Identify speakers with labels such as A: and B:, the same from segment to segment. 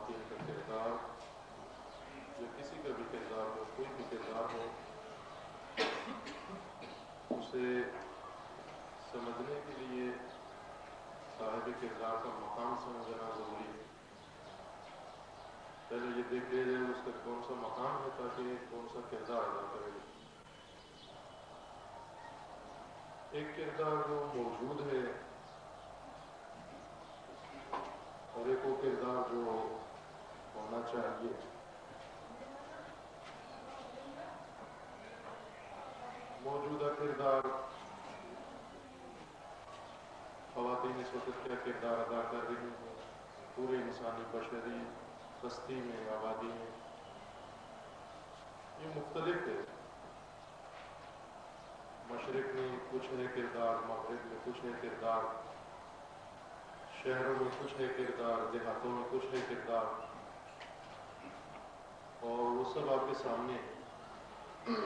A: خواتین کا کردار، جو کسی کا بھی کردار ہو، کوئی بھی کردار ہو، اسے سمجھنے کے لیے صاحب کردار کا مقام سمجھنا ضروری ہے۔ پہلے یہ دیکھ لیا جائے اس کا کون سا مقام ہے تاکہ کون سا کردار ادا کرے گا۔ ایک کردار جو موجود ہے اور ایک وہ کردار جو ہونا چاہیے۔ موجودہ کردار، خواتین اس وقت کیا کردار ادا کر رہی ہیں پورے انسانی بشری ہستی میں، آبادی میں، یہ مختلف ہے۔ مشرق میں کچھ ہے کردار، مغرب میں کچھ ہے کردار، شہروں میں کچھ ہے کردار، دیہاتوں میں کچھ ہے کردار، اور وہ سب آپ کے سامنے ہے۔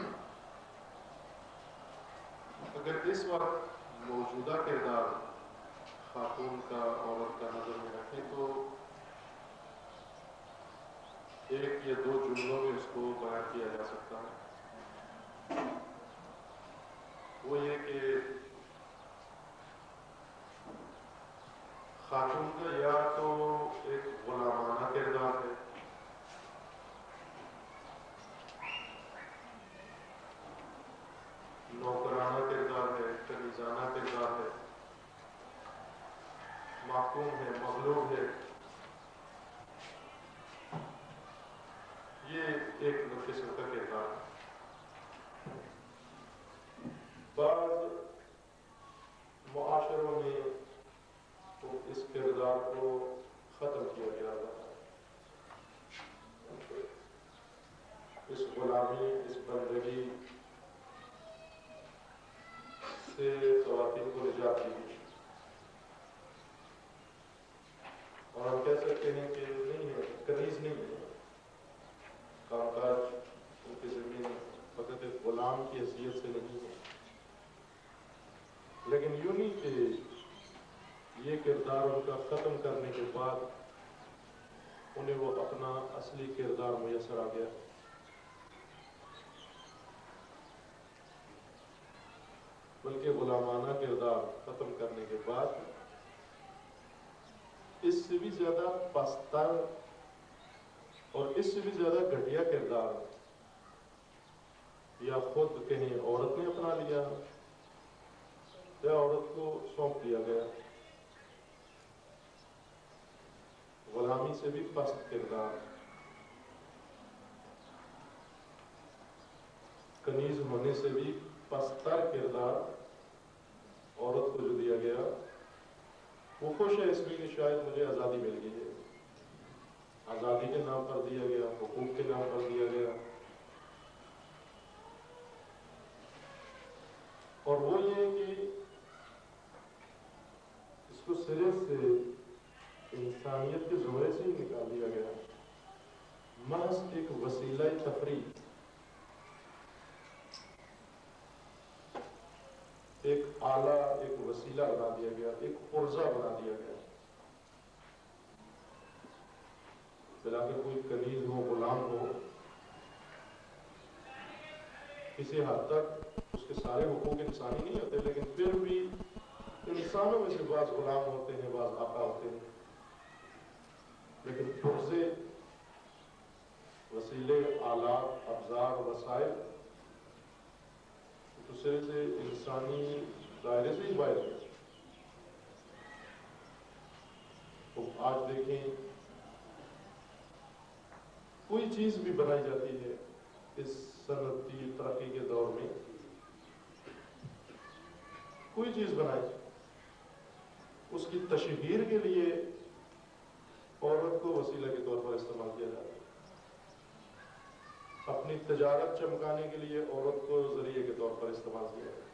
A: اگر اس وقت موجودہ کردار خاتون کا، عورت کا نظر میں رکھیں تو ایک یا دو جملوں میں اس کو بیان کیا جا سکتا ہے۔ وہ یہ کہ خاتون کا یا تو ایک غلامانہ کردار ہے، نوکرانہ کردار ہے، کنیزانہ کردار ہے، محکوم ہے، مغلوب ہے۔ یہ ایک قسم کا کردار ہے۔ بعض معاشروں میں تو اس کردار کو ختم کیا گیا ہے۔ اس غلامی، اس بندگی سے خواتین کو نجات دی گئی، اور ہم کہہ سکتے ہیں کہ نہیں ہے، کنیز نہیں ہے، کام کاج ان کی زمین فقط ایک غلام کی حیثیت سے نہیں ہے، لیکن یوں نہیں کہ یہ کردار ان کا ختم کرنے کے بعد انہیں وہ اپنا اصلی کردار میسر آ گیا۔ بلکہ غلامانہ کردار ختم کرنے کے بعد اس سے بھی زیادہ پستر اور اس سے بھی زیادہ گھٹیا کردار یا خود کہیں عورت نے اپنا لیا یا عورت کو سونپ دیا گیا۔ غلامی سے بھی پست کردار، کنیز ہونے سے بھی پستر کردار عورت کو جو دیا گیا، وہ خوش ہے اس میں کہ شاید مجھے آزادی مل گئی ہے۔ آزادی کے نام پر دیا گیا، حقوق کے نام پر دیا گیا، اور وہ یہ کہ اس کو صرف سے انسانیت کے زمرے سے ہی نکال دیا گیا، محض ایک وسیلہ تفریح، ایک آلہ، ایک وسیلہ بنا دیا گیا، ایک پرزہ بنا دیا گیا۔ بلاکہ کوئی کنیز ہو، غلام ہو، کسی حد تک اس کے سارے حقوق انسانی نہیں ہوتے، لیکن پھر بھی انسانوں میں سے بعض غلام ہوتے ہیں، بعض آقا ہوتے ہیں، لیکن پرزے، وسیلے، آلات، ابزار، وسائل دوسرے سے انسانی دائرے سے ہی باہر ہے۔ تو آج دیکھیں کوئی چیز بھی بنائی جاتی ہے اس صنعتی ترقی کے دور میں، کوئی چیز بنائی، اس کی تشہیر کے لیے عورت کو وسیلہ کے طور پر استعمال کیا جاتا ہے۔ اپنی تجارت چمکانے کے لیے عورت کو ذریعے کے طور پر استعمال کیا جاتا ہے۔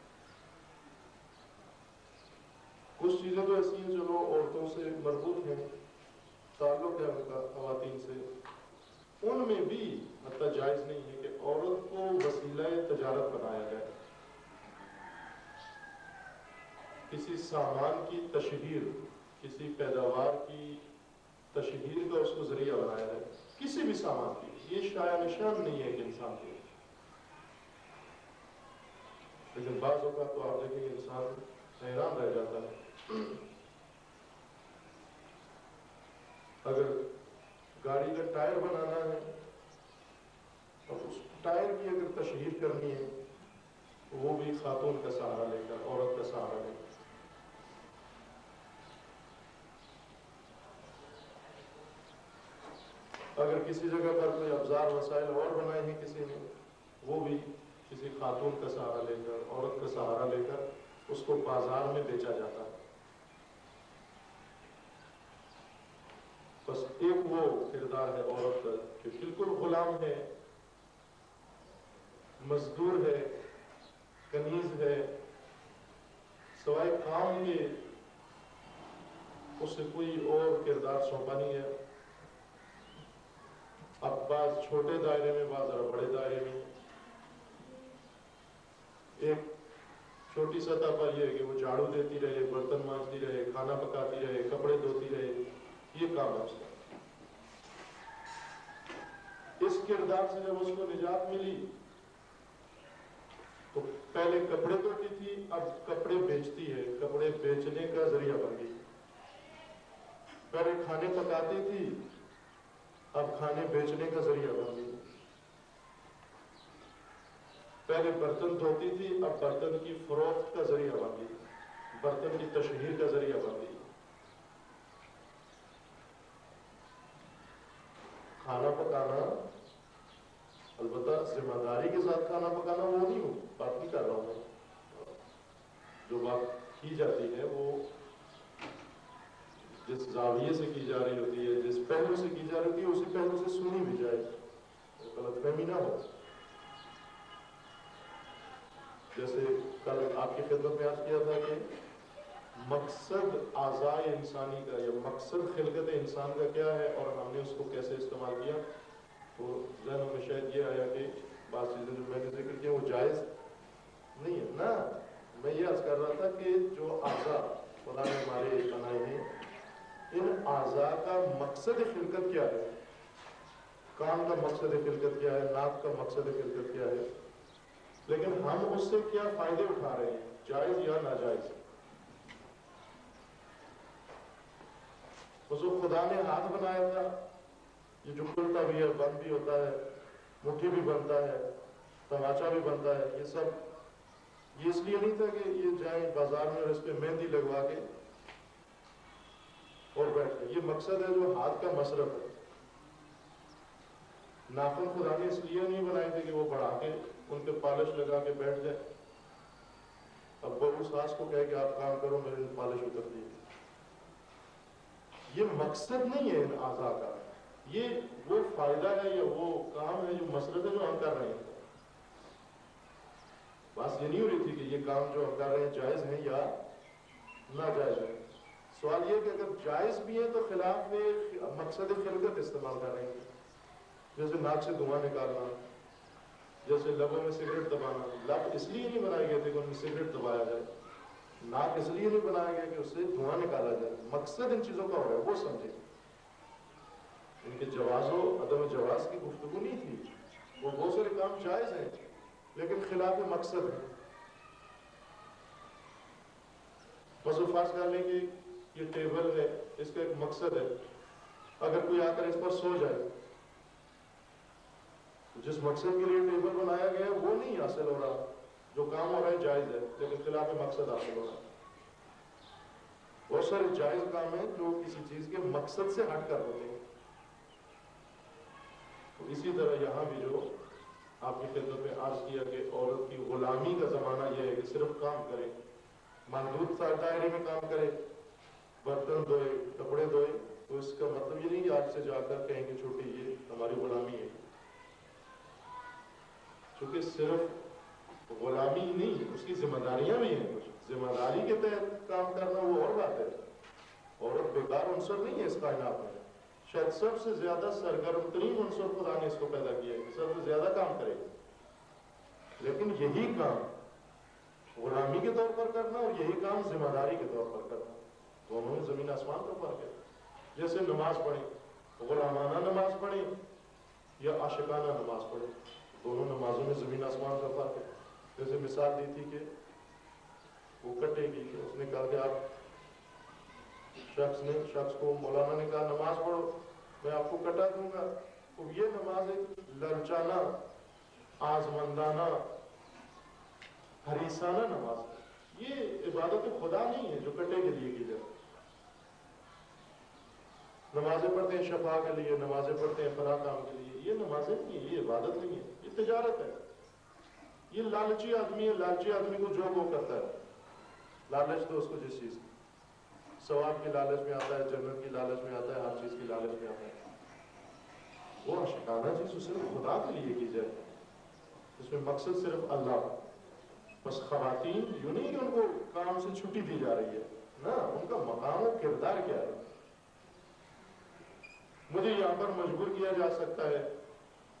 A: کچھ چیزیں تو ایسی ہیں جو عورتوں سے مربوط ہیں، تعلق ہے ان کا خواتین سے، ان میں بھی حتیٰ جائز نہیں ہے کہ عورت کو وسیلہ تجارت بنایا جائے، کسی سامان کی تشہیر، کسی پیداوار کی تشہیر کا اس کو ذریعہ بنایا بھی سامان کی، یہ شایع نشان نہیں ہے ایک انسان کے. لیکن بعض اوقات تو آپ دیکھیں کہ انسان حیران رہ جاتا ہے. اگر گاڑی کا ٹائر بنانا ہے، اب اس ٹائر کی اگر تشہیر کرنی ہے تو وہ بھی خاتون کا سہارا لے کر، عورت کا سہارا لے کر. اگر کسی جگہ پر کوئی ابزار وسائل اور بنائے ہیں کسی نے، وہ بھی کسی خاتون کا سہارا لے کر، عورت کا سہارا لے کر اس کو بازار میں بیچا جاتا ہے. بس ایک وہ کردار ہے عورت کا کہ بالکل غلام ہے، مزدور ہے، کنیز ہے، سوائے کام کے اس سے کوئی اور کردار سونپا نہیں ہے. اب بعض چھوٹے دائرے میں، بعض ذرا بڑے دائرے میں. ایک چھوٹی سطح پر یہ ہے کہ وہ جھاڑو دیتی رہے، برتن مانجتی رہے، کھانا پکاتی رہے، کپڑے دھوتی رہے، یہ کام ہے اس کا. اس کردار سے جب اس کو نجات ملی تو پہلے کپڑے دھوتی تھی، اب کپڑے بیچتی ہے، کپڑے بیچنے کا ذریعہ بن گئی. پہلے کھانے پکاتی تھی، اب کھانے بیچنے کا ذریعہ بن گئی. پہلے برتن دھوتی تھی، اب برتن کی فروخت کا ذریعہ بن گئی، برتن کی تشہیر کا ذریعہ بن گئی. کھانا پکانا، البتہ ذمہ داری کے ساتھ کھانا پکانا وہ نہیں ہوں، بات نہیں کر رہا ہوں. جو بات کی جاتی ہے وہ جس زاویے سے کی جا رہی ہوتی ہے، جس پہلو سے کی جا رہی ہوتی ہے، اسی پہلو سے سنی بھی جائے، غلط فہمی نہ ہو. جیسے کل آپ کی خدمت میں عرض کیا تھا کہ مقصد اعضاء انسانی کا یا مقصد خلقت انسان کا کیا ہے اور ہم نے اس کو کیسے استعمال کیا. تو ذہنوں میں شاید یہ آیا کہ بعض چیزیں جو میں نے ذکر کیا وہ جائز نہیں ہے نا. میں یہ عرض کر رہا تھا کہ جو اعضاء خدا نے ہمارے بنائے ہیں، ان اعضاء کا مقصد خلقت کیا ہے. کان کا مقصد خلقت کیا ہے، ناک کا مقصد خلقت کیا ہے، لیکن ہم اس سے کیا فائدے اٹھا رہے ہیں، جائز یا ناجائز. اس کو خدا نے ہاتھ بنایا تھا، یہ جو کھلتا بھی ہے، بند بھی ہوتا ہے، مٹھی بھی بنتا ہے، تماچا بھی بنتا ہے، یہ سب یہ اس لیے نہیں تھا کہ یہ جائیں بازار میں اور اس پہ مہندی لگوا کے اور بیٹھ گئے. یہ مقصد ہے جو ہاتھ کا مصرف ہے. ناخن خدا نے اس لیے نہیں بنائے تھے کہ وہ بڑھا کے ان پہ پالش لگا کے بیٹھ جائے. اب بہو ساس کو کہے کہ آپ کام کرو، میرے پالش اترتی ہے. یہ مقصد نہیں ہے ان اعضاء کا. یہ وہ فائدہ ہے یا وہ کام ہے جو مصرف ہے جو ہم کر رہے ہیں. بات یہ نہیں ہو رہی تھی کہ یہ کام جو ہم کر رہے ہیں جائز ہیں یا ناجائز ہے. سوال یہ کہ اگر جائز بھی ہے تو خلاف میں مقصد خلقت استعمال کر رہے ہیں. جیسے ناک سے دھواں نکالنا، جیسے لبوں میں سگریٹ دبانا. لب اس لیے نہیں بنائے گئے تھے کہ ان میں سگریٹ دبایا جائے، ناک اس لیے نہیں بنایا گیا کہ اس سے دھواں نکالا جائے. مقصد ان چیزوں کا ہو رہا ہے، وہ سمجھے. ان کے جواز و عدم جواز کی گفتگو نہیں تھی. وہ بہت سارے کام جائز ہیں لیکن خلاف مقصد ہے. بس فرض کر لیں کہ یہ ٹیبل ہے، اس کا ایک مقصد ہے. اگر کوئی آ کر اس پر سو جائے، جس مقصد کے لیے ٹیبل بنایا گیا ہے وہ نہیں حاصل ہو رہا. جو کام ہو رہا ہے جائز ہے لیکن خلاف مقصد حاصل ہو رہا ہے. بہت سارے جائز کام ہیں جو کسی چیز کے مقصد سے ہٹ کر ہوتے ہیں. تو اسی طرح یہاں بھی جو آپ کی خدمت میں عرض کیا کہ عورت کی غلامی کا زمانہ یہ ہے کہ صرف کام کرے، محدود دائرے میں کام کرے، برتن دھوئے، کپڑے دھوئے. تو اس کا مطلب یہ نہیں کہ آج سے جا کر کہیں کہ چھوٹی یہ ہماری غلامی ہے. چونکہ صرف غلامی نہیں، اس کی ذمہ داریاں بھی ہیں. کچھ ذمہ داری کے تحت کام کرنا وہ اور بات ہے. عورت بیکار عنصر نہیں ہے اس کائنات میں. شاید سب سے زیادہ سرگرم ترین عنصر خدا نے اس کو پیدا کیا ہے کہ سب سے زیادہ کام کرے. لیکن یہی کام غلامی کے طور پر کرنا اور یہی کام ذمہ داری کے طور پر کرنا، دونوں میں زمین آسمان کا فرق ہے. جیسے نماز پڑھیں، غلامانہ نماز پڑھیں یا عاشقانہ نماز پڑھو. دونوں نمازوں میں زمین آسمان کا فرق ہے. جیسے مثال دی تھی کہ وہ کٹے گی، کہ اس نے کہا کہ آپ شخص کو مولانا نے کہا نماز پڑھو میں آپ کو کٹا دوں گا. تو یہ نماز ایک للچانہ، آزمندانہ، حریصانہ نماز ہے. یہ عبادت خدا نہیں ہے جو کٹے کے لیے کی جائے. نمازیں پڑھتے ہیں شفا کے لیے، نمازیں پڑھتے ہیں فلاں کام کے لیے. یہ نمازیں نہیں ہیں، یہ عبادت نہیں ہے، یہ تجارت ہے. یہ لالچی آدمی ہے. لالچی آدمی کو جو وہ کرتا ہے. لالچ تو اس کو جس چیز کی ثواب کی لالچ میں آتا ہے، جنت کی لالچ میں آتا ہے، ہر چیز کی لالچ میں آتا ہے. وہ عاشقانہ چیز صرف خدا کے لیے کی جائے، اس میں مقصد صرف اللہ. بس خواتین یوں نہیں کہ ان کو کام سے چھٹی دی جا رہی ہے، نا، ان کا مقام و کردار کیا ہے. مجھے یہاں پر مجبور کیا جا سکتا ہے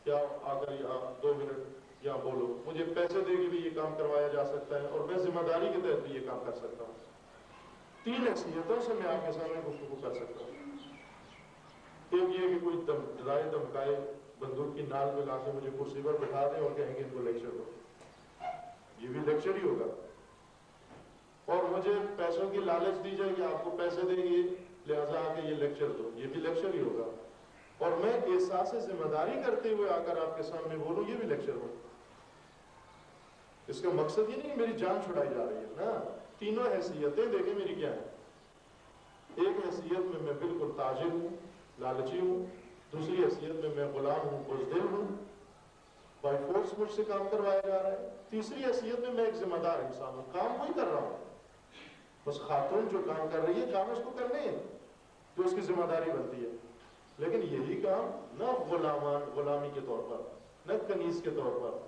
A: کیا آ کر یہاں 2 منٹ یہاں بولو، مجھے پیسے دے کے بھی یہ کام کروایا جا سکتا ہے، اور میں ذمہ داری کے تحت بھی یہ کام کر سکتا ہوں. 3 حیثیتوں سے میں آپ کے سامنے گفتگو کر سکتا ہوں. ایک یہ کہ کوئی ڈرائے دھمکائے، بندوق کی نال میں لا کے مجھے کرسی پر بٹھا دیں اور کہیں کہ ان کو لیکچر دو، یہ بھی لیکچر ہی ہوگا. اور مجھے پیسوں کی لالچ دی جائے کہ آپ کو پیسے دیں گے لہذا آ کے یہ لیکچر دو، یہ بھی لیکچر ہی ہوگا. اور میں احساس ذمہ داری کرتے ہوئے آ کر آپ کے سامنے بولوں، یہ بھی لیکچر ہوگا. اس کا مقصد یہ نہیں کہ میری جان چھڑائی جا رہی ہے نا. تینوں حیثیتیں دیکھیں میری کیا ہیں. ایک حیثیت میں بالکل تاجر ہوں، لالچی ہوں. دوسری حیثیت میں غلام ہوں، بزدل ہوں، بائی فورس مجھ سے کام کروایا جا رہا ہے. تیسری حیثیت میں ایک ذمہ دار انسان ہوں، کام وہی کر رہا ہوں. بس خاتون جو کام کر رہی ہے کام اس کو کرنے ہیں جو اس کی ذمہ داری بنتی ہے. لیکن یہی کام نہ غلامی کے طور پر، نہ کنیز کے طور پر.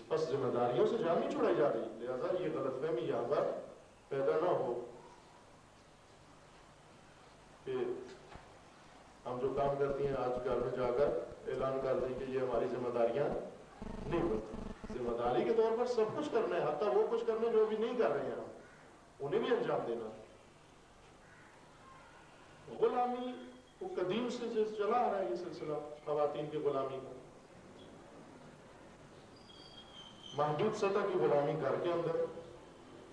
A: بس ذمہ داریوں سے جان نہیں چھڑائی جا رہی. لہذا یہ غلط فہمی یہاں پر پیدا نہ ہو کہ ہم جو کام کرتی ہیں آج گھر میں جا کر اعلان کر دیں کہ یہ ہماری ذمہ داریاں نہیں بنتی. ذمہ داری کے طور پر سب کچھ کرنا ہے، حتیٰ وہ کچھ کرنا جو ابھی نہیں کر رہے ہیں ہم، انہیں بھی انجام دینا. غلامی وہ قدیم سے چلا آ رہا ہے یہ سلسلہ خواتین کی غلامی کا. محدود سطح کی غلامی گھر کے اندر،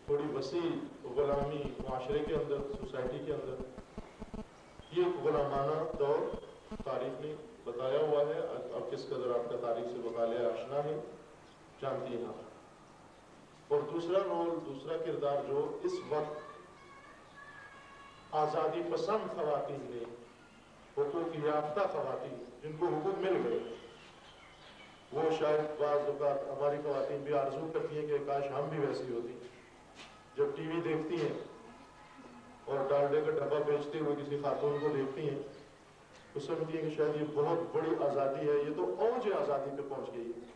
A: تھوڑی وسیع غلامی معاشرے کے اندر، سوسائٹی کے اندر. یہ ایک غلامانہ دور تاریخ نے بتایا ہوا ہے. اب کس قدر آپ کا تاریخ سے مطالعہ آشنا ہے جانتی ہیں آپ. اور دوسرا رول، دوسرا کردار جو اس وقت آزادی پسند خواتین نے، حقوق یافتہ خواتین جن کو حقوق مل گئے، وہ شاید بعض اوقات ہماری خواتین بھی آرزو کرتی ہیں کہ کاش ہم بھی ویسی ہوتی. جب ٹی وی دیکھتی ہیں اور ڈالڈے کا ڈبہ بیچتے ہوئے کسی خاتون کو دیکھتی ہیں تو سمجھتی ہیں کہ شاید یہ بہت بڑی آزادی ہے، یہ تو اوج آزادی پہ پہنچ گئی ہے.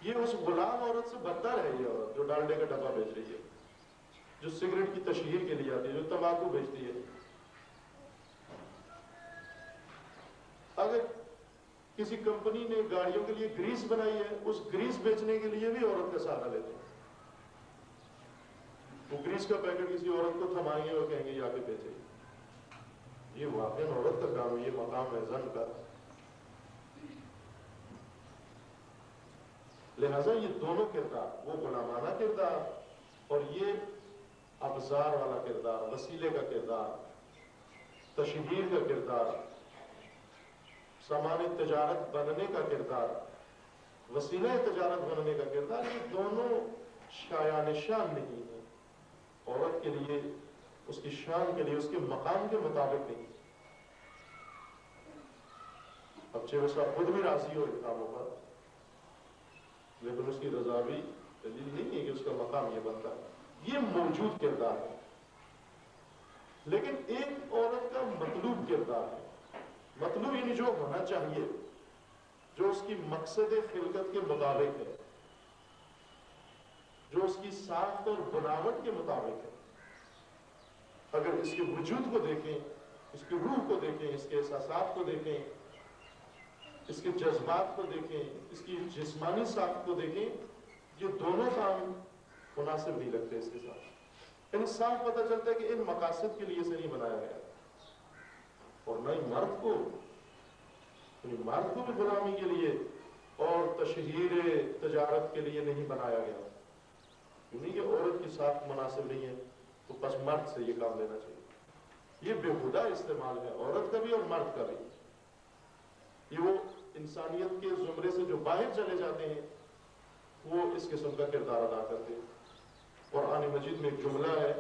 A: یہ اس غلام عورت سے بدتر ہے یہ عورت جو ڈالڈے کا ڈبہ بیچ رہی ہے، جو سگریٹ کی تشہیر کے لیے آتی ہے، جو تمباکو بیچتی ہے. اگر کسی کمپنی نے گاڑیوں کے لیے گریس بنائی ہے، اس گریس بیچنے کے لیے بھی عورت کا سہارا لیتے ہیں. وہ گریس کا پیکٹ کسی عورت کو تھمائیں گے اور کہیں گے یہ آ کے بیچے. یہ واقعی عورت کا کام ہے، یہ مقام ہے زن کا. لہذا یہ دونوں کردار، وہ غلامانہ کردار اور یہ ابزار والا کردار، وسیلے کا کردار، تشہیر کا کردار، سامان تجارت بننے کا کردار، وسیلہ تجارت بننے کا کردار، یہ دونوں شایان شان نہیں ہے. عورت کے لیے، اس کی شان کے لیے، اس کے مقام کے مطابق نہیں. اب چاہے اس کا خود بھی راضی ہو ان کاموں پر، لیکن اس کی رضا بھی دلیل نہیں ہے کہ اس کا مقام یہ بنتا ہے. یہ موجود کردار ہے. لیکن ایک عورت کا مطلوب کردار ہے. مطلوب یعنی جو ہونا چاہیے، جو اس کی مقصد خلقت کے مطابق ہے، جو اس کی ساخت اور بناوٹ کے مطابق ہے. اگر اس کے وجود کو دیکھیں، اس کی روح کو دیکھیں، اس کے احساسات کو دیکھیں، اس کے جذبات کو دیکھیں، اس کی جسمانی ساخت کو دیکھیں، یہ دونوں کام مناسب نہیں لگتے اس کے ساتھ. یعنی صاف پتہ چلتا ہے کہ ان مقاصد کے لیے سے نہیں بنایا گیا. اور نہ ہی مرد کو، یعنی مرد کو بھی غلامی کے لیے اور تشہیر تجارت کے لیے نہیں بنایا گیا، یعنی کہ عورت کی ساکھ مناسب نہیں ہے تو بس مرد سے یہ کام لینا چاہیے۔ یہ بےہودہ استعمال ہے عورت کا بھی اور مرد کا بھی۔ یہ وہ انسانیت کے زمرے سے جو باہر چلے جاتے ہیں وہ اس قسم کا کردار ادا کرتے ہیں۔ قرآن مجید میں ایک جملہ ہے،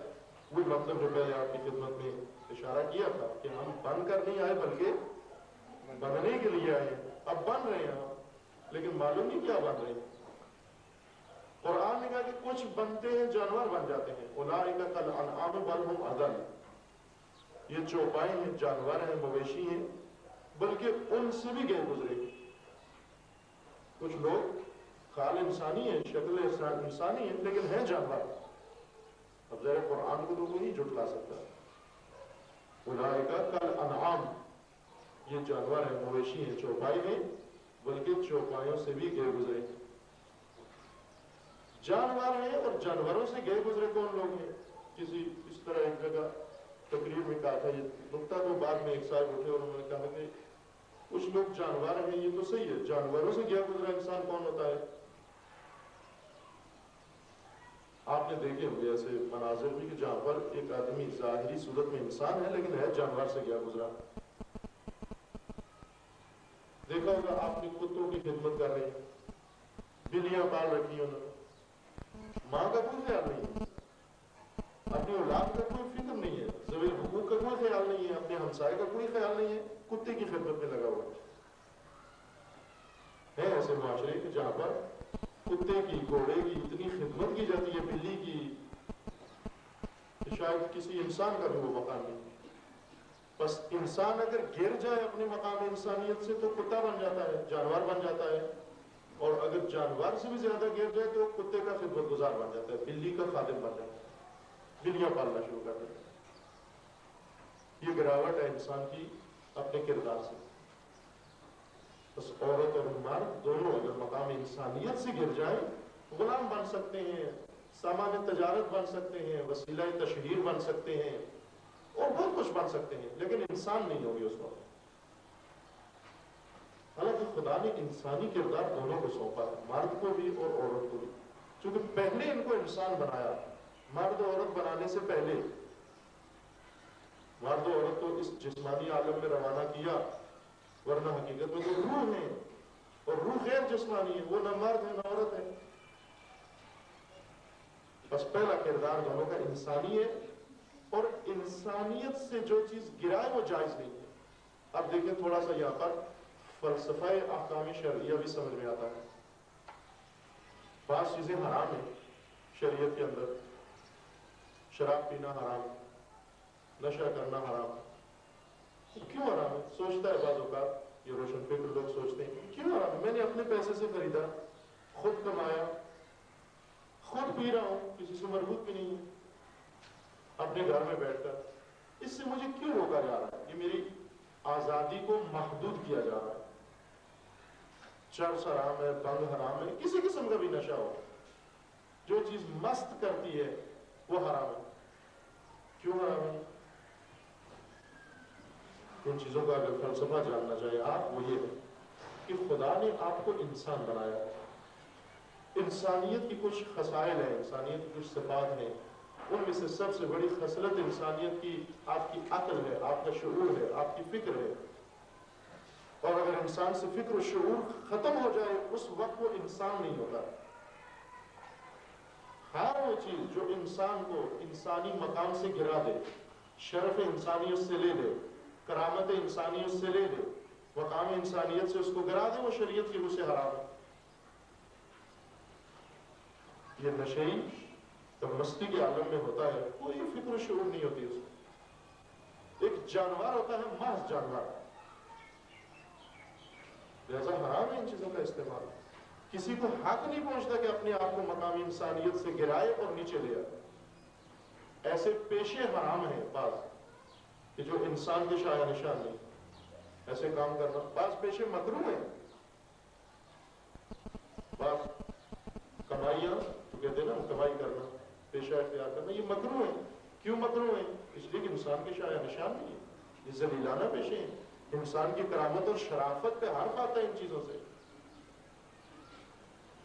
A: وہ مطلب جو پہلے آپ کی خدمت میں اشارہ کیا تھا کہ ہم بن کر نہیں آئے بلکہ بننے کے لیے آئے۔ اب بن رہے ہیں ہم، لیکن معلوم نہیں کیا بن رہے ہیں۔ قرآن نے کہا کہ کچھ بنتے ہیں جانور بن جاتے ہیں، اولئک کالانعام بل ھم اضل، یہ چوپائے ہیں، جانور ہیں، مویشی ہیں، بلکہ ان سے بھی گئے گزرے۔ کچھ لوگ خال انسانی ہیں، شکل انسانی ہے، لیکن ہیں جانور۔ اب ذرا قرآن کو تو کوئی نہیں جھٹلا سکتا۔ اولئک کالانعام، یہ جانور ہیں، مویشی ہیں، چوپائے ہیں، بلکہ چوپایوں سے بھی گئے گزرے۔ جانور ہیں اور جانوروں سے گئے گزرے کون لوگ ہیں؟ کسی اس طرح ایک جگہ تقریر میں کہا تھا، یہ نقطہ تو بعد میں ایک صاحب اٹھے اور انہوں نے کہا کہ کچھ لوگ جانور ہیں، یہ تو صحیح ہے، جانوروں سے گیا گزرا انسان کون ہوتا ہے؟ آپ نے دیکھے ہوئے ایسے مناظر بھی کہ جہاں پر ایک آدمی ظاہری صورت میں انسان ہے لیکن ہے جانور سے گیا گزرا۔ دیکھا ہوگا آپ نے کتوں کی خدمت کر رہے ہیں، بلیاں پال رکھی ہیں، انہوں نے ماں کا کوئی خیال نہیں ہے، اپنی اولاد کا کوئی فکر نہیں ہے، ذوی الحقوق کا کوئی خیال نہیں ہے، اپنے ہمسائے کا کوئی خیال نہیں ہے، کتے کی خدمت میں لگا ہوا ہے۔ ایسے معاشرے کہ جہاں پر کتے کی، گھوڑے کی اتنی خدمت کی جاتی ہے، بلی کی، شاید کسی انسان کا بھی وہ مقام نہیں۔ بس انسان اگر گر جائے اپنے مقام انسانیت سے تو کتا بن جاتا ہے، جانور بن جاتا ہے، اور اگر جانور سے بھی زیادہ گر جائے تو کتے کا خدمت گزار بن جاتا ہے، بلی کا خادم بن جاتا ہے، بلیاں پالنا شروع کر دیتا ہے۔ یہ گراوٹ ہے انسان کی اپنے کردار سے۔ بس عورت اور مرد دونوں اگر مقام انسانیت سے گر جائیں، غلام بن سکتے ہیں، سامان تجارت بن سکتے ہیں، وسیلہ تشہیر بن سکتے ہیں، اور بہت کچھ بن سکتے ہیں، لیکن انسان نہیں ہوگی اس وقت۔ حالانکہ خدا نے انسانی کردار دونوں کو سونپا ہے، مرد کو بھی اور عورت کو بھی، چونکہ پہلے ان کو انسان بنایا، مرد و عورت بنانے سے پہلے۔ مرد و عورت کو اس جسمانی عالم میں روانہ کیا، ورنہ حقیقت میں تو روح ہے، اور روح غیر جسمانی ہے، وہ نہ مرد ہے نہ عورت ہے۔ بس پہلا کردار دونوں کا انسانی ہے، اور انسانیت سے جو چیز گرائے وہ جائز نہیں ہے۔ اب دیکھیں تھوڑا سا یہاں پر فلسفہ احکام شرعیہ بھی سمجھ میں آتا ہے۔ بعض چیزیں حرام ہیں شریعت کے اندر، شراب پینا حرام، نشہ کرنا حرام۔ کیوں حرام ہے؟ سوچتا ہے بعض اوقات، یہ روشن فکر لوگ سوچتے ہیں کیوں حرام ہے؟ میں نے اپنے پیسے سے خریدا، خود کمایا، خود پی رہا ہوں، کسی سے مربوط بھی نہیں ہے، اپنے گھر میں بیٹھ کر، اس سے مجھے کیوں روکا جا رہا ہے؟ یہ میری آزادی کو محدود کیا جا رہا ہے۔ چرس حرام ہے، بنگ حرام ہے، کسی قسم کا بھی نشہ ہو، جو چیز مست کرتی ہے وہ حرام ہے۔ کیوں حرام ہے؟ ان چیزوں کا اگر فلسفہ جاننا چاہے آپ، وہ یہ ہے کہ خدا نے آپ کو انسان بنایا ہے، انسانیت کی کچھ خصائل ہیں، انسانیت کی کچھ صفات ہیں، ان میں سے سب سے بڑی خصلت انسانیت کی آپ کی عقل ہے، آپ کا شعور ہے، آپ کی فکر ہے۔ اور اگر انسان سے فکر و شعور ختم ہو جائے اس وقت وہ انسان نہیں ہوتا۔ ہر وہ چیز جو انسان کو انسانی مقام سے گرا دے، شرف انسانیت سے لے دے، کرامت انسانیت سے لے دے، مقام انسانیت سے اس کو گرا دے، وہ شریعت کی روح سے حرام ہے۔ یہ نشئی جب مستی کے عالم میں ہوتا ہے کوئی فکر و شعور نہیں ہوتی اس کو، ایک جانور ہوتا ہے، محض جانور، لہذا حرام ہے ان چیزوں کا استعمال۔ کسی کو حق نہیں پہنچتا کہ اپنے آپ کو مقامی انسانیت سے گرائے اور نیچے لے آئے۔ ایسے پیشے حرام ہیں بعض کہ جو انسان کے شایہ نشان نہیں، ایسے کام کرنا۔ بعض پیشے مکروہ ہیں، بعض کمائیاں تو کہتے ہیں نا، کمائی کرنا، پیشہ اختیار کرنا، یہ مکروہ ہیں۔ کیوں مکروہ ہیں؟ اس لیے کہ انسان کے شایہ نشان نہیں ہے۔ یہ ذلیلانہ پیشے ہیں. انسان کی کرامت اور شرافت پہ حرف آتا ہے ان چیزوں سے.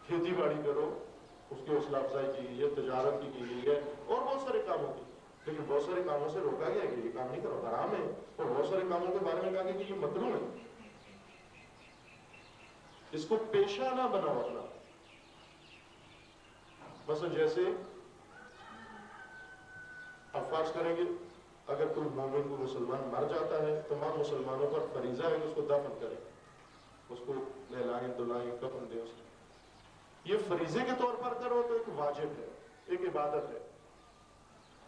A: کھیتی باڑی کرو، اس کی حوصلہ افزائی کی گئی ہے، تجارت کی گئی ہے، اور بہت سارے کاموں کی. لیکن بہت سارے کاموں سے روکا گیا کہ یہ کام نہیں کرو، حرام ہے. اور بہت سارے کاموں کے بارے میں کہا گیا کہ یہ مکروہ ہے. اس کو پیشہ نہ بناؤ اپنا. مثلا جیسے اب فرض کریں گے اگر کوئی مومن کو مسلمان مر جاتا ہے، تمام مسلمانوں پر فریضہ ہے کہ اس کو دفن کریں، اس کو نہلائیں دھلائیں کفن دیں. اس کو یہ فریضے کے طور پر کرو تو ایک واجب ہے، ایک عبادت ہے.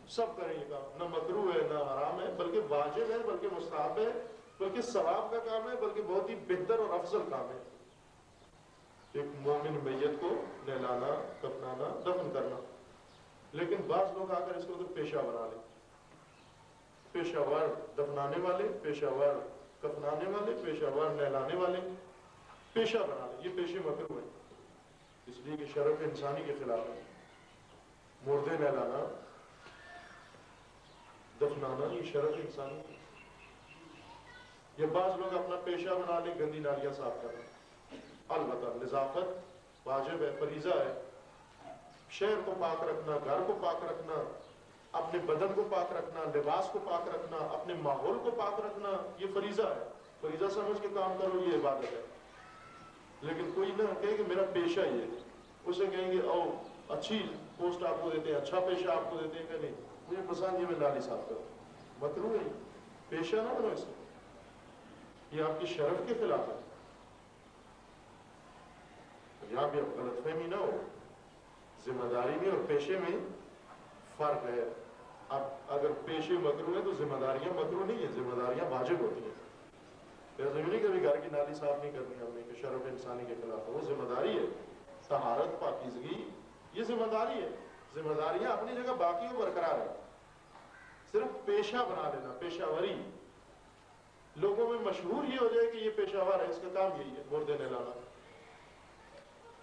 A: سب کریں یہ کام، نہ مکروہ ہے نہ حرام ہے، بلکہ واجب ہے، بلکہ مستحب ہے، بلکہ ثواب کا کام ہے، بلکہ بہت ہی بہتر اور افضل کام ہے. ایک مومن میت کو نہلانا، کفنانا، دفن کرنا. لیکن بعض لوگ آ کر اس کو پیشہ بنا لیں. پیشہ وار دفنانے والے، پیشہ وار کفنانے والے، پیشہ وار نہلانے والے، پیشہ بنا لیں. یہ پیشے مکروہ ہیں، اس لیے کہ شرف انسانی کے خلاف ہے. مردے نہلانا، دفنانا، یہ شرف انسانی ہے. یہ بعض لوگ اپنا پیشہ بنا لیں گندی نالیاں صاف کرنا. البتہ نظافت واجب ہے، فریضہ ہے. شہر کو پاک رکھنا، گھر کو پاک رکھنا، اپنے بدن کو پاک رکھنا، لباس کو پاک رکھنا، اپنے ماحول کو پاک رکھنا، یہ فریضہ ہے. فریضہ سمجھ کے کام کرو، یہ عبادت ہے. لیکن کوئی نہ کہے کہ میرا پیشہ یہ ہے. اسے کہیں گے او اچھی پوسٹ آپ کو دیتے ہیں، اچھا پیشہ آپ کو دیتے ہیں، کہ نہیں مجھے پسند یہ میں نالی صاف کروں. مکروہ ہے، پیشہ نہ بنو اس کو، یہ آپ کی شرف کے خلاف ہے. یہاں بھی اب غلط فہمی نہ ہو، ذمہ داری میں اور پیشے میں فرق ہے. اب اگر پیشے مکروہ ہے تو ذمہ داریاں مکروہ نہیں ہیں، ذمہ داریاں واجب ہوتی ہیں. لازم نہیں کبھی گھر کی نالی صاف نہیں کرنی ہم نے کہ شرف انسانی کے خلاف ہے. وہ ذمہ داری ہے. طہارت، پاکیزگی یہ ذمہ داری ہے. ذمہ داریاں اپنی جگہ باقی و برقرار ہیں. صرف پیشہ بنا لینا، پیشہ وری لوگوں میں مشہور یہ ہو جائے کہ یہ پیشہ ور ہے، اس کا کام یہی ہے مردے نہلانا.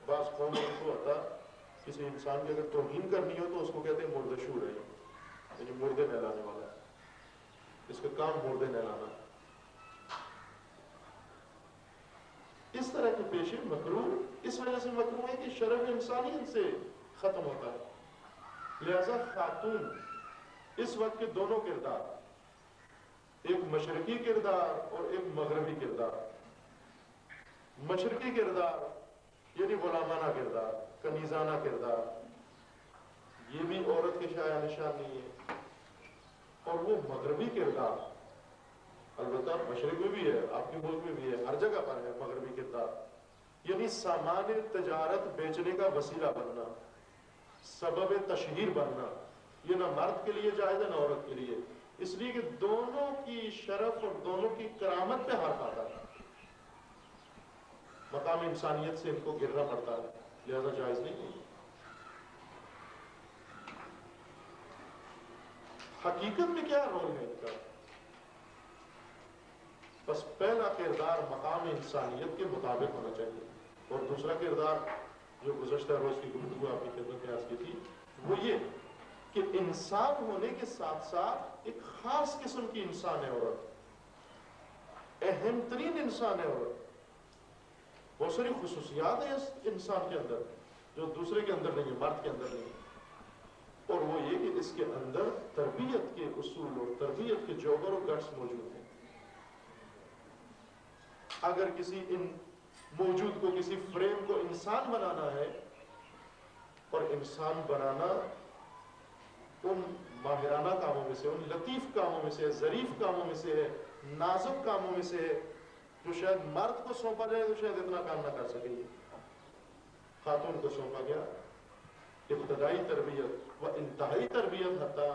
A: بعض قوموں کو ہوتا کسی انسان کی اگر توہین کرنی ہو تو اس کو کہتے ہیں مردہ شور ہے، یعنی مردے نہلانے والا ہے، اس کا کام مردے نہلانا. اس طرح کے پیشے مکروہ اس وجہ سے مکروہ ہے کہ شرف انسانیت سے ختم ہوتا ہے. لہذا خاتون اس وقت کے دونوں کردار، ایک مشرقی کردار اور ایک مغربی کردار. مشرقی کردار یعنی غلامانہ کردار، کنیزانہ کردار، یہ بھی عورت کے شایہ نشان نہیں ہے. اور وہ مغربی کردار، البتہ مشرق میں بھی ہے، آپ کے ملک میں بھی ہے، ہر جگہ پر ہے مغربی کردار، یعنی سامان تجارت بیچنے کا وسیلہ بننا، سبب تشہیر بننا. یہ نہ مرد کے لیے جائز ہے نہ عورت کے لیے، اس لیے کہ دونوں کی شرف اور دونوں کی کرامت پہ حرف آتا ہے. مقام انسانیت سے ان کو گرنا پڑتا ہے، لہذا جائز نہیں ہے. حقیقت میں کیا رول ہے ان کا؟ بس پہلا کردار مقام انسانیت کے مطابق ہونا چاہیے، اور دوسرا کردار جو گزشتہ روز کی گفتگو آپ کی خدمت میں عرض کی تھی وہ یہ کہ انسان ہونے کے ساتھ ساتھ ایک خاص قسم کی انسان ہے عورت، اہم ترین انسان ہے عورت. بہت ساری خصوصیات ہیں اس انسان کے اندر جو دوسرے کے اندر نہیں ہے، مرد کے اندر نہیں ہے. اور وہ یہ کہ اس کے اندر تربیت کے اصول اور تربیت کے جوہر و گٹس موجود ہیں. اگر کسی موجود کو، کسی فریم کو انسان بنانا ہے، اور انسان بنانا ان ماہرانہ کاموں میں سے، ان لطیف کاموں میں سے، ظریف کاموں میں سے ہے، نازک کاموں میں سے ہے، جو شاید مرد کو سونپا جائے تو شاید اتنا کام نہ کر سکے. خاتون کو سونپا گیا ابتدائی تربیت و انتہائی تربیت، حتیٰ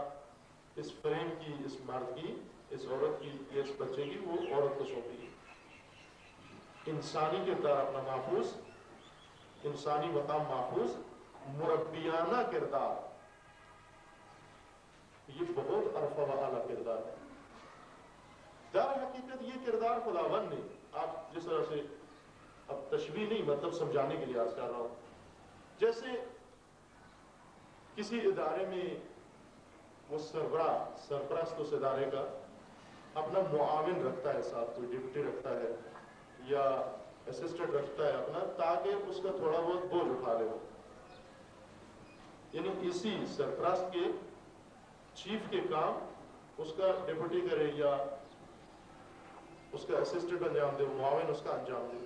A: اس فریم کی، اس مرد کی، اس عورت کی، اس بچے کی، وہ عورت کو سونپی گئی. انسانی کردار اپنا محفوظ، انسانی مقام محفوظ، مربیانہ کردار، یہ بہت عرفہ و اعلیٰ کردار ہے. در حقیقت یہ کردار خداوند نے، آپ جس طرح سے اب تشبیہ نہیں مطلب سمجھانے کے لیے عرض کر رہا ہوں، جیسے کسی ادارے میں وہ سربراہ، سرپرست اس ادارے کا، اپنا معاون رکھتا ہے ساتھ، کوئی ڈپٹی رکھتا ہے یا اسسٹنٹ رکھتا ہے اپنا، تاکہ اس کا تھوڑا بہت بوجھ اٹھا لے. یعنی اسی سرپرست کے چیف کے کام اس کا ڈپٹی کرے یا اس کا اسسٹنٹ انجام دے، معاون اس کا انجام دے.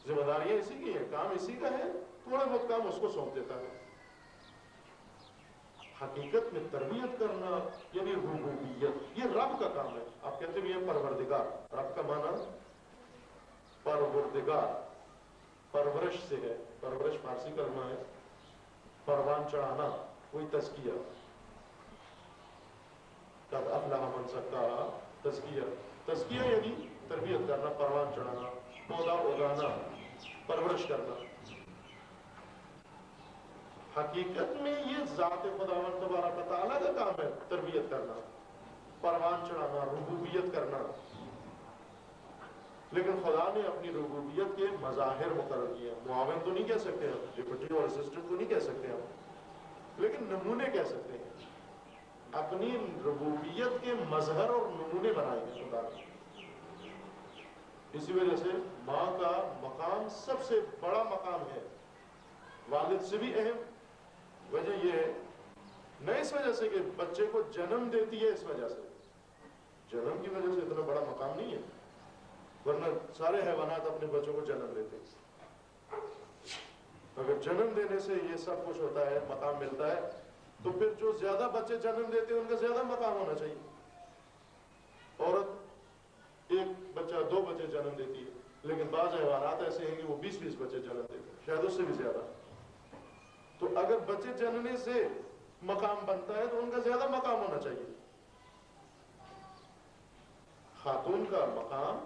A: ذمہ داریاں اسی کی ہیں، کام اسی کا ہے، تھوڑا بہت کام اس کو سونپ دیتا ہے. حقیقت میں تربیت کرنا یعنی ربوبیت، یہ رب کا کام ہے. آپ کہتے ہیں یہ پروردگار، رب کا معنی پروردگار، پرورش سے ہے. پرورش فارسی کلمہ ہے، پروان چڑھانا، کوئی تزکیہ. قد افلح من زکاہا، تزکیہ. تزکیہ یعنی تربیت کرنا، پروان چڑھانا، پودا اگانا، پرورش کرنا. حقیقت میں یہ ذات خداوند تبارک و تعالیٰ کا کام ہے تربیت کرنا، پروان چڑھانا، ربوبیت کرنا. لیکن خدا نے اپنی ربوبیت کے مظاہر مقرر کیے ہیں. معاون تو نہیں کہہ سکتے ہم، ڈپٹی اور اسسٹنٹ تو نہیں کہہ سکتے ہم، لیکن نمونے کہہ سکتے ہیں. اپنی ربوبیت کے مظہر اور نمونے بنائے ہیں خدا نے. اسی وجہ سے ماں کا مقام سب سے بڑا مقام ہے، والد سے بھی اہم. وجہ یہ ہے نہ اس وجہ سے کہ بچے کو جنم دیتی ہے، اس وجہ سے جنم کی وجہ سے اتنا بڑا مقام نہیں ہے، ورنہ سارے حیوانات اپنے بچوں کو جنم دیتے ہیں. اگر جنم دینے سے یہ سب کچھ ہوتا ہے، مقام ملتا ہے، تو پھر جو زیادہ بچے جنم دیتے ہیں ان کا زیادہ مقام ہونا چاہیے. عورت ایک بچہ 2 بچے جنم دیتی ہے، لیکن بعض حیوانات ایسے ہیں کہ وہ 20 بچے جنم دیتے ہیں، شاید اس سے بھی زیادہ. تو اگر بچے جننے سے مقام بنتا ہے تو ان کا زیادہ مقام ہونا چاہیے. خاتون کا مقام،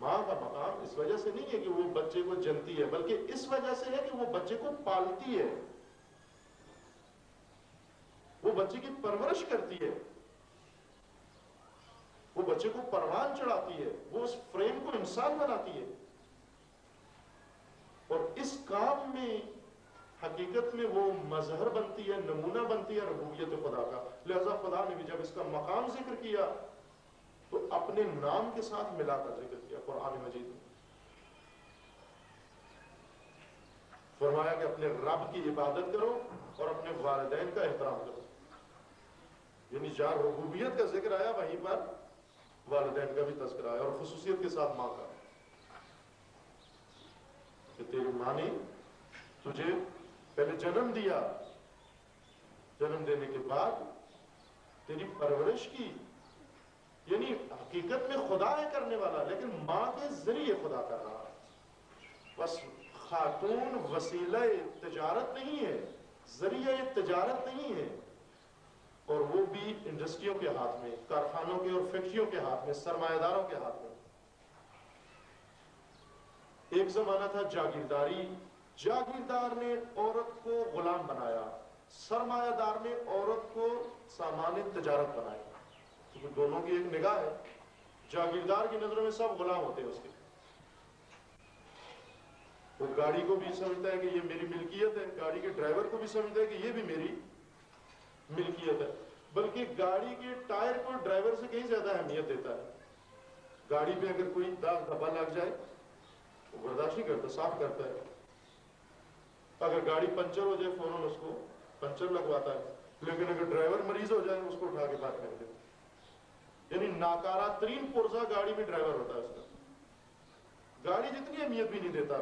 A: ماں کا مقام اس وجہ سے نہیں ہے کہ وہ بچے کو جنتی ہے، بلکہ اس وجہ سے ہے کہ وہ بچے کو پالتی ہے، وہ بچے کی پرورش کرتی ہے، وہ بچے کو پروان چڑھاتی ہے، وہ اس فریم کو انسان بناتی ہے. اور اس کام میں حقیقت میں وہ مظہر بنتی ہے، نمونہ بنتی ہے ربوبیت خدا کا. لہذا خدا نے بھی جب اس کا مقام ذکر کیا تو اپنے نام کے ساتھ ملا کر ذکر کیا. قرآن مجید میں فرمایا کہ اپنے رب کی عبادت کرو اور اپنے والدین کا احترام کرو. یعنی جہاں ربوبیت کا ذکر آیا وہیں پر والدین کا بھی تذکرہ آیا، اور خصوصیت کے ساتھ ماں کا، کہ تیری ماں نے تجھے پہلے جنم دیا، جنم دینے کے بعد تیری پرورش کی. یعنی حقیقت میں خدا ہے کرنے والا، لیکن ماں کے ذریعے خدا کر رہا. بس خاتون وسیلہ تجارت نہیں ہے، ذریعہ تجارت نہیں ہے، اور وہ بھی انڈسٹریوں کے ہاتھ میں، کارخانوں کے اور فیکٹریوں کے ہاتھ میں، سرمایہ داروں کے ہاتھ میں. ایک زمانہ تھا جاگیرداری، جاگیردار نے عورت کو غلام بنایا، سرمایہ دار نے عورت کو سامان تجارت بنایا. کیونکہ دونوں کی ایک نگاہ ہے. جاگیردار کی نظروں میں سب غلام ہوتے ہیں اس کے. وہ گاڑی کو بھی سمجھتا ہے کہ یہ میری ملکیت ہے، گاڑی کے ڈرائیور کو بھی سمجھتا ہے کہ یہ بھی میری ملکیت ہے، بلکہ گاڑی کے ٹائر کو ڈرائیور سے کہیں زیادہ اہمیت دیتا ہے. گاڑی پہ اگر کوئی داغ دھبا لگ جائے وہ برداشت نہیں کرتا، صاف کرتا ہے. اگر گاڑی پنچر ہو جائے فوراً اس کو پنچر لگواتا ہے، لیکن اگر ڈرائیور مریض ہو جائے اس کو اٹھا کے باہر پھینک دیتا. یعنی ناکارہ ترین پرزہ گاڑی میں ڈرائیور ہوتا ہے اس کا. گاڑی جتنی اہمیت بھی نہیں دیتا.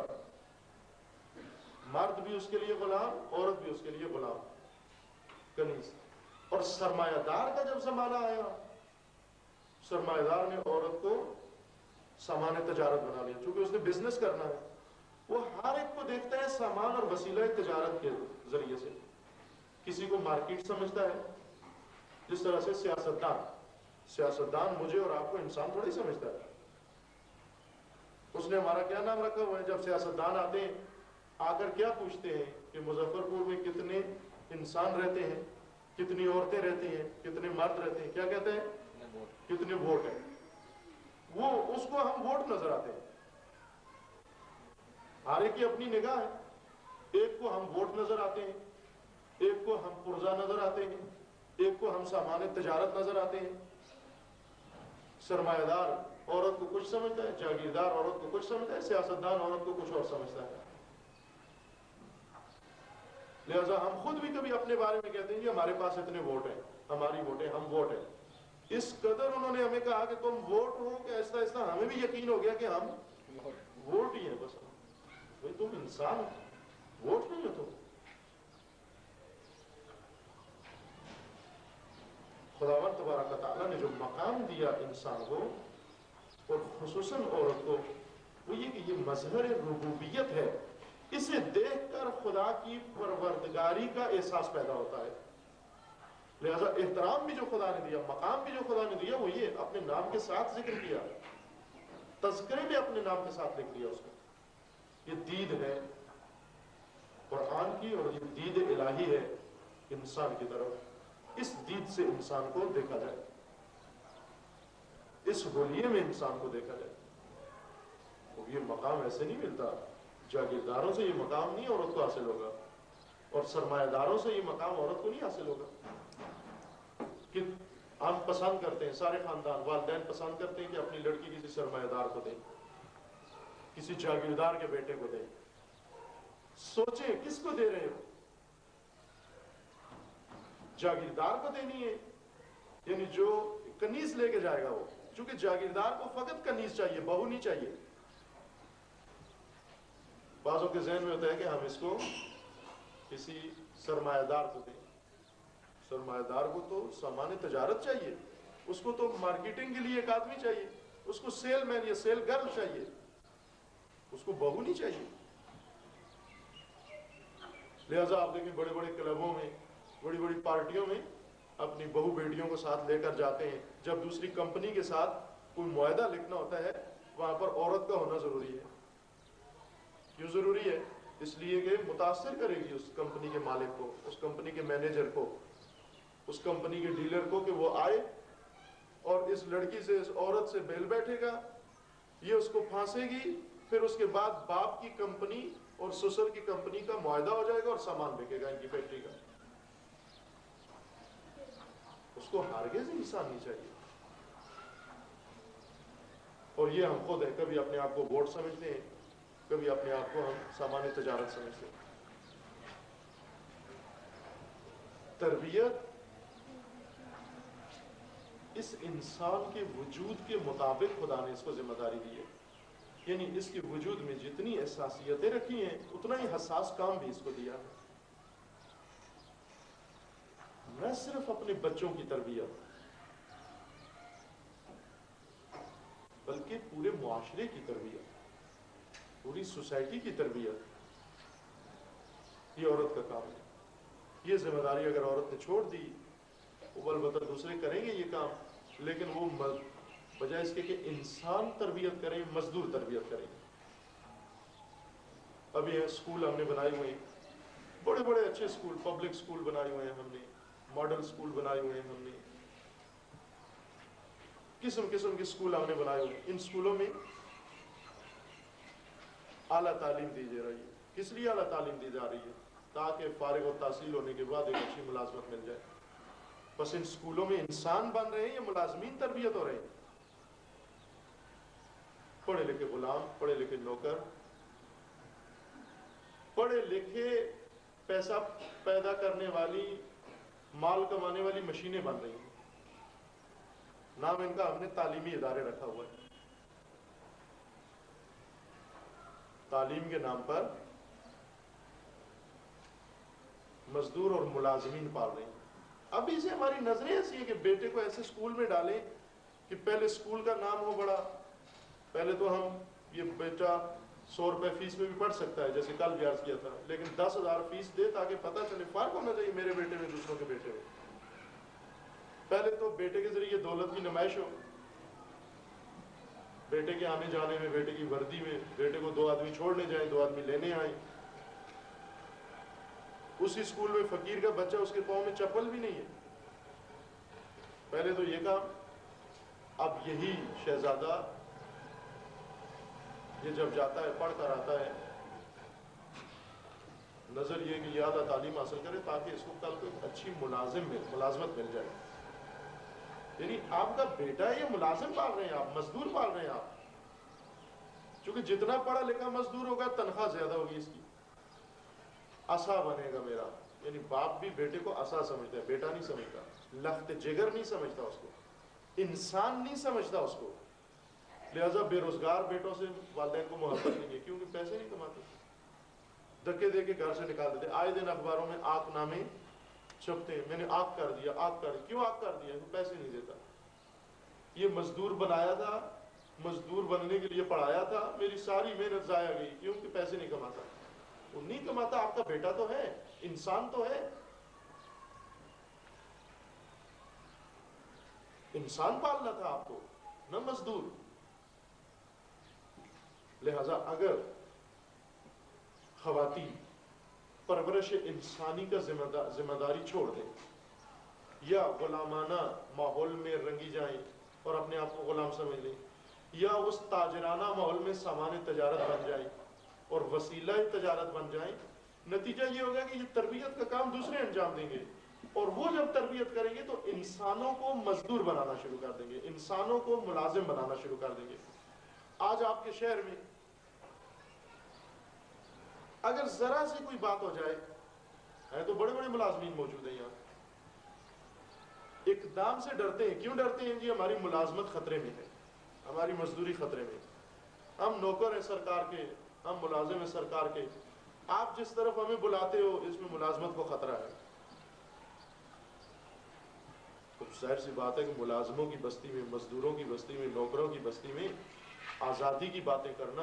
A: مرد بھی اس کے لیے غلام، عورت بھی اس کے لیے غلام، کنیز. اور سرمایہ دار کا جب زمانہ آیا، سرمایہ دار نے عورت کو سامان تجارت بنا لیا، چونکہ اس نے بزنس کرنا ہے. وہ ہر ایک کو دیکھتا ہے سامان اور وسیلہ تجارت کے ذریعے سے. کسی کو مارکیٹ سمجھتا ہے، جس طرح سے سیاستدان مجھے اور آپ کو انسان تھوڑی سمجھتا ہے. اس نے ہمارا کیا نام رکھا ہوا ہے؟ جب سیاستدان آتے ہیں آ کر کیا پوچھتے ہیں کہ مظفر پور میں کتنے انسان رہتے ہیں، کتنی عورتیں رہتی ہیں، کتنے مرد رہتے ہیں؟ کیا کہتے ہیں؟ کتنے ووٹ ہیں. وہ اس کو ہم ووٹ نظر آتے ہیں. ہر ایک کی اپنی نگاہ ہے. ایک کو ہم ووٹ نظر آتے ہیں، ایک کو ہم پرزہ نظر آتے ہیں، ایک کو ہم سامان تجارت نظر آتے ہیں. سرمایہ دار عورت کو کچھ سمجھتا ہے، جاگیردار عورت کو کچھ سمجھتا ہے، سیاستدان عورت کو کچھ اور سمجھتا ہے. لہذا ہم خود بھی کبھی اپنے بارے میں کہتے ہیں کہ ہمارے پاس اتنے ووٹ ہیں، ہماری ووٹیں، ہم ووٹ ہیں. اس قدر انہوں نے ہمیں کہا کہ تم ووٹ ہو کہ آہستہ آہستہ ہمیں بھی یقین ہو گیا کہ ہم ووٹ ہی ہیں. بس بھائی تم انسان ووٹ نہیں ہو. تم خداوند تبارک و تعالیٰ نے جو مقام دیا انسان کو اور خصوصاً عورت کو، وہ یہ کہ یہ مظہر ربوبیت ہے. اسے دیکھ کر خدا کی پروردگاری کا احساس پیدا ہوتا ہے. لہذا احترام بھی جو خدا نے دیا، مقام بھی جو خدا نے دیا، وہ یہ اپنے نام کے ساتھ ذکر کیا، تذکرے بھی اپنے نام کے ساتھ لکھ دیا اس کو. یہ دید ہے قرآن کی، اور یہ دید الہی ہے انسان کی طرف. اس دید سے انسان کو دیکھا جائے، اس حلیے میں انسان کو دیکھا جائے. اور یہ مقام ایسے نہیں ملتا. جاگیرداروں سے یہ مقام نہیں عورت کو حاصل ہوگا، اور سرمایہ داروں سے یہ مقام عورت کو نہیں حاصل ہوگا. کہ ہم پسند کرتے ہیں، سارے خاندان والدین پسند کرتے ہیں کہ اپنی لڑکی کسی سرمایہ دار کو دیں، کسی جاگیردار کے بیٹے کو دیں. سوچیں کس کو دے رہے ہو. جاگیردار کو دینی ہے، یعنی جو کنیز لے کے جائے گا وہ. چونکہ جاگیردار کو فقط کنیز چاہیے، بہو نہیں چاہیے. بعضوں کے ذہن میں ہوتا ہے کہ ہم اس کو کسی سرمایہ دار کو دیں. سرمایہ دار کو تو سامان تجارت چاہیے، اس کو تو مارکیٹنگ کے لیے ایک آدمی چاہیے، اس کو سیل مین یا سیل گرل چاہیے، اس کو بہو نہیں چاہیے. لہذا آپ دیکھیں بڑے بڑے کلبوں میں، بڑی بڑی پارٹیوں میں اپنی بہو بیٹیوں کو ساتھ لے کر جاتے ہیں. جب دوسری کمپنی کے ساتھ کوئی معاہدہ لکھنا ہوتا ہے، وہاں پر عورت کا ہونا ضروری ہے. کیوں ضروری ہے؟ اس لیے کہ متاثر کرے گی اس کمپنی کے مالک کو، اس کمپنی کے مینیجر کو، اس کمپنی کے ڈیلر کو، کہ وہ آئے اور اس لڑکی سے، اس عورت سے بیل بیٹھے گا، یہ اس کو پھانسے گی، پھر اس کے بعد باپ کی کمپنی اور سسر کی کمپنی کا معاہدہ ہو جائے گا اور سامان بکے گا ان کی فیکٹری کا. اس کو ہرگز حصہ نہیں چاہیے. اور یہ ہم خود ہیں، کبھی اپنے آپ کو ووٹ سمجھتے ہیں، کبھی اپنے آپ کو ہم سامان تجارت سمجھتے ہیں. تربیت اس انسان کے وجود کے مطابق خدا نے اس کو ذمہ داری دی ہے. یعنی اس کے وجود میں جتنی احساسیتیں رکھی ہیں، اتنا ہی حساس کام بھی اس کو دیا ہے. نہ صرف اپنے بچوں کی تربیت، بلکہ پورے معاشرے کی تربیت، پوری سوسائٹی کی تربیت، یہ عورت کا کام ہے. یہ ذمہ داری اگر عورت نے چھوڑ دی، وہ البتہ دوسرے کریں گے یہ کام، لیکن وہ بجائے اس کے کہ انسان تربیت کریں، مزدور تربیت کریں. ابھی یہ اسکول ہم نے بنائے ہوئے ہیں، بڑے بڑے اچھے اسکول، پبلک اسکول بنائے ہوئے ہیں ہم نے، ماڈل اسکول بنائے ہوئے ہیں ہم نے، قسم قسم کے اسکول ہم نے بنائے ہوئے ہیں. ان اسکولوں میں اعلیٰ تعلیم دی جا رہی ہے. کس لیے اعلیٰ تعلیم دی جا رہی ہے؟ تاکہ فارغ و تحصیل ہونے کے بعد ایک اچھی ملازمت مل جائے. بس ان اسکولوں میں انسان بن رہے ہیں یا ملازمین تربیت ہو رہے ہیں؟ پڑھے لکھے غلام، پڑھے لکھے نوکر، پڑھے لکھے پیسہ پیدا کرنے والی، مال کمانے والی مشینیں بن رہی ہیں. نام ان کا ہم نے تعلیمی ادارے رکھا ہوا ہے. تعلیم کے نام پر مزدور اور ملازمین پال رہے ہیں. اب اسے ہماری نظریں ایسی ہیں کہ بیٹے کو ایسے اسکول میں ڈالیں کہ پہلے اسکول کا نام ہو بڑا. پہلے تو ہم یہ بیٹا 100 روپے فیس میں بھی پڑھ سکتا ہے، جیسے کل بھی عرض کیا تھا، لیکن 10,000 فیس دے تاکہ پتہ چلے، فرق ہونا چاہیے میرے بیٹے میں دوسروں کے بیٹے میں. پہلے تو بیٹے کے ذریعے دولت کی نمائش ہو، بیٹے کے آنے جانے میں، بیٹے کی وردی میں، بیٹے کو 2 آدمی چھوڑنے جائیں، 2 آدمی لینے آئیں. اسی اسکول میں فقیر کا بچہ، اس کے پاؤں میں چپل بھی نہیں ہے. پہلے تو یہ کام. اب یہی شہزادہ یہ جب جاتا ہے، پڑھ کر آتا ہے، نظر یہ کہ یہ اعلیٰ تعلیم حاصل کرے تاکہ اس کو کل کو اچھی ملازمت مل جائے. یعنی آپ کا بیٹا یہ ملازم پال رہے ہیں آپ، مزدور پال رہے ہیں آپ، چونکہ جتنا پڑھا لکھا مزدور ہوگا تنخواہ زیادہ ہوگی اس کی، عصا بنے گا میرا. یعنی باپ بھی بیٹے کو عصا سمجھتا ہے، بیٹا نہیں سمجھتا، لخت جگر نہیں سمجھتا اس کو، انسان نہیں سمجھتا اس کو. لہذا بے روزگار بیٹوں سے والدین کو محبت نہیں ہے، کیونکہ پیسے نہیں کماتے، دھکے دے کے گھر سے نکال دیتے. آئے دن اخباروں میں آنکھ نامے چھپتے ہیں، میں نے آنکھ کر دیا، آنکھ کر دیا. کیوں آنکھ کر دیا؟ پیسے نہیں دیتا. یہ مزدور بنایا تھا، مزدور بننے کے لیے پڑھایا تھا، میری ساری محنت ضائع گئی کیونکہ پیسے نہیں کماتا. وہ نہیں کماتا، آپ کا بیٹا تو ہے، انسان تو ہے، انسان پالنا تھا آپ کو، نہ مزدور. لہذا اگر خواتین پرورش انسانی کا ذمہ داری چھوڑ دیں یا غلامانہ ماحول میں رنگی جائیں اور اپنے آپ کو غلام سمجھ لیں، یا اس تاجرانہ ماحول میں سامان تجارت بن جائیں اور وسیلہ تجارت بن جائیں، نتیجہ یہ ہوگا کہ یہ تربیت کا کام دوسرے انجام دیں گے، اور وہ جب تربیت کریں گے تو انسانوں کو مزدور بنانا شروع کر دیں گے، انسانوں کو ملازم بنانا شروع کر دیں گے. آج آپ کے شہر میں اگر ذرا سی کوئی بات ہو جائے، ہے تو بڑے بڑے ملازمین موجود ہیں یہاں، اقدام سے ڈرتے ہیں. کیوں ڈرتے ہیں؟ جی ہماری ملازمت خطرے میں ہے، ہماری مزدوری خطرے میں، ہم نوکر ہیں سرکار کے، ہم ملازم ہیں سرکار کے، آپ جس طرف ہمیں بلاتے ہو اس میں ملازمت کو خطرہ ہے. تو ظاہر سی بات ہے کہ ملازموں کی بستی میں، مزدوروں کی بستی میں، نوکروں کی بستی میں آزادی کی باتیں کرنا،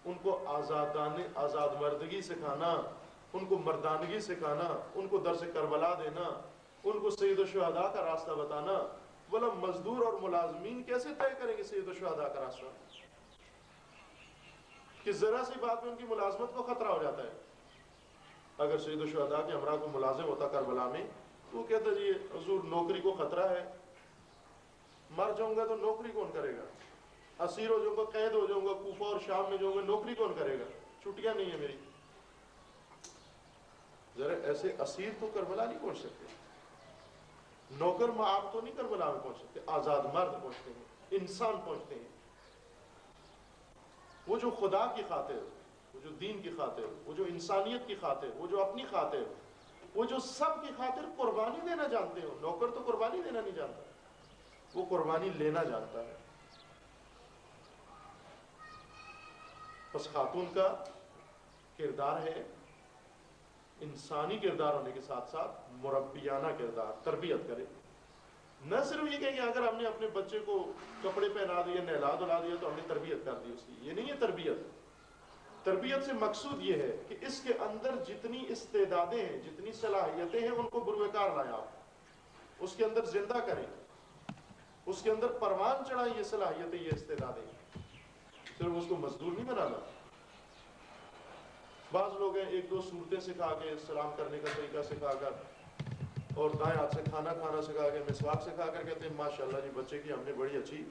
A: ان کو آزاد مردگی سکھانا، ان کو مردانگی سکھانا، ان کو درس کربلا دینا، ان کو سید الشہداء کا راستہ بتانا. بولا مزدور اور ملازمین کیسے طے کریں گے سید الشہداء کا راستہ کہ ذرا سی بات میں ان کی ملازمت کو خطرہ ہو جاتا ہے. اگر سید الشہداء کے ہمراہ کو ملازم ہوتا کربلا میں تو وہ کہتا جی حضور نوکری کو خطرہ ہے، مر جاؤں گا تو نوکری کون کرے گا، اسیر ہو جاؤں گا، قید ہو جاؤں گا، کوفہ اور شام میں جاؤں گا، نوکری کون کرے گا، چھٹیاں نہیں ہیں میری. ذرا ایسے اسیر تو کربلا نہیں پہنچ سکتے، نوکر آپ تو نہیں کربلا میں پہنچ سکتے، آزاد مرد پہنچتے ہیں، انسان پہنچتے ہیں. وہ جو خدا کی خاطر، وہ جو دین کی خاطر، وہ جو انسانیت کی خاطر، وہ جو اپنی خاطر، وہ جو سب کی خاطر قربانی دینا جانتے ہو. نوکر تو قربانی دینا نہیں جانتا، وہ قربانی لینا جانتا ہے. بس خاتون کا کردار ہے انسانی کردار ہونے کے ساتھ ساتھ مربیانہ کردار، تربیت کرے. نہ صرف یہ کہ اگر ہم نے اپنے بچے کو کپڑے پہنا دیے، نہلا دھلا دیا تو ہم نے تربیت کر دی اس کی، یہ نہیں ہے تربیت. تربیت سے مقصود یہ ہے کہ اس کے اندر جتنی استعدادیں ہیں، جتنی صلاحیتیں ہیں، ان کو بروئے کار لائیں، آپ اس کے اندر زندہ کریں، اس کے اندر پروان چڑھائیں یہ صلاحیتیں، یہ استعدادیں. صرف اس کو مزدور نہیں بنانا. بعض لوگ ہیں ایک دو صورتیں سکھا کے، سلام کرنے کا طریقہ سکھا کر اور دائیں ہاتھ سے کھانا کھانا سکھا کے، مسواک سکھا کر کہتے ہیں ماشاءاللہ جی بچے کی ہم نے بڑی اچھی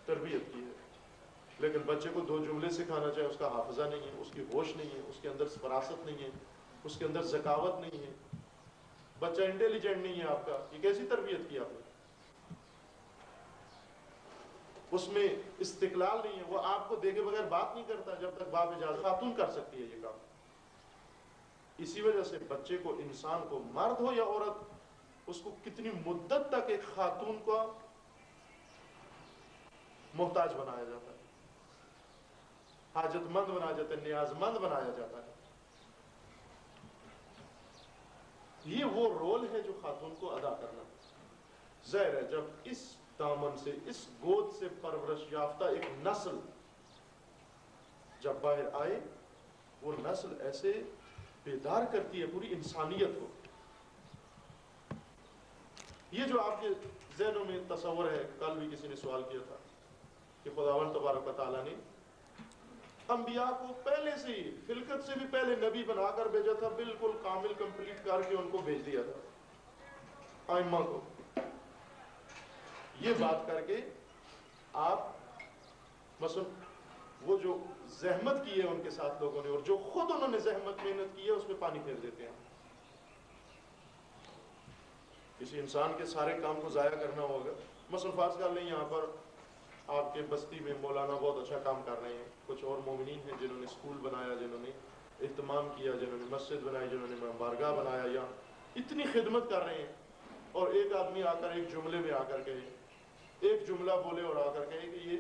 A: تربیت کی ہے. لیکن بچے کو دو جملے سکھانا چاہے، اس کا حافظہ نہیں ہے، اس کی ہوش نہیں ہے، اس کے اندر فراست نہیں ہے، اس کے اندر ذکاوت نہیں ہے، بچہ انٹیلیجنٹ نہیں ہے آپ کا، یہ کیسی تربیت کی آپ نے؟ اس میں استقلال نہیں ہے، وہ آپ کو دیکھے بغیر بات نہیں کرتا جب تک باپ اجازت. خاتون کر سکتی ہے یہ کام. اسی وجہ سے بچے کو، انسان کو، مرد ہو یا عورت، اس کو کتنی مدت تک ایک خاتون کو محتاج بنایا جاتا ہے، حاجت مند بنایا جاتا ہے، نیاز مند بنایا جاتا ہے. یہ وہ رول ہے جو خاتون کو ادا کرنا. ظاہر ہے جب اس دامن سے، اس گود سے پرورش یافتہ ایک نسل جب باہر آئے، وہ نسل ایسے بیدار کرتی ہے پوری انسانیت کو. یہ جو آپ کے ذہنوں میں تصور ہے، کل بھی کسی نے سوال کیا تھا کہ خداوند تبارک و تعالیٰ نے انبیاء کو پہلے سے ہی، خلقت سے بھی پہلے نبی بنا کر بھیجا تھا، بالکل کامل کمپلیٹ کر کے ان کو بھیج دیا تھا ائمہ کو. یہ بات کر کے آپ مثلا وہ جو زحمت کی ہے ان کے ساتھ لوگوں نے، اور جو خود انہوں نے زحمت محنت کی ہے، اس میں پانی پھیر دیتے ہیں. کسی انسان کے سارے کام کو ضائع کرنا ہوگا. مثلا فرض کر لیں یہاں پر آپ کے بستی میں مولانا بہت اچھا کام کر رہے ہیں, کچھ اور مومنین ہیں جنہوں نے اسکول بنایا, جنہوں نے اہتمام کیا, جنہوں نے مسجد بنائی, جنہوں نے بارگاہ بنایا, یا اتنی خدمت کر رہے ہیں, اور ایک آدمی آ کر ایک جملے میں آ کر کہے, ایک جملہ بولے اور آ کر کہے کہ یہ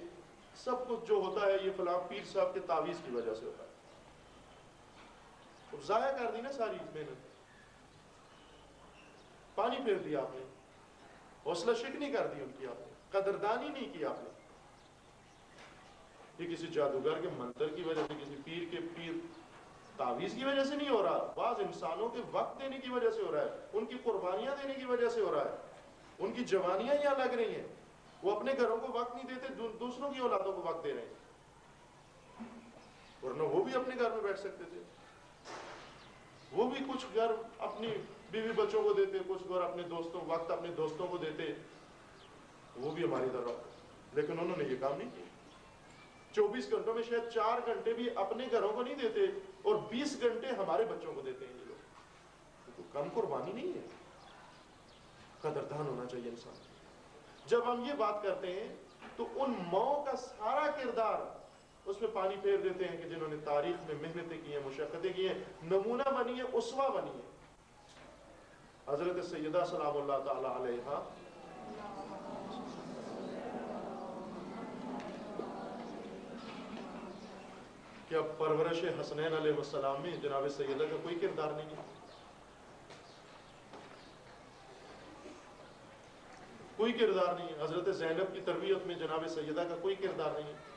A: سب کچھ جو ہوتا ہے یہ فلاں پیر صاحب کے تعویذ کی وجہ سے ہوتا ہے. تو ضائع کر دی نا ساری محنت, پانی پھیر دیا آپ نے, حوصلہ شکنی کر دی ان کی آپ نے, قدردانی نہیں کی آپ نے. یہ کسی جادوگر کے منتر کی وجہ سے, کسی پیر تعویذ کی وجہ سے نہیں ہو رہا, بعض انسانوں کے وقت دینے کی وجہ سے ہو رہا ہے, ان کی قربانیاں دینے کی وجہ سے ہو رہا ہے, ان کی جوانیاں یہاں لگ رہی ہیں. وہ اپنے گھروں کو وقت نہیں دیتے, دوسروں کی اولادوں کو وقت دے رہے ہیں, ورنہ وہ بھی اپنے گھر میں بیٹھ سکتے تھے. وہ بھی کچھ گھر اپنی بیوی بچوں کو دیتے, کچھ گھر اپنے دوستوں وقت اپنے دوستوں کو دیتے, وہ بھی ہماری طرح. لیکن انہوں نے یہ کام نہیں کیا. 24 گھنٹوں میں شاید 4 گھنٹے بھی اپنے گھروں کو نہیں دیتے, اور 20 گھنٹے ہمارے بچوں کو دیتے ہیں یہ لوگ. کم قربانی نہیں ہے. قدردان ہونا چاہیے انسان. جب ہم یہ بات کرتے ہیں تو ان ماؤں کا سارا کردار اس میں پانی پھیر دیتے ہیں کہ جنہوں نے تاریخ میں محنتیں کی ہیں, مشقتیں کی ہیں, نمونہ بنی ہیں, اسوہ بنی ہیں. حضرت سیدہ سلام اللہ تعالی علیہا کیا پرورش حسنین علیہ السلام میں جناب سیدہ کا کوئی کردار نہیں ہے؟ کوئی کردار نہیں ہے. حضرت زینب کی تربیت میں جناب سیدہ کا کوئی کردار نہیں ہے.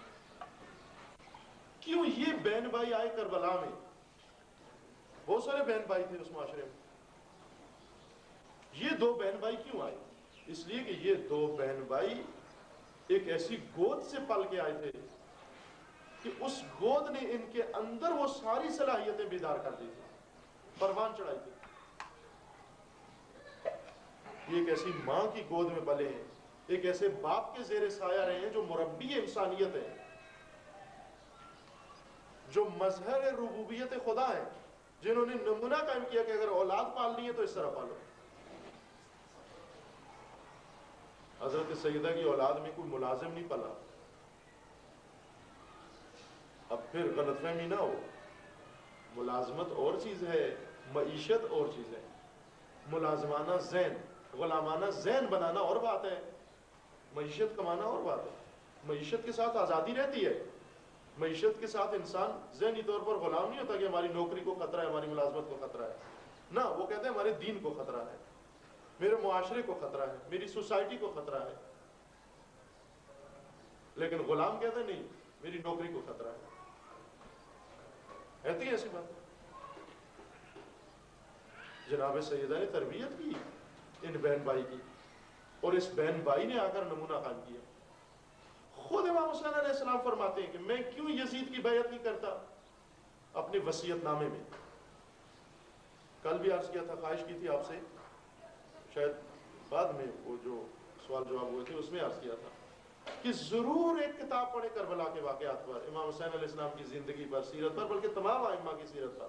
A: کیوں یہ بہن بھائی آئے کربلا میں؟ بہت سارے بہن بھائی تھے اس معاشرے میں, یہ 2 بہن بھائی کیوں آئے؟ اس لیے کہ یہ 2 بہن بھائی ایک ایسی گود سے پل کے آئے تھے کہ اس گود نے ان کے اندر وہ ساری صلاحیتیں بیدار کر دی تھی, پروان چڑھائی تھی. یہ ایک ایسی ماں کی گود میں پلے ہیں, ایک ایسے باپ کے زیر سایہ رہے ہیں جو مربی انسانیت ہے, جو مظہر ربوبیت خدا ہے, جنہوں نے نمونہ قائم کیا کہ اگر اولاد پالنی ہے تو اس طرح پالو. حضرت سیدہ کی اولاد میں کوئی ملازم نہیں پلا. اب پھر غلط فہمی نہ ہو, ملازمت اور چیز ہے, معیشت اور چیز ہے. ملازمانہ ذہن, غلامانہ ذہن بنانا اور بات ہے, معیشت کمانا اور بات ہے. معیشت کے ساتھ آزادی رہتی ہے, معیشت کے ساتھ انسان ذہنی طور پر غلام نہیں ہوتا کہ ہماری نوکری کو خطرہ ہے, ہماری ملازمت کو خطرہ ہے. نہ, وہ کہتے ہیں ہمارے دین کو خطرہ ہے, میرے معاشرے کو خطرہ ہے, میری سوسائٹی کو خطرہ ہے. لیکن غلام کہتے ہیں نہیں, میری نوکری کو خطرہ ہے. کہتی ہے ایسی بات. جناب سیدہ نے تربیت کی ان بہن بھائی کی, اور اس بہن بھائی نے آ کر نمونہ قائم کیا. خود امام حسین علیہ السلام فرماتے ہیں کہ میں کیوں یزید کی بیعت نہیں کرتا اپنے وصیت نامے میں. کل بھی عرض کیا تھا, خواہش کی تھی آپ سے, شاید بعد میں وہ جو سوال جواب ہوئے تھے اس میں عرض کیا تھا کہ ضرور ایک کتاب پڑھے کربلا کے واقعات پر, امام حسین علیہ السلام کی زندگی پر, سیرت پر, بلکہ تمام ائمہ کی سیرت پر.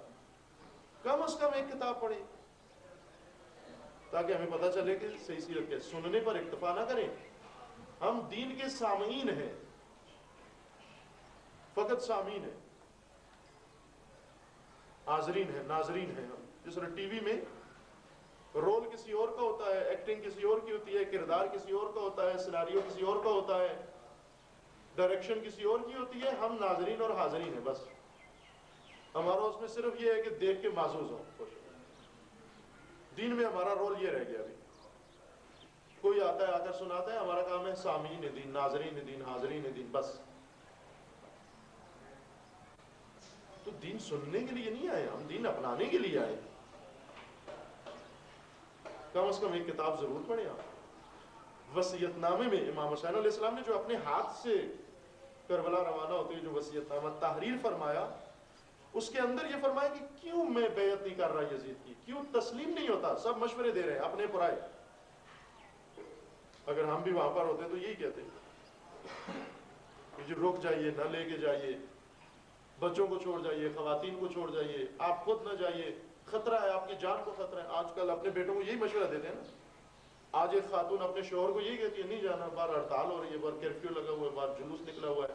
A: کم از کم ایک کتاب پڑھیں تاکہ ہمیں پتہ چلے کہ صحیح سیرت کے. سننے پر اکتفا نہ کریں. ہم دین کے سامعین ہیں, فقط سامعین ہیں, حاضرین ہیں, ناظرین ہیں. ہم جس طرح ٹی وی میں رول کسی اور کا ہوتا ہے, ایکٹنگ کسی اور کی ہوتی ہے, کردار کسی اور کا ہوتا ہے, سیناریو کسی اور کا ہوتا ہے, ڈائریکشن کسی اور کی ہوتی ہے, ہم ناظرین اور حاضرین ہیں. بس ہمارا اس میں صرف یہ ہے کہ دیکھ کے معزوز ہوں, خوش. دین میں ہمارا رول یہ رہ گیا. ابھی کوئی آتا ہے, آ کر سناتا ہے, ہمارا کام ہے سامعین دین, ناظرین دین, حاضرین دین, بس. تو دین سننے کے لیے نہیں آئے, ہم دین اپنانے کے لیے آئے. کم از کم ایک کتاب ضرور پڑھیں آپ. وصیت نامے میں امام حسین علیہ السلام نے جو اپنے ہاتھ سے کربلا روانہ ہوتے جو وصیت نامہ تحریر فرمایا, اس کے اندر یہ فرمایا کہ کیوں میں بیعت نہیں کر رہا یزید کی, کیوں تسلیم نہیں ہوتا. سب مشورے دے رہے ہیں اپنے پرائے. اگر ہم بھی وہاں پر ہوتے تو یہی کہتے کہ جی رک جائیے, نہ لے کے جائیے, بچوں کو چھوڑ جائیے, خواتین کو چھوڑ جائیے, آپ خود نہ جائیے, خطرہ ہے, آپ کی جان کو خطرہ ہے. آج کل اپنے بیٹوں کو یہی مشورہ دیتے ہیں نا, آج ایک خاتون اپنے شوہر کو یہی کہتی ہے نہیں جانا، باہر ہڑتال ہو رہی ہے، باہر کرفیو لگا ہوا ہے، باہر جلوس نکلا ہوا ہے،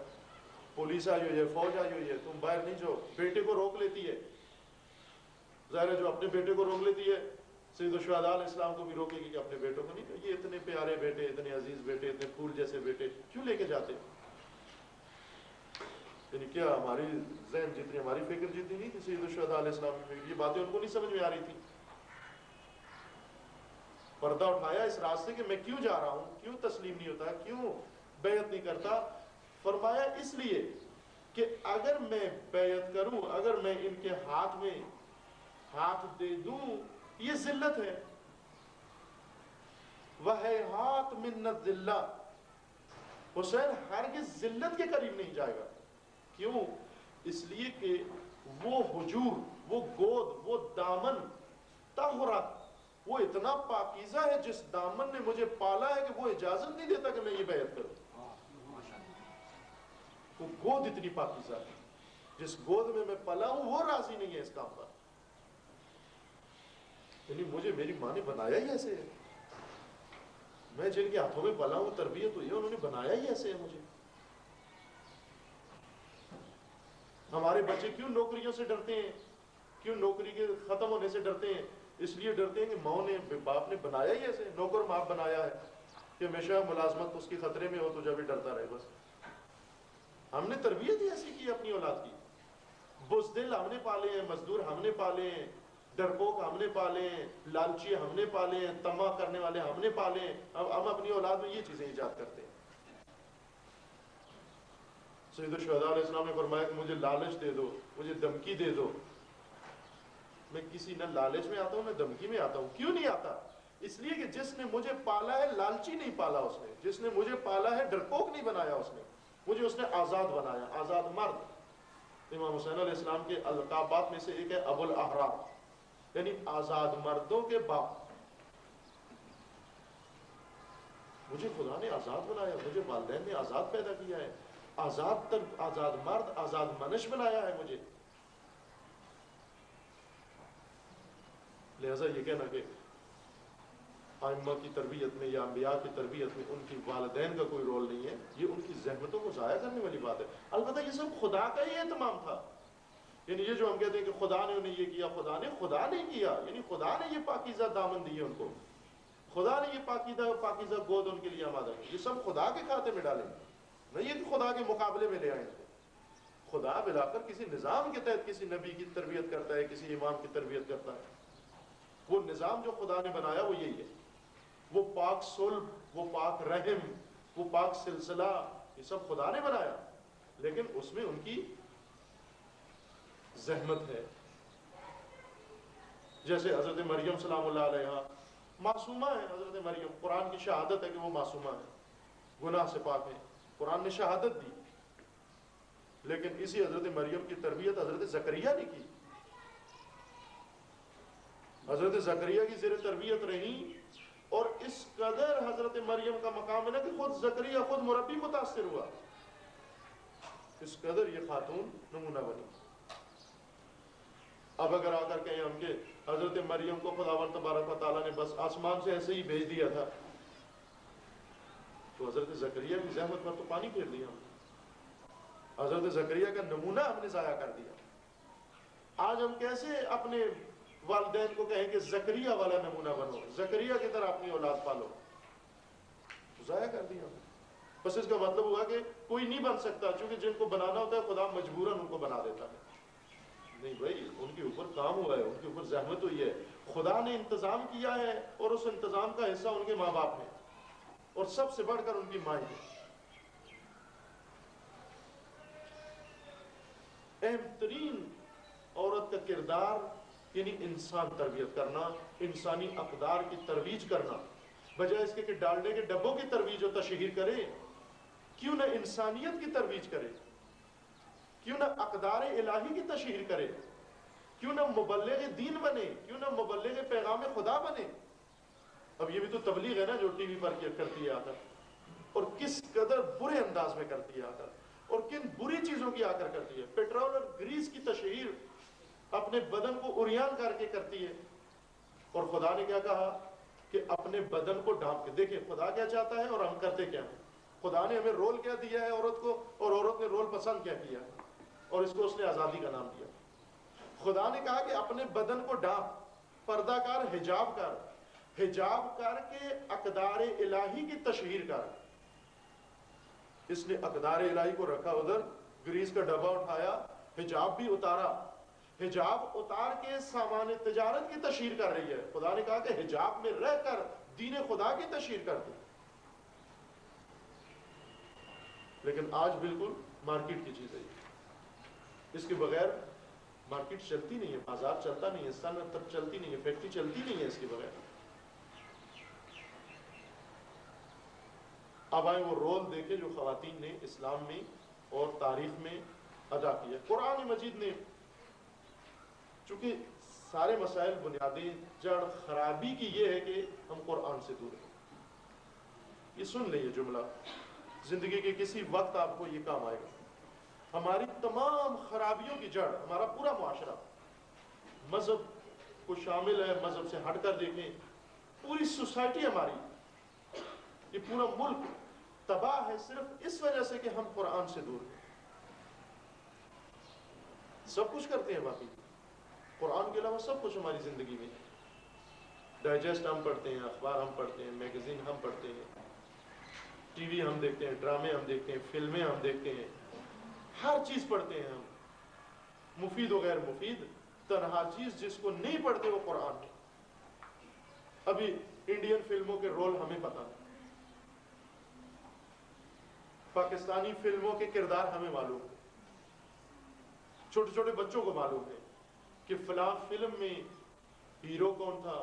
A: پولیس آئی ہوئی ہے، فوج آئی ہوئی ہے، تم باہر نہیں جاؤ. بیٹے کو روک لیتی ہے. ظاہر ہے جو اپنے بیٹے کو روک لیتی ہے سید الشہداء علیہ السلام کو بھی روکے گی کہ اپنے بیٹوں کو نہیں. یہ اتنے پیارے بیٹے، اتنے عزیز بیٹے، اتنے پھول جیسے بیٹے کیوں لے کے جاتے؟ یعنی کیا ہماری ذہن جتنی، ہماری فکر جتنی نہیں تھی سید الشہداء علیہ السلام کی فکر؟ یہ باتیں ان کو نہیں سمجھ میں آ رہی تھی. پردہ اٹھایا اس راستے کہ میں کیوں جا رہا ہوں، کیوں تسلیم نہیں ہوتا، کیوں بیعت نہیں کرتا؟ فرمایا اس لیے کہ اگر میں بیعت کروں، اگر میں ان کے ہاتھ میں ہاتھ دے دوں، یہ ذلت ہے. وَهَيْهَاتْ مِنَّ الذِّلَّةِ، حسین ہرگز ذلت کے قریب نہیں جائے گا. کیوں؟ اس لیے کہ وہ حجور، وہ گود، وہ دامن طہرت، وہ اتنا پاکیزہ ہے جس دامن نے مجھے پالا ہے کہ وہ اجازت نہیں دیتا کہ میں یہ بیعت کروں. وہ گود اتنی پاکیزہ ہے، جس گود میں پلا ہوں وہ راضی نہیں ہے اس کام پر. یعنی مجھے میری ماں نے بنایا ہی ایسے ہے، میں جن کے ہاتھوں میں پلا ہوں، تربیت ہوئی ہے، انہوں نے بنایا ہی ایسے ہے مجھے. ہمارے بچے کیوں نوکریوں سے ڈرتے ہیں، کیوں نوکری کے ختم ہونے سے ڈرتے ہیں؟ اس لیے ڈرتے ہیں کہ ماں نے، باپ نے بنایا ہی ایسے، نوکر باپ بنایا ہے کہ ہمیشہ ملازمت اس کی خطرے میں ہو تو جب بھی ڈرتا رہے. بس ہم نے تربیت ہی ایسی کی اپنی اولاد کی. بزدل ہم نے پالے ہیں، مزدور ہم نے پالے ہیں، ڈرپوک ہم نے پالے ہیں، لالچی ہم نے پالے ہیں، طمع کرنے والے ہم نے پالے ہیں. ہم اپنی اولاد میں یہ چیزیں ایجاد کرتے ہیں. سید الشہداء علیہ السلام نے فرمایا کہ مجھے لالچ دے دو، مجھے دھمکی دے دو. میں کسی نہ لالچ میں آتا ہوں نہ دھمکی میں آتا ہوں. کیوں نہیں آتا؟ اس لیے کہ جس نے مجھے پالا ہے لالچی نہیں پالا اس نے، جس نے مجھے پالا ہے ڈرپوک نہیں بنایا اس نے، مجھے اس نے آزاد بنایا، آزاد مرد. امام حسین علیہ السلام کے القابات میں سے ایک ہے ابو الاحرار، یعنی آزاد مردوں کے باپ. مجھے خدا نے آزاد بنایا، مجھے والدین نے آزاد پیدا کیا ہے، آزاد مرد، آزاد منش بنایا ہے مجھے. لہذا یہ کہنا کہ ائمہ کی تربیت میں یا انبیاء کی تربیت میں ان کی والدین کا کوئی رول نہیں ہے، یہ ان کی زحمتوں کو ضائع کرنے والی بات ہے. البتہ یہ سب خدا کا ہی اہتمام تھا. یعنی یہ جو ہم کہتے ہیں کہ خدا نے انہیں یہ کیا، خدا نہیں کیا. یعنی خدا نے یہ پاکیزہ دامن دیے ان کو، خدا نے یہ پاکیزہ گود ان کے لیے آمادہ کی. یہ سب خدا کے کھاتے میں ڈالیں، نہیں یہ کہ خدا کے مقابلے میں لے آئیں. خدا بلا کر کسی نظام کے تحت کسی نبی کی تربیت کرتا ہے، کسی امام کی تربیت کرتا ہے. وہ نظام جو خدا نے بنایا وہ یہی ہے. وہ پاک صلب، وہ پاک رحم، وہ پاک سلسلہ، یہ سب خدا نے بنایا، لیکن اس میں ان کی زحمت ہے. جیسے حضرت مریم سلام اللہ علیہا معصومہ ہے. حضرت مریم، قرآن کی شہادت ہے کہ وہ معصومہ ہے، گناہ سے پاک ہے، قرآن نے شہادت دی. لیکن اسی حضرت مریم کی تربیت حضرت زکریا نے کی. حضرت زکریا کی زیر تربیت رہی، اور اس قدر حضرت مریم کا مقام ہے نا کہ خود زکریا خود مربی متاثر ہوا، اس قدر یہ خاتون نمونہ بنی. اب اگر آ کر کہیں ہم کہ حضرت مریم کو خداوند تبارک و تعالیٰ نے بس آسمان سے ایسے ہی بھیج دیا تھا، تو حضرت زکریا کی زحمت پر تو پانی پھیر دیا ہم، حضرت زکریا کا نمونہ ہم نے ضائع کر دیا. آج ہم کیسے اپنے والدین کو کہیں کہ زکریا والا نمونہ بنو، زکریا کی طرح اپنی اولاد پالو، ضائع کر دیا. بس اس کا مطلب ہوا کہ کوئی نہیں بن سکتا، چونکہ جن کو بنانا ہوتا ہے خدا مجبوراً ان کو بنا دیتا ہے. نہیں بھائی، ان کے اوپر کام ہوا ہے، ان کے اوپر زحمت ہوئی ہے، خدا نے انتظام کیا ہے، اور اس انتظام کا حصہ ان کے ماں باپ ہیں، اور سب سے بڑھ کر ان کی مائیں ہیں. اہم ترین عورت کا کردار یعنی انسان تربیت کرنا، انسانی اقدار کی ترویج کرنا، بجائے اس کے کہ ڈالنے کے ڈبوں کی ترویج و تشہیر کرے. کیوں نہ انسانیت کی ترویج کرے، کیوں نہ اقدار الہی کی تشہیر کرے، کیوں نہ مبلغ دین بنے، کیوں نہ مبلغ پیغام خدا بنے. اب یہ بھی تو تبلیغ ہے نا جو ٹی وی پر کرتی ہے آ کر، اور کس قدر برے انداز میں کرتی ہے آ کر، اور کن بری چیزوں کی آ کر کرتی ہے. پیٹرول اور گریس کی تشہیر اپنے بدن کو عریان کر کے کرتی ہے. اور خدا نے کیا کہا کہ کہ اپنے بدن کو ڈھانپ کے دیکھیں خدا کیا چاہتا ہے اور ہم کرتے کیا ہیں. خدا نے ہمیں رول کیا دیا ہے عورت کو, اور عورت نے رول پسند کیا کیا, اور اس کو اس نے آزادی کا نام دیا. خدا نے کہا کہ اپنے بدن کو ڈھانپ, پردہ کر, حجاب کر کے اقدار الہی کی تشہیر کر. اس نے اقدار الہی کو رکھا ادھر, گریس کا ڈبہ اٹھایا, حجاب بھی اتارا, حجاب اتار کے سامان تجارت کی تشہیر کر رہی ہے. خدا نے کہا کہ حجاب میں رہ کر دین خدا کی تشہیر کر دی. لیکن آج بالکل مارکیٹ کی چیز ہے, اس کے بغیر مارکیٹ چلتی نہیں ہے, بازار چلتا نہیں ہے, صنعت چلتی نہیں ہے, فیکٹری چلتی نہیں ہے اس کے بغیر. اب آئیں وہ رول دیکھے جو خواتین نے اسلام میں اور تاریخ میں ادا کیا. قرآن مجید نے, چونکہ سارے مسائل بنیادی جڑ خرابی کی یہ ہے کہ ہم قرآن سے دور ہیں. یہ سن لیں یہ جملہ, زندگی کے کسی وقت آپ کو یہ کام آئے گا. ہماری تمام خرابیوں کی جڑ ہمارا پورا معاشرہ, مذہب کو شامل ہے, مذہب سے ہٹ کر دیکھیں پوری سوسائٹی ہماری, یہ پورا ملک تباہ ہے صرف اس وجہ سے کہ ہم قرآن سے دور ہیں. سب کچھ کرتے ہیں باقی, قرآن کے علاوہ سب کچھ ہماری زندگی میں, ڈائجسٹ ہم پڑھتے ہیں, اخبار ہم پڑھتے ہیں, میگزین ہم پڑھتے ہیں, ٹی وی ہم دیکھتے ہیں, ڈرامے ہم دیکھتے ہیں, فلمیں ہم دیکھتے ہیں, ہر چیز پڑھتے ہیں ہم, مفید و غیر مفید. تنہا چیز جس کو نہیں پڑھتے وہ قرآن ہے. ابھی انڈین فلموں کے رول ہمیں پتہ ہے, پاکستانی فلموں کے کردار ہمیں معلوم ہے, چھوٹے چھوٹے بچوں کو معلوم ہے کہ فلاں فلم میں ہیرو کون تھا,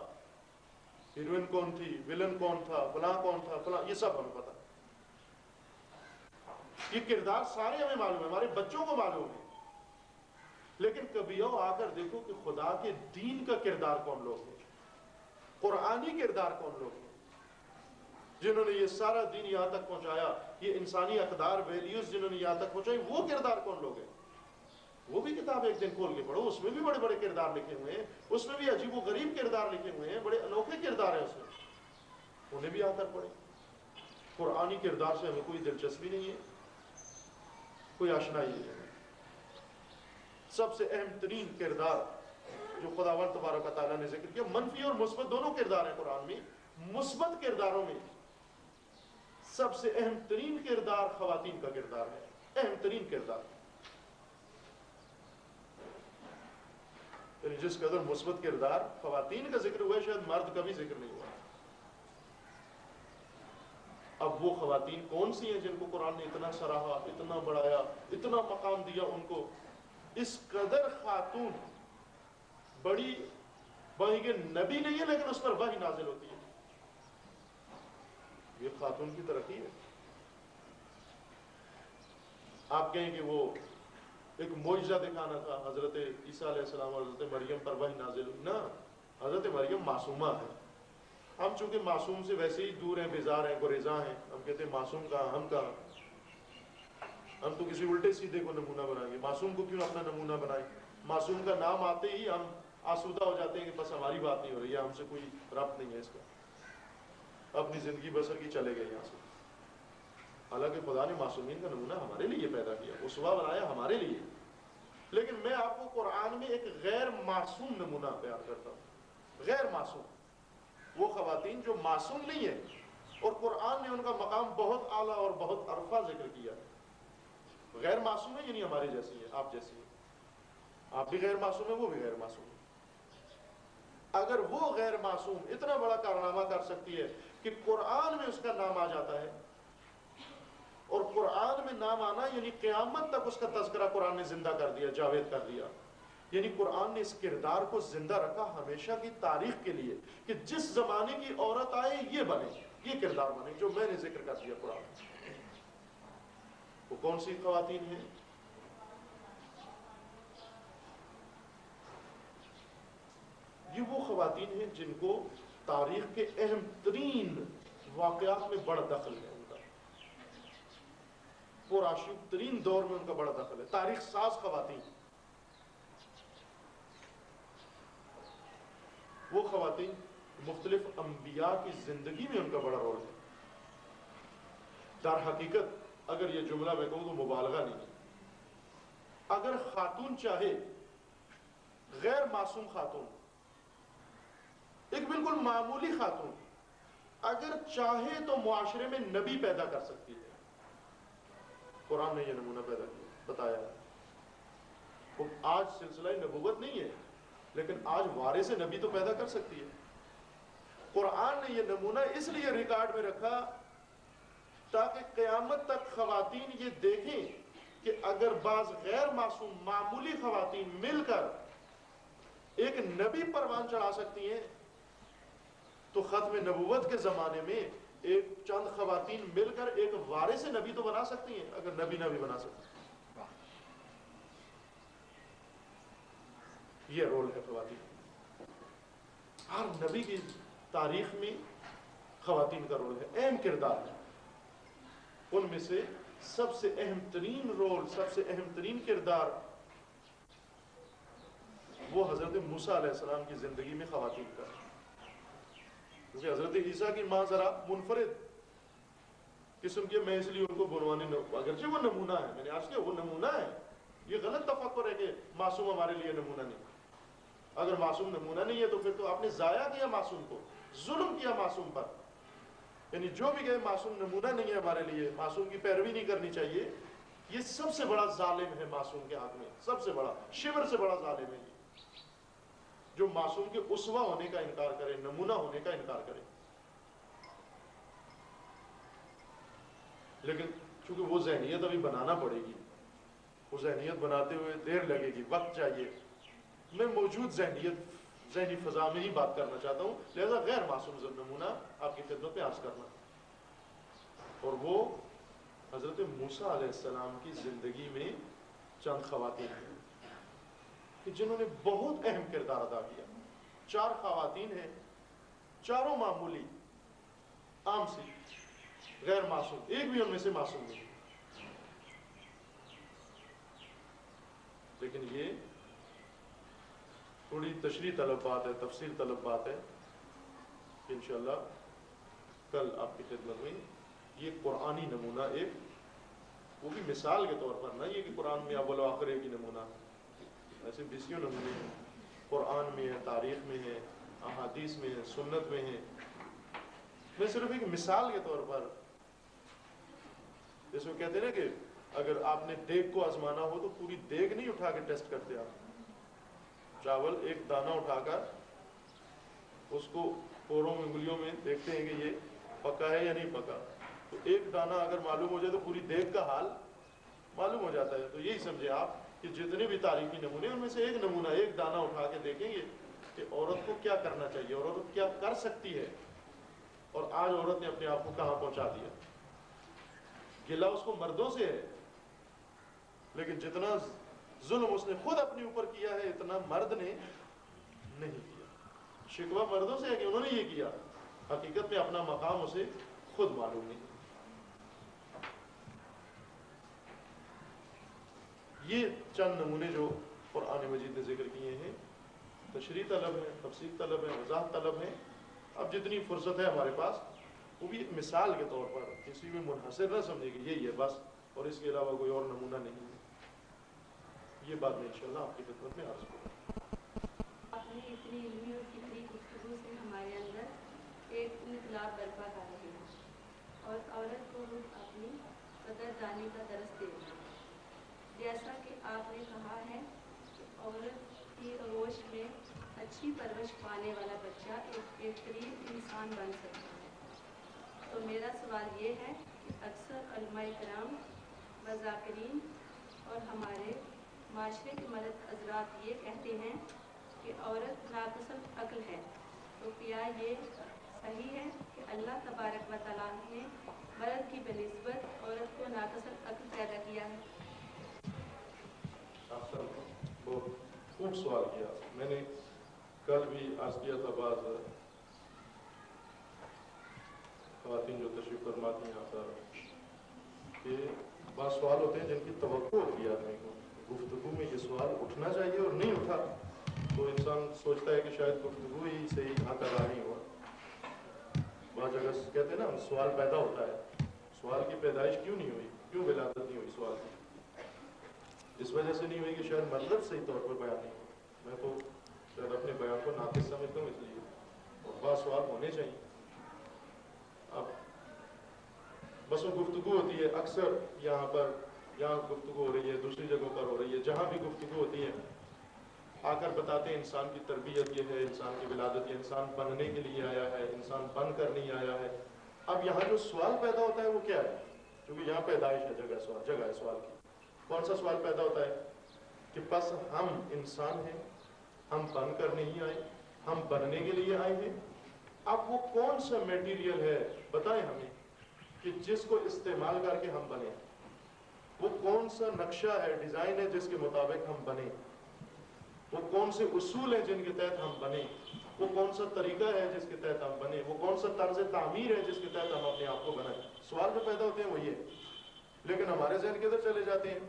A: ہیروئن کون تھی, ویلن کون تھا, فلاں کون تھا, فلاں, یہ سب ہمیں پتہ. یہ کردار سارے ہمیں معلوم ہے, ہمارے بچوں کو معلوم ہے. لیکن کبھی آ کر دیکھو کہ خدا کے دین کا کردار کون لوگ ہیں, قرآنی کردار کون لوگ ہیں جنہوں نے یہ سارا دین یہاں تک پہنچایا, یہ انسانی اقدار ویلیوز جنہوں نے یہاں تک پہنچائی, وہ کردار کون لوگ ہیں. وہ بھی کتاب ایک دن کھول کے پڑھو, اس میں بھی بڑے بڑے کردار لکھے ہوئے ہیں, اس میں بھی عجیب و غریب کردار لکھے ہوئے ہیں, بڑے انوکھے کردار ہیں اس میں, انہیں بھی آ کر پڑھیں. قرآنی کردار سے ہمیں کوئی دلچسپی نہیں ہے, کوئی آشنائی نہیں ہے. سب سے اہم ترین کردار جو خداوند تبارک و تعالیٰ نے ذکر کیا, منفی اور مثبت دونوں کردار ہیں قرآن میں. مثبت کرداروں میں سب سے اہم ترین کردار خواتین کا کردار ہے, اہم ترین کردار. یعنی جس قدر مثبت کردار خواتین کا ذکر ہوا ہے شاید مرد کا بھی ذکر نہیں ہوا. اب وہ خواتین کون سی ہیں جن کو قرآن نے اتنا سراہا, اتنا بڑھایا, اتنا مقام دیا ان کو. اس قدر خاتون بڑی, وہی کہ نبی نہیں ہے لیکن اس پر وحی نازل ہوتی ہے. یہ خاتون کی ترقی ہے. آپ کہیں کہ وہ ایک معجزہ دکھانا تھا, حضرت عیسیٰ علیہ السلام اور حضرت مریم پر وحی نازل ہوئی نا. حضرت مریم معصومہ ہے. ہم چونکہ معصوم سے ویسے ہی دور ہیں, بیزار ہیں, گریزاں ہیں. ہم کہتے ہیں معصوم کہاں, ہم کہاں. ہم تو کسی الٹے سیدھے کو نمونہ بنائیں گے, معصوم کو کیوں اپنا نمونہ بنائیں. معصوم کا نام آتے ہی ہم آسودہ ہو جاتے ہیں کہ بس ہماری بات نہیں ہو رہی ہے, ہم سے کوئی ربط نہیں ہے اس کا, اپنی زندگی بسر کی چلے گئے یہاں سے. حالانکہ خدا نے معصومین کا نمونہ ہمارے لیے پیدا کیا, اسوہ بنایا ہمارے لیے. لیکن میں آپ کو قرآن میں ایک غیر معصوم نمونہ بیان کرتا ہوں. غیر معصوم, وہ خواتین جو معصوم نہیں ہیں, اور قرآن نے ان کا مقام بہت اعلیٰ اور بہت عرفہ ذکر کیا. غیر معصوم ہے یعنی ہمارے جیسی ہے, آپ جیسی ہے. آپ بھی غیر معصوم ہیں, وہ بھی غیر معصوم ہے. اگر وہ غیر معصوم اتنا بڑا کارنامہ کر سکتی ہے کہ قرآن میں اس کا نام آ جاتا ہے, اور قرآن میں نام آنا یعنی قیامت تک اس کا تذکرہ قرآن نے زندہ کر دیا, جاوید کر دیا. یعنی قرآن نے اس کردار کو زندہ رکھا ہمیشہ کی تاریخ کے لیے کہ جس زمانے کی عورت آئے یہ بنے, یہ کردار بنے جو میں نے ذکر کر دیا قرآن. وہ کون سی خواتین ہیں؟ یہ وہ خواتین ہیں جن کو تاریخ کے اہم ترین واقعات میں بڑا دخل ہے. ان کا پرآشوب ترین دور میں ان کا بڑا دخل ہے. تاریخ ساز خواتین, وہ خواتین مختلف انبیاء کی زندگی میں ان کا بڑا رول ہے. در حقیقت اگر یہ جملہ میں کہوں تو مبالغہ نہیں ہے. اگر خاتون چاہے، غیر معصوم خاتون، ایک بالکل معمولی خاتون اگر چاہے تو معاشرے میں نبی پیدا کر سکتی ہے. قرآن نے یہ نمونہ پیدا کیا، بتایا. وہ آج سلسلہ نبوت نہیں ہے، لیکن آج وارث نبی تو پیدا کر سکتی ہے. قرآن نے یہ نمونہ اس لیے ریکارڈ میں رکھا تاکہ قیامت تک خواتین یہ دیکھیں کہ اگر بعض غیر معصوم معمولی خواتین مل کر ایک نبی پروان چڑھا سکتی ہیں تو ختم نبوت کے زمانے میں ایک چند خواتین مل کر ایک وارث نبی تو بنا سکتی ہیں، اگر نبی نہ بھی بنا سکتی. یہ رول ہے خواتین. ہر نبی کی تاریخ میں خواتین کا رول ہے، اہم کردار ہے. ان میں سے سب سے اہم ترین رول، سب سے اہم ترین کردار وہ حضرت موسیٰ علیہ السلام کی زندگی میں خواتین کا. کیونکہ حضرت عیسیٰ کی ماں ذرا منفرد قسم کے، میں اس لیے ان کو بنوانے اگرچہ وہ نمونہ ہے، میں نے آج کیا وہ نمونہ ہے. یہ غلط تفکر ہے کہ معصوم ہمارے لیے نمونہ نہیں. اگر معصوم نمونہ نہیں ہے تو پھر تو آپ نے ضائع کیا معصوم کو، ظلم کیا معصوم پر. یعنی جو بھی کہے معصوم نمونہ نہیں ہے ہمارے لیے، معصوم کی پیروی نہیں کرنی چاہیے، یہ سب سے بڑا ظالم ہے معصوم کے حق میں. سب سے بڑا، شبر سے بڑا ظالم ہے یہ، جو معصوم کے اسوہ ہونے کا انکار کرے، نمونہ ہونے کا انکار کرے. لیکن چونکہ وہ ذہنیت ابھی بنانا پڑے گی، وہ ذہنیت بناتے ہوئے دیر لگے گی، وقت چاہیے. میں موجود ذہنی فضا میں ہی بات کرنا چاہتا ہوں، لہذا غیر معصوم نمونہ آپ کی خدمت میں عرض کرنا. اور وہ حضرت موسیٰ علیہ السلام کی زندگی میں چند خواتین ہیں کہ جنہوں نے بہت اہم کردار ادا کیا. 4 خواتین ہیں، چاروں معمولی، عام سی، غیر معصوم، ایک بھی ان میں سے معصوم نہیں. لیکن یہ تھوڑی تشریح طلب بات ہے، تفصیل طلب بات ہے کہ انشاءاللہ کل آپ کی خدمت میں یہ قرآنی نمونہ، ایک وہ بھی مثال کے طور پر، نہ یہ کہ قرآن میں اول و آخر ایک ہی نمونہ، ایسے بیسیوں نمونے ہیں. قرآن میں ہے، تاریخ میں ہے، احادیث میں ہے، سنت میں ہے. میں صرف ایک مثال کے طور پر، جیسے وہ کہتے ہیں نا کہ اگر آپ نے دیگ کو آزمانا ہو تو پوری دیگ نہیں اٹھا کے ٹیسٹ کرتے آپ. چاول ایک دانہ اٹھا کر اس کو پوروں میں، انگلیوں میں دیکھتے ہیں کہ یہ پکا ہے یا نہیں پکا. تو ایک دانہ اگر معلوم ہو جائے تو پوری دیگ کا حال معلوم ہو جاتا ہے. تو یہی سمجھے آپ کہ جتنے بھی تاریخی نمونے ان میں سے ایک نمونہ، ایک دانہ اٹھا کے دیکھیں گے کہ عورت کو کیا کرنا چاہیے، عورت کیا کر سکتی ہے، اور آج عورت نے اپنے آپ کو کہاں پہنچا دیا. گلہ اس کو مردوں سے ہے، لیکن جتنا ظلم اس نے خود اپنے اوپر کیا ہے اتنا مرد نے نہیں کیا. شکوہ مردوں سے ہے کہ انہوں نے یہ کیا، حقیقت میں اپنا مقام اسے خود معلوم نہیں. یہ چند نمونے جو قرآن مجید نے ذکر کیے ہیں، تشریح طلب ہے، تفصیل طلب ہے، وضاحت طلب ہے. اب جتنی فرصت ہے ہمارے پاس وہ بھی ایک مثال کے طور پر، کسی میں منحصر نہ سمجھے کہ یہی ہے بس اور اس کے علاوہ کوئی اور نمونہ نہیں ہے. یہ بات میں انشاءاللہ آپ کی خدمت میں عرض کروں.
B: آپ نے اتنی علمی اور فکری گفتگو سے ہمارے اندر ایک انقلاب برپا کر رہے ہیں اور عورت کو اپنی قدر دانی کا درس دے رہے ہیں. جیسا کہ آپ نے کہا ہے کہ عورت کی آغوش میں اچھی پرورش پانے والا بچہ ایک بہترین انسان بن سکتا ہے. تو میرا سوال یہ ہے کہ اکثر علماء کرام، مذاکرین اور ہمارے معاشرے کے مرد حضرات یہ کہتے ہیں کہ عورت ناقص عقل ہے. تو کیا یہ صحیح ہے کہ اللہ تبارک و تعالیٰ نے مرد کی بنسبت عورت کو ناقص عقل پیدا کیا ہے؟
A: آپ بہت خوب سوال کیا. میں نے کل بھی عرض کیا تھا، بعض خواتین جو تشریف فرماتی ہیں یہاں پر کہ بعض سوال ہوتے ہیں جن کی توقع ہوتی ہے آدمی کو، گفتگو میں یہ سوال اٹھنا چاہیے اور نہیں اٹھا تو انسان سوچتا ہے کہ شاید گفتگو ہی صحیح یہاں تک آ نہیں ہوا. بعض جگہ کہتے ہیں نا سوال پیدا ہوتا ہے، سوال کی پیدائش کیوں نہیں ہوئی، کیوں ولادت نہیں ہوئی سوال کی؟ اس وجہ سے نہیں ہوئی کہ شاید مطلب صحیح طور پر بیان نہیں ہو. میں تو شاید اپنے بیان کو ناقص سمجھتا ہوں، اس لیے اور بعض سوال ہونے چاہیے. اب بس وہ گفتگو ہوتی ہے اکثر یہاں گفتگو ہو رہی ہے، دوسری جگہوں پر ہو رہی ہے، جہاں بھی گفتگو ہوتی ہے آ کر بتاتے ہیں انسان کی تربیت یہ ہے، انسان کی ولادت یہ، انسان بننے کے لیے آیا ہے، انسان بن کر نہیں آیا ہے. اب یہاں جو سوال پیدا ہوتا ہے وہ کیا ہے؟ کیونکہ یہاں پیدائش ہے، جگہ ہے سوال کی. کون سا سوال پیدا ہوتا ہے کہ بس ہم انسان ہیں، ہم بن کر نہیں آئے، ہم بننے کے لیے آئے ہیں. اب وہ کون سا میٹیریل ہے بتائیں ہمیں کہ جس کو استعمال کر کے ہم بنے؟ وہ کون سا نقشہ ہے، ڈیزائن ہے جس کے مطابق ہم بنے؟ وہ کون سے اصول ہیں جن کے تحت ہم بنے؟ وہ کون سا طریقہ ہے جس کے تحت ہم بنے؟ وہ کون سا طرز تعمیر ہے جس کے تحت ہم اپنے آپ کو بنائیں؟ سوال جو پیدا ہوتے ہیں وہ یہ. لیکن ہمارے ذہن کے ادھر چلے جاتے ہیں،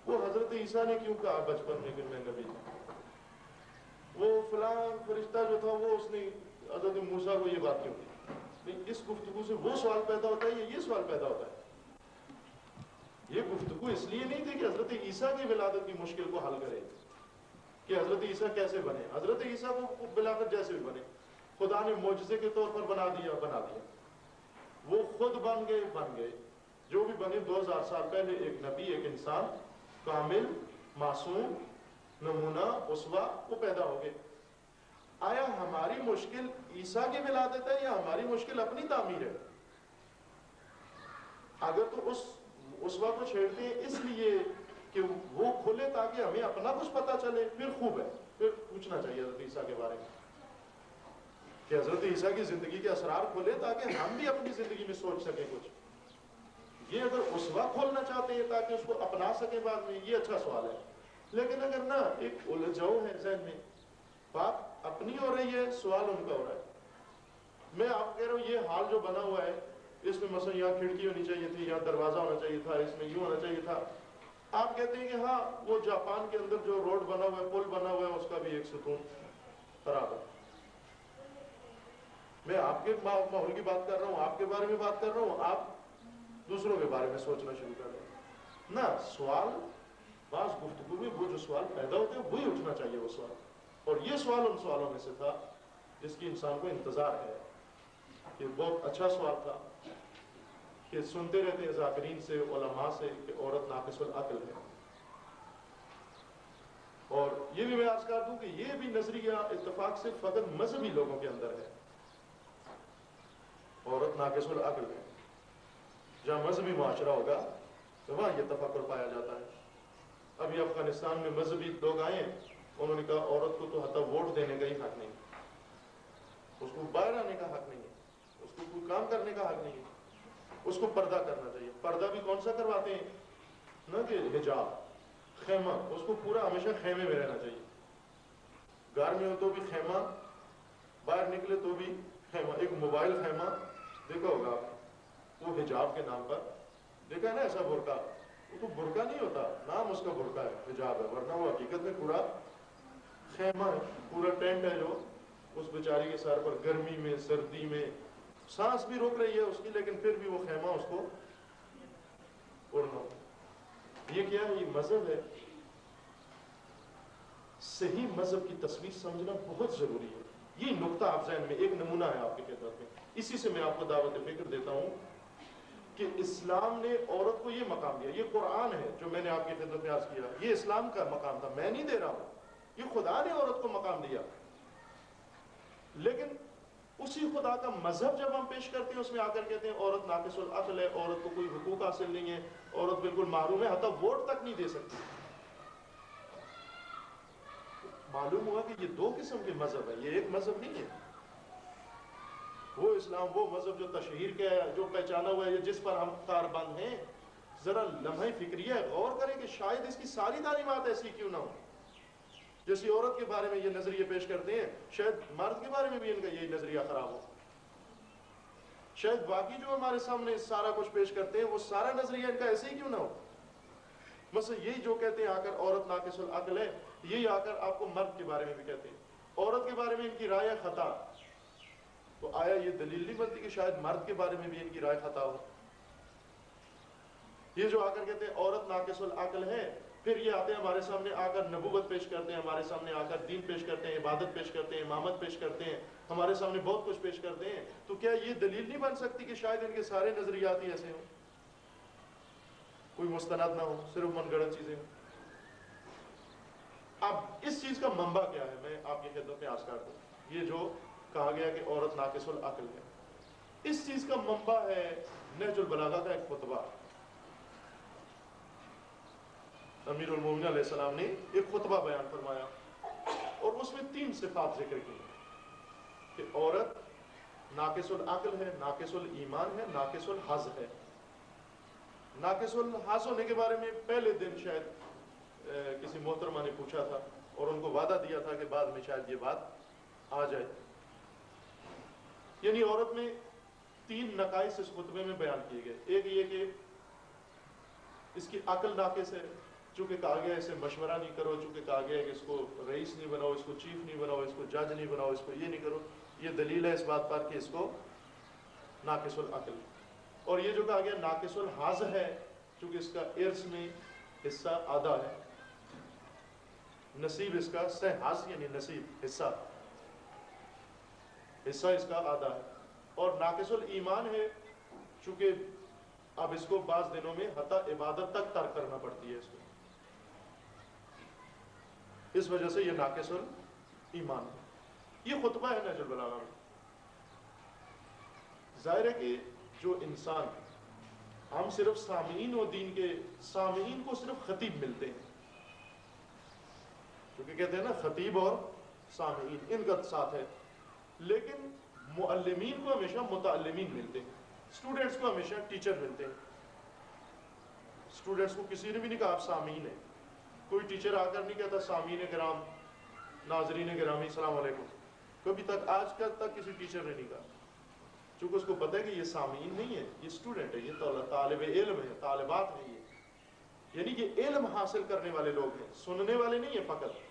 A: وہ حضرت عیسیٰ نے کیوں کہا بچپن میں کہ میں نبی ہوں؟ وہ فلاں فرشتہ جو تھا وہ اس نے حضرت موسیٰ کو یہ بات کیوں کی؟ نہیں، اس گفتگو سے وہ سوال پیدا ہوتا ہے یا یہ سوال پیدا ہوتا ہے؟ یہ گفتگو اس لیے نہیں تھی کہ حضرت عیسیٰ کی ولادت کی مشکل کو حل کرے کہ حضرت عیسیٰ کیسے بنے. حضرت عیسیٰ کو ولادت جیسے بھی بنے، خدا نے معجزے کے طور پر بنا دیا. وہ خود بن گئے. جو بھی بنے 2000 سال پہلے ایک نبی، ایک انسان کامل، معصوم، نمونہ، اسوہ، وہ پیدا ہو گئے. آیا ہماری مشکل عیسیٰ کی ولادت ہے یا ہماری مشکل اپنی تعمیر ہے؟ اگر تو اس اسوہ کو چھیڑتے ہیں اس لیے کہ وہ کھلے تاکہ ہمیں اپنا کچھ پتہ چلے، پھر خوب ہے، پھر پوچھنا چاہیے حضرت عیسیٰ کے بارے میں کہ حضرت عیسیٰ کی زندگی کے اسرار کھلے تاکہ ہم بھی اپنی زندگی میں سوچ سکیں کچھ. یہ اگر اسوہ کھولنا چاہتے ہیں تاکہ اس کو اپنا سکیں بعد میں، یہ اچھا سوال ہے. لیکن اگر نہ ایک الجھاؤ ہے ذہن میں، بات اپنی ہو رہی ہے، سوال ان کا ہو رہا ہے. میں آپ کہہ رہا ہوں یہ حال جو بنا ہوا ہے، اس میں مثلا یہاں کھڑکی ہونی چاہیے تھی، یہاں دروازہ ہونا چاہیے تھا، اس میں یوں ہونا چاہیے تھا. آپ کہتے ہیں کہ ہاں وہ جاپان کے اندر جو روڈ بنا ہوا ہے، پل بنا ہوا ہے، اس کا بھی ایک ستون خراب ہے. میں آپ کے ماحول کی بات کر رہا ہوں، آپ کے بارے میں بات کر رہا ہوں، آپ دوسروں کے بارے میں سوچنا شروع کر رہے ہیں. نہ، سوال بعض گفتگو میں وہ جو سوال پیدا ہوتے ہیں وہی اٹھنا چاہیے وہ سوال. اور یہ سوال ان سوالوں میں سے تھا جس کی انسان کو انتظار ہے. کہ بہت اچھا سوال تھا کہ سنتے رہتے ہیں ذاکرین سے، علماء سے کہ عورت ناقص العقل ہے. اور یہ بھی میں عرض کر دوں کہ یہ بھی نظریہ اتفاق سے فقط مذہبی لوگوں کے اندر ہے. عورت ناقص العقل ہے. جہاں مذہبی معاشرہ ہوگا تو وہاں یہ تفکر پایا جاتا ہے. ابھی افغانستان میں مذہبی لوگ آئے ہیں، انہوں نے کہا عورت کو تو حتی ووٹ دینے کا ہی حق نہیں، اس کو باہر آنے کا حق نہیں ہے، اس کو کوئی کام کرنے کا حق نہیں ہے، اس کو پردہ کرنا چاہیے. پردہ بھی کون سا کرواتے ہیں؟ نہ کہ حجاب، خیمہ، اس کو پورا ہمیشہ خیمے میں رہنا چاہیے. گھر میں ہو تو بھی خیمہ، باہر نکلے تو بھی خیمہ. ایک موبائل خیمہ دیکھا ہوگا آپ، وہ حجاب کے نام پر دیکھا ہے نا ایسا برقع. وہ تو برقع نہیں ہوتا، نام اس کا برقع ہے، حجاب ہے، ورنہ وہ حقیقت میں پورا خیمہ ہے، پورا ٹینٹ ہے جو اس بیچاری کے سر پر گرمی میں، سردی میں سانس بھی روک رہی ہے اس کی، لیکن پھر بھی وہ خیمہ اس کو اڑنا. یہ کیا ہے؟ یہ مذہب ہے. صحیح مذہب کی تصویر سمجھنا بہت ضروری ہے. یہ نقطہ آپ ذہن میں، ایک نمونہ ہے آپ کی خدمت میں. اسی سے میں آپ کو دعوت فکر دیتا ہوں کہ اسلام نے عورت کو یہ مقام دیا. یہ قرآن ہے جو میں نے آپ کی خدمت میں عرض کیا، یہ اسلام کا مقام تھا، میں نہیں دے رہا ہوں. یہ خدا نے عورت کو مقام دیا. لیکن اسی خدا کا مذہب جب ہم پیش کرتے ہیں اس میں آ کر کہتے ہیں عورت ناقص العقل ہے، عورت کو کوئی حقوق حاصل نہیں ہے، عورت بالکل محروم ہے، حتی ووٹ تک نہیں دے سکتی. معلوم ہوا کہ یہ دو قسم کے مذہب ہے، یہ ایک مذہب نہیں ہے. وہ اسلام، وہ مذہب جو تشہیر کا ہے، جو پہچانا ہوا ہے، جس پر ہم کاربند ہیں، ذرا لمحہ فکریہ غور کریں کہ شاید اس کی ساری تعلیمات ایسی کیوں نہ ہو. جیسی عورت کے بارے میں یہ نظریہ پیش کرتے ہیں، شاید مرد کے بارے میں بھی ان کا یہی نظریہ خراب ہو. شاید باقی جو ہمارے سامنے سارا کچھ پیش کرتے ہیں وہ سارا نظریہ ان کا ایسے ہی کیوں نہ ہو. مثلا یہی جو کہتے ہیں آ کر عورت ناقص العقل ہے، یہی آ کر آپ کو مرد کے بارے میں بھی کہتے ہیں. عورت کے بارے میں ان کی رائے خطا. تو آیا یہ دلیل نہیں بنتی کہ شاید مرد کے بارے میں بھی ان کی رائے خطا ہو؟ یہ جو آ کر کہتے ہیں عورت ناقص العقل ہے، پھر یہ آتے ہیں ہمارے سامنے آ کر نبوت پیش کرتے ہیں، ہمارے سامنے آ کر دین پیش کرتے ہیں، عبادت پیش کرتے ہیں، امامت پیش کرتے ہیں، ہمارے سامنے بہت کچھ پیش کرتے ہیں، تو کیا یہ دلیل نہیں بن سکتی کہ شاید ان کے سارے نظریات ہی ایسے ہوں، کوئی مستند نہ ہو، صرف من گڑت چیزیں ہوں؟ اب اس چیز کا منبع کیا ہے، میں آپ کی خدمت میں عرض کر دوں. یہ جو کہا گیا کہ عورت ناقص العقل ہے، اس چیز کا منبع ہے نہج البلاغہ کا ایک خطبہ. امیر المومنین علیہ السلام نے ایک خطبہ بیان فرمایا اور اس میں 3 صفات ذکر کی کہ عورت ناقص العقل ہے، ناقص الایمان ہے، ناقص الحظ ہے. ناقص الحظ ہونے کے بارے میں پہلے دن شاید کسی محترمہ نے پوچھا تھا اور ان کو وعدہ دیا تھا کہ بعد میں شاید یہ بات آ جائے. یعنی عورت میں 3 نقائص اس خطبے میں بیان کیے گئے. ایک یہ کہ اس کی عقل ناقص ہے، چونکہ کہا گیا اسے مشورہ نہیں کرو، چونکہ کہا گیا ہے کہ اس کو رئیس نہیں بناؤ، اس کو چیف نہیں بناؤ، اس کو جج نہیں بناؤ، اس کو یہ نہیں کرو. یہ دلیل ہے اس بات پر کہ اس کو ناقص العقل. اور یہ جو کہا گیا ناقص الحظ ہے، چونکہ اس کا ارث میں حصہ آدھا ہے، نصیب اس کا حظ یعنی نصیب حصہ اس کا آدھا ہے. اور ناقص الایمان ہے، چونکہ اب اس کو بعض دنوں میں حتی عبادت تک ترک کرنا پڑتی ہے اس کو، اس وجہ سے یہ ناقص الایمان ہے. یہ خطبہ ہے نہج البلاغہ میں. ظاہر ہے کہ جو انسان، ہم صرف سامعین و دین کے سامعین کو صرف خطیب ملتے ہیں، کیونکہ کہتے ہیں نا خطیب اور سامعین ان کا ساتھ ہے، لیکن معلمین کو ہمیشہ متعلمین ملتے ہیں، اسٹوڈنٹس کو ہمیشہ ٹیچر ملتے ہیں. اسٹوڈنٹس کو کسی نے بھی نہیں کہا آپ سامعین ہیں. کوئی ٹیچر آ کر نہیں کہتا سامعین کرام، ناظرین گرامی السلام علیکم. کبھی تک آج کل تک کسی ٹیچر نے نہیں کہا، چونکہ اس کو پتہ ہے کہ یہ سامعین نہیں ہے، یہ اسٹوڈنٹ ہے، یہ طالب علم ہے، طالبات ہیں. یہ یعنی کہ علم حاصل کرنے والے لوگ ہیں، سننے والے نہیں ہیں فقط.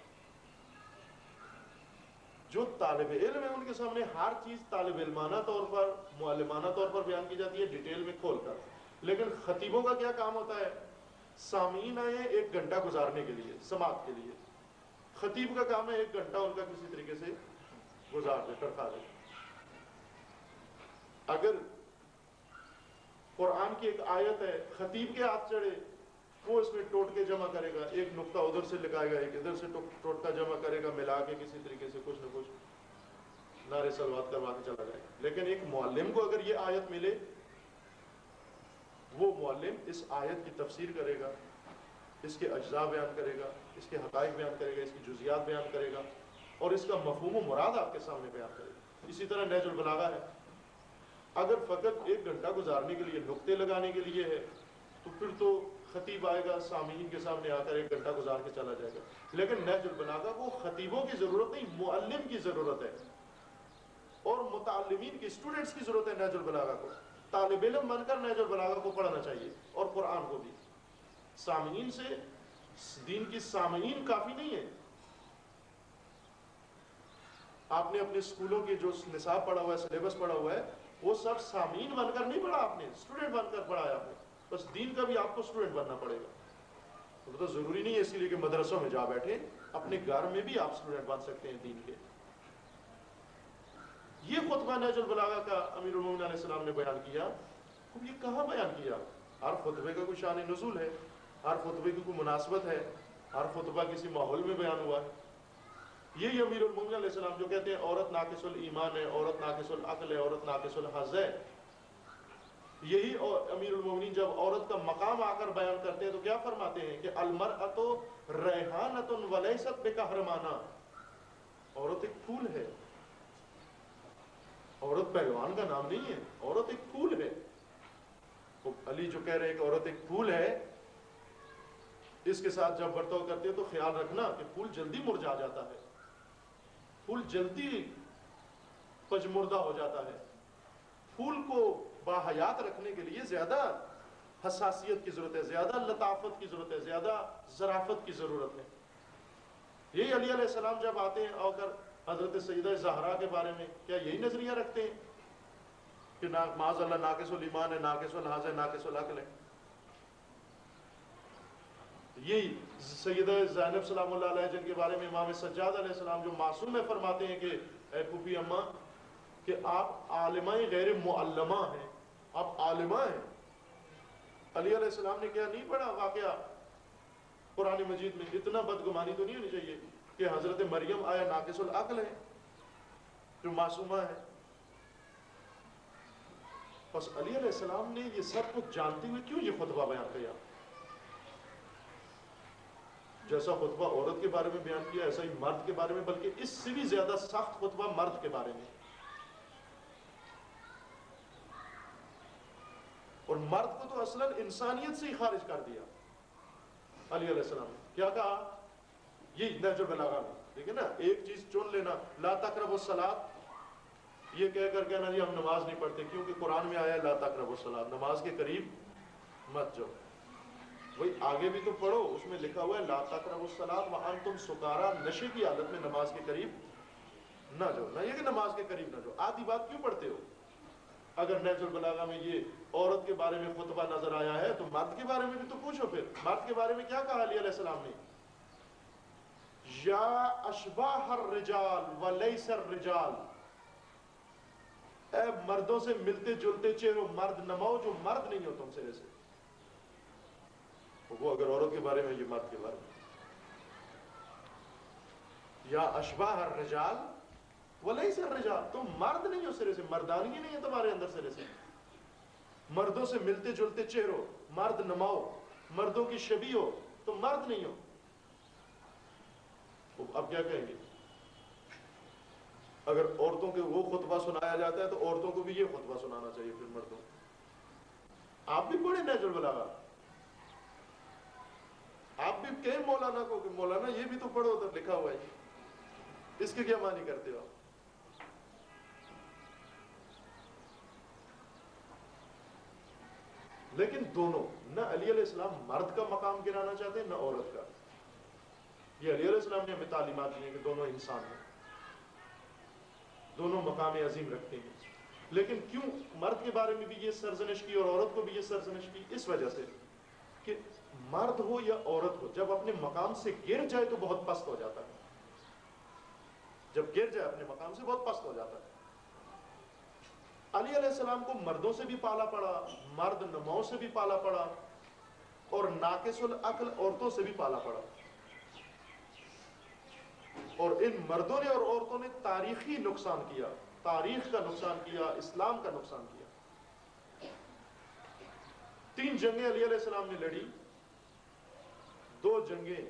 A: جو طالب علم ہے ان کے سامنے ہر چیز طالب علمانہ طور پر، معلمانہ طور پر بیان کی جاتی ہے، ڈیٹیل میں کھول کر. لیکن خطیبوں کا کیا کام ہوتا ہے؟ سامعین آئے ہیں 1 گھنٹہ گزارنے کے لیے، سماعت کے لیے. خطیب کا کام ہے 1 گھنٹہ ان کا کسی طریقے سے گزار دے، ٹرکا دے. اگر قرآن کی ایک آیت ہے، خطیب کے ہاتھ چڑھے، وہ اس میں ٹوٹکے جمع کرے گا، ایک نقطہ ادھر سے لگائے گا، ایک ادھر سے ٹوٹکا جمع کرے گا، ملا کے کسی طریقے سے کچھ نہ کچھ نعرے صلوات کروا کے چلا جائے. لیکن ایک معلم کو اگر یہ آیت ملے، وہ معلم اس آیت کی تفسیر کرے گا، اس کے اجزاء بیان کرے گا، اس کے حقائق بیان کرے گا، اس کی جزیات بیان کرے گا، اور اس کا مفہوم و مراد آپ کے سامنے بیان کرے گا. اسی طرح نہج البلاغہ ہے. اگر فقط 1 گھنٹہ گزارنے کے لیے، نقطے لگانے کے لیے ہے، تو پھر تو خطیب آئے گا، سامعین کے سامنے آ کر 1 گھنٹہ گزار کے چلا جائے گا. لیکن نہج البلاغہ کو خطیبوں کی ضرورت نہیں، معلم کی ضرورت ہے، اور متعلمین کی، اسٹوڈنٹس کی ضرورت ہے. نہج البلاغہ کو طالب علم بن کر نہج البلاغہ کو پڑھنا چاہیے، اور قرآن کو بھی. سامعین سے دین کی سامعین کافی نہیں ہے. آپ نے اپنے اسکولوں کے جو نصاب پڑھا ہوا ہے، سلیبس پڑھا ہوا ہے، وہ سب سامعین بن کر نہیں پڑھا آپ نے، اسٹوڈنٹ بن کر پڑھا ہے آپ نے. بس دین کا بھی آپ کو اسٹوڈنٹ بننا پڑے گا. تو ضروری نہیں ہے اسی لیے کہ مدرسوں میں جا بیٹھے، اپنے گھر میں بھی آپ اسٹوڈنٹ بن سکتے ہیں دین کے. یہ خطبہ نہج البلاغہ کا امیر المومنین علیہ السلام نے بیان کیا. یہ کہاں بیان کیا؟ ہر خطبے کا کوئی شان نزول ہے، ہر خطبے کی کوئی مناسبت ہے، ہر خطبہ کسی ماحول میں بیان ہوا ہے. یہی امیر المومنین علیہ السلام جو کہتے ہیں عورت ناقص الایمان ہے، عورت ناقص العقل ہے، عورت ناقص الحظ ہے. یہی امیر المومنین جب عورت کا مقام آ کر بیان کرتے ہیں تو کیا فرماتے ہیں کہ المرأۃ ریحانۃ ولیست بکہرمانہ. عورت ایک پھول ہے، عورت پہلوان کا نام نہیں ہے، عورت ایک پھول ہے. علی جو کہہ رہے ہیں کہ عورت ایک پھول ہے، اس کے ساتھ جب برتاؤ کرتے ہیں تو خیال رکھنا کہ پھول جلدی مرجھا جاتا ہے، پھول جلدی پجمردہ ہو جاتا ہے. پھول کو باحیات رکھنے کے لیے زیادہ حساسیت کی ضرورت ہے، زیادہ لطافت کی ضرورت ہے، زیادہ ظرافت کی ضرورت ہے. یہی علی علیہ السلام جب آتے ہیں آ کر حضرت سیدہ زہرا کے بارے میں کیا یہی نظریہ رکھتے ہیں کہ معاذ اللہ ناقص الایمان ہے، ناقص الحاظ ہے، ناقص العقل ہے. یہی سیدہ زینب سلام اللہ علیہ جن کے بارے میں امام سجاد علیہ السلام جو معصوم ہے فرماتے ہیں کہ اے پھوپھی اماں کہ آپ عالمہ غیر معلمہ ہیں، آپ عالمہ ہیں. علی علیہ السلام نے کیا نہیں پڑھا واقعہ قرآن مجید میں؟ اتنا بدگمانی تو نہیں ہونی چاہیے کہ حضرت مریم آیا ناقص العقل ہے جو معصومہ ہے. بس علی علیہ السلام نے یہ سب کچھ جانتے ہوئے کیوں یہ خطبہ بیان کیا؟ جیسا خطبہ عورت کے بارے میں بیان کیا ایسا ہی مرد کے بارے میں، بلکہ اس سے بھی زیادہ سخت خطبہ مرد کے بارے میں. اور مرد کو تو اصلاً انسانیت سے ہی خارج کر دیا علی علیہ السلام نے. کیا کہا؟ یہ نہج البلاغہ میں دیکھیں نا، ایک چیز چن لینا، لا تقربوا الصلاۃ، یہ کہہ کر کہنا جی ہم نماز نہیں پڑھتے کیونکہ قرآن میں آیا لا تقربوا الصلاۃ، نماز کے قریب مت جاؤ. وہی آگے بھی تو پڑھو، اس میں لکھا ہوا ہے لا تقربوا الصلاۃ وانتم سکارا، نشے کی حالت میں نماز کے قریب نہ جاؤ. نہ یہ کہ نماز کے قریب نہ جاؤ. آدھی بات کیوں پڑھتے ہو؟ اگر نہج البلاغہ میں یہ عورت کے بارے میں خطبہ نظر آیا ہے تو مرد کے بارے میں بھی تو پوچھو. پھر مرد کے بارے میں کیا کہا علی علیہ السلام نے؟ یا اشباح الرجال ولیس الرجال، اے مردوں سے ملتے جلتے چہروں مرد نماؤ جو مرد نہیں ہو تم سے جیسے. وہ اگر عورت کے بارے میں، یہ مرد کے بارے میں. یا اشباح الرجال ولیس الرجال، تم مرد نہیں ہو سرے سے، مردانگی نہیں ہے تمہارے اندر سرے سے. مردوں سے ملتے جلتے چہروں مرد نماؤ، مردوں کی شبیہ ہو، تم مرد نہیں ہو. اب کیا کہیں گے؟ اگر عورتوں کے وہ خطبہ سنایا جاتا ہے تو عورتوں کو بھی یہ خطبہ سنانا چاہیے پھر مردوں. آپ بھی پڑھیں نہج البلاغہ، آپ بھی کہیں مولانا کو کہ مولانا یہ بھی تو پڑھو، ادھر لکھا ہوا ہے، اس کے کیا معنی کرتے ہو آپ؟ لیکن دونوں، نہ علی علیہ السلام مرد کا مقام گرانا چاہتے ہیں نہ عورت کا. یہ علی علیہ السلام نے ہمیں تعلیمات دی ہیں کہ دونوں انسان ہیں، دونوں مقام عظیم رکھتے ہیں. لیکن کیوں مرد کے بارے میں بھی یہ سرزنش کی اور عورت کو بھی یہ سرزنش کی؟ اس وجہ سے کہ مرد ہو یا عورت ہو جب اپنے مقام سے گر جائے تو بہت پست ہو جاتا ہے. جب گر جائے اپنے مقام سے بہت پست ہو جاتا ہے. علی علیہ السلام کو مردوں سے بھی پالا پڑا، مرد نماؤں سے بھی پالا پڑا، اور ناقص العقل عورتوں سے بھی پالا پڑا. اور ان مردوں نے اور عورتوں نے تاریخی نقصان کیا، تاریخ کا نقصان کیا، اسلام کا نقصان کیا. 3 جنگیں علی علیہ السلام نے لڑی. 2 جنگیں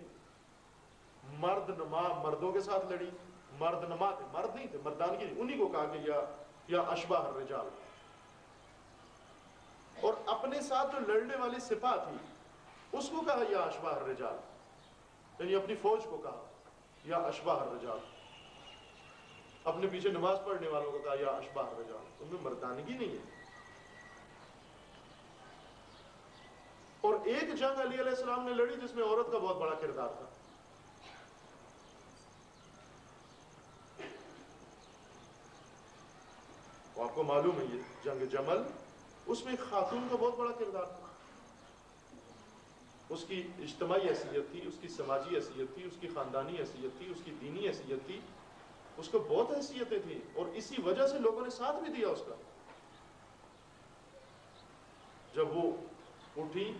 A: مرد نما مردوں کے ساتھ لڑی. مرد نما تھے، مرد نہیں تھے، مردانگی نہیں. انہی کو کہا کہ یا اشباح الرجال. اور اپنے ساتھ جو لڑنے والی سپاہ تھی اس کو کہا یا اشباح الرجال، یعنی اپنی فوج کو کہا یا اشباح الرجال. اپنے پیچھے نماز پڑھنے والوں کو کہا یا اشباح الرجال. ان میں مردانگی نہیں ہے. اور ایک جنگ علی علیہ السلام نے لڑی جس میں عورت کا بہت بڑا کردار تھا. آپ کو معلوم ہے یہ جنگ جمل، اس میں خاتون کا بہت بڑا کردار تھا. اس کی اجتماعی حیثیت تھی، اس کی سماجی حیثیت تھی، اس کی خاندانی حیثیت تھی، اس کی دینی حیثیت تھی. اس کو بہت حیثیتیں تھیں اور اسی وجہ سے لوگوں نے ساتھ بھی دیا اس کا. جب وہ اٹھی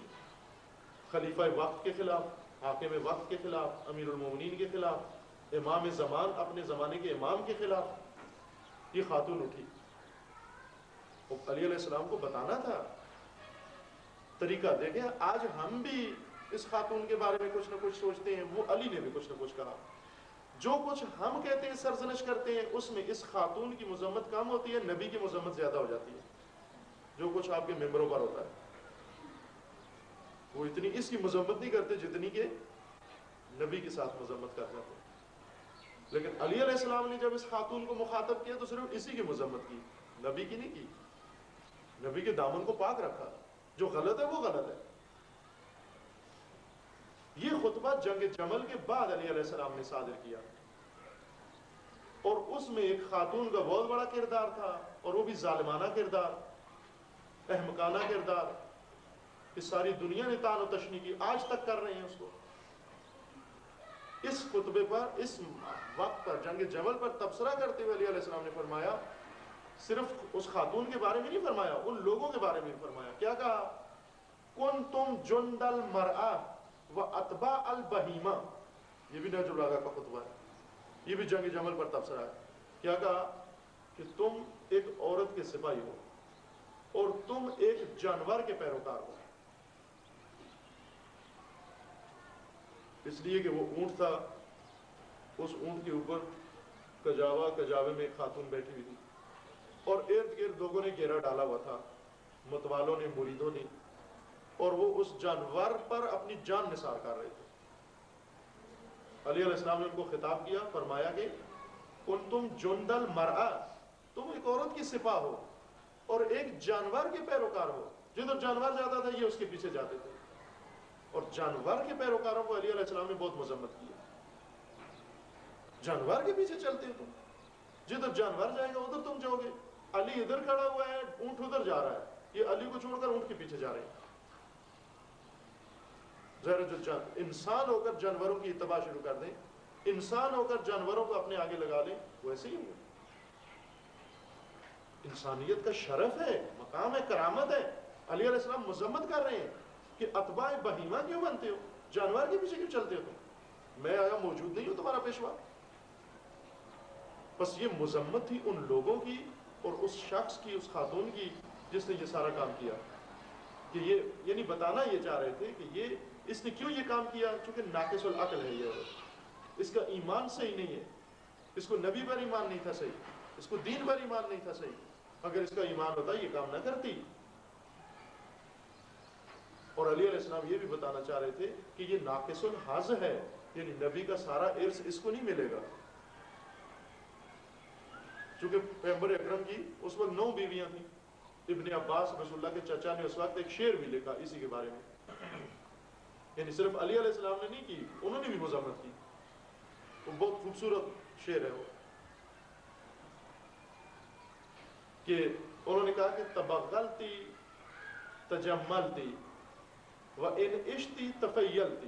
A: خلیفہ وقت کے خلاف، حاکم وقت کے خلاف، امیر المومنین کے خلاف، امام زمان اپنے زمانے کے امام کے خلاف، یہ خاتون اٹھی. علی علیہ السلام کو بتانا تھا طریقہ. دیکھیں آج ہم بھی اس خاتون کے بارے میں کچھ نہ کچھ سوچتے ہیں، وہ علی نے بھی کچھ نہ کچھ کہا. جو کچھ ہم کہتے ہیں، سرزنش کرتے ہیں، اس میں اس خاتون کی مذمت کم ہوتی ہے، نبی کی مذمت زیادہ ہو جاتی ہے. جو کچھ آپ کے ممبروں پر ہوتا ہے وہ اتنی اس کی مذمت نہیں کرتے جتنی کہ نبی کے ساتھ مذمت کر جاتے. لیکن علی علیہ السلام نے جب اس خاتون کو مخاطب کیا تو صرف اسی کی مذمت کی، نبی کی نہیں کی. نبی کے دامن کو پاک رکھا، جو غلط ہے وہ غلط ہے. یہ خطبہ جنگ جمل کے بعد علی علیہ السلام نے صادر کیا. اور اس میں ایک خاتون کا بہت بڑا کردار تھا، اور وہ بھی ظالمانہ کردار، احمقانہ کردار، کہ ساری دنیا نے طعن و تشنیع کی، آج تک کر رہے ہیں اس کو۔ اس خطبے پر، اس وقت پر، جنگ جمل پر تبصرہ کرتے ہوئے علیہ السلام نے فرمایا، صرف اس خاتون کے بارے میں نہیں فرمایا، ان لوگوں کے بارے میں فرمایا۔ کیا کہا؟ کنتم جند المرأة واتباع البہیمہ، یہ بھی نہج البلاغہ کا خطبہ ہے، یہ بھی جنگ جمل پر تبصرہ ہے۔ کیا کہا؟ کہ تم ایک عورت کے سپاہی ہو اور تم ایک جانور کے پیروکار ہو، اس لیے کہ وہ اونٹ تھا، اس اونٹ کے اوپر کجاوے میں ایک خاتون بیٹھی ہوئی تھی، اور ارد گرد لوگوں نے گھیرا ڈالا ہوا تھا، متوالوں نے، مریدوں نے، اور وہ اس جانور پر اپنی جان نثار کر رہے تھے۔ علیہ السلام نے ان کو خطاب کیا، فرمایا کہ کنتم جند المرأة، تم ایک عورت کی سپاہ ہو اور ایک جانور کے پیروکار ہو۔ جدھر جانور جاتا تھا یہ اس کے پیچھے جاتے تھے، اور جانور کے پیروکاروں کو علیہ السلام نے بہت مذمت کیا۔ جانور کے پیچھے چلتے ہو تم، جدھر جانور جائے گا ادھر تم جاؤ گے۔ علی ادھر کھڑا ہوا ہے، اونٹ ادھر جا رہا ہے، یہ علی کو چھوڑ کر اونٹ کے پیچھے جا رہے ہیں۔ ذرا جو انسان ہو کر جانوروں کی اتباع شروع کر دیں، انسان ہو کر جانوروں کو اپنے آگے لگا لیں، ویسے ہی ہوگا۔ انسانیت کا شرف ہے، مقام ہے، کرامت ہے۔ علیہ السلام مذمت کر رہے ہیں کہ اتباع بہیمہ کیوں بنتے ہو، جانور کے پیچھے کیوں چلتے ہو تم؟ میں آیا موجود نہیں ہوں تمہارا پیشوا؟ بس یہ مذمت تھی ان لوگوں کی اور اس شخص کی، اس خاتون کی جس نے یہ سارا کام کیا، کہ یہ یعنی بتانا یہ چاہ رہے تھے کہ یہ اس نے کیوں یہ کام کیا، چونکہ ناقص العقل ہے یہ عورت، اس کا ایمان صحیح نہیں ہے، اس کو نبی پر ایمان نہیں تھا صحیح، اس کو دین پر ایمان نہیں تھا صحیح، اگر اس کا ایمان ہوتا یہ کام نہ کرتی۔ اور علیہ السلام یہ بھی بتانا چاہ رہے تھے کہ یہ ناقص الحظ ہے، یعنی نبی کا سارا ارث اس کو نہیں ملے گا، چونکہ پیغمبر اکرم کی اس وقت 9 بیویاں تھیں۔ ابن عباس رسول اللہ کے چچا نے اس وقت ایک شعر بھی لکھا اسی کے بارے میں، یعنی صرف علی علیہ السلام نے نہیں کی، انہوں نے بھی مذمت کی، وہ بہت خوبصورت شعر ہے وہ، کہ انہوں نے کہا کہ تبغلتی تجملتی وَإِنْ عِشْتِ تَفَيَّلْتِ،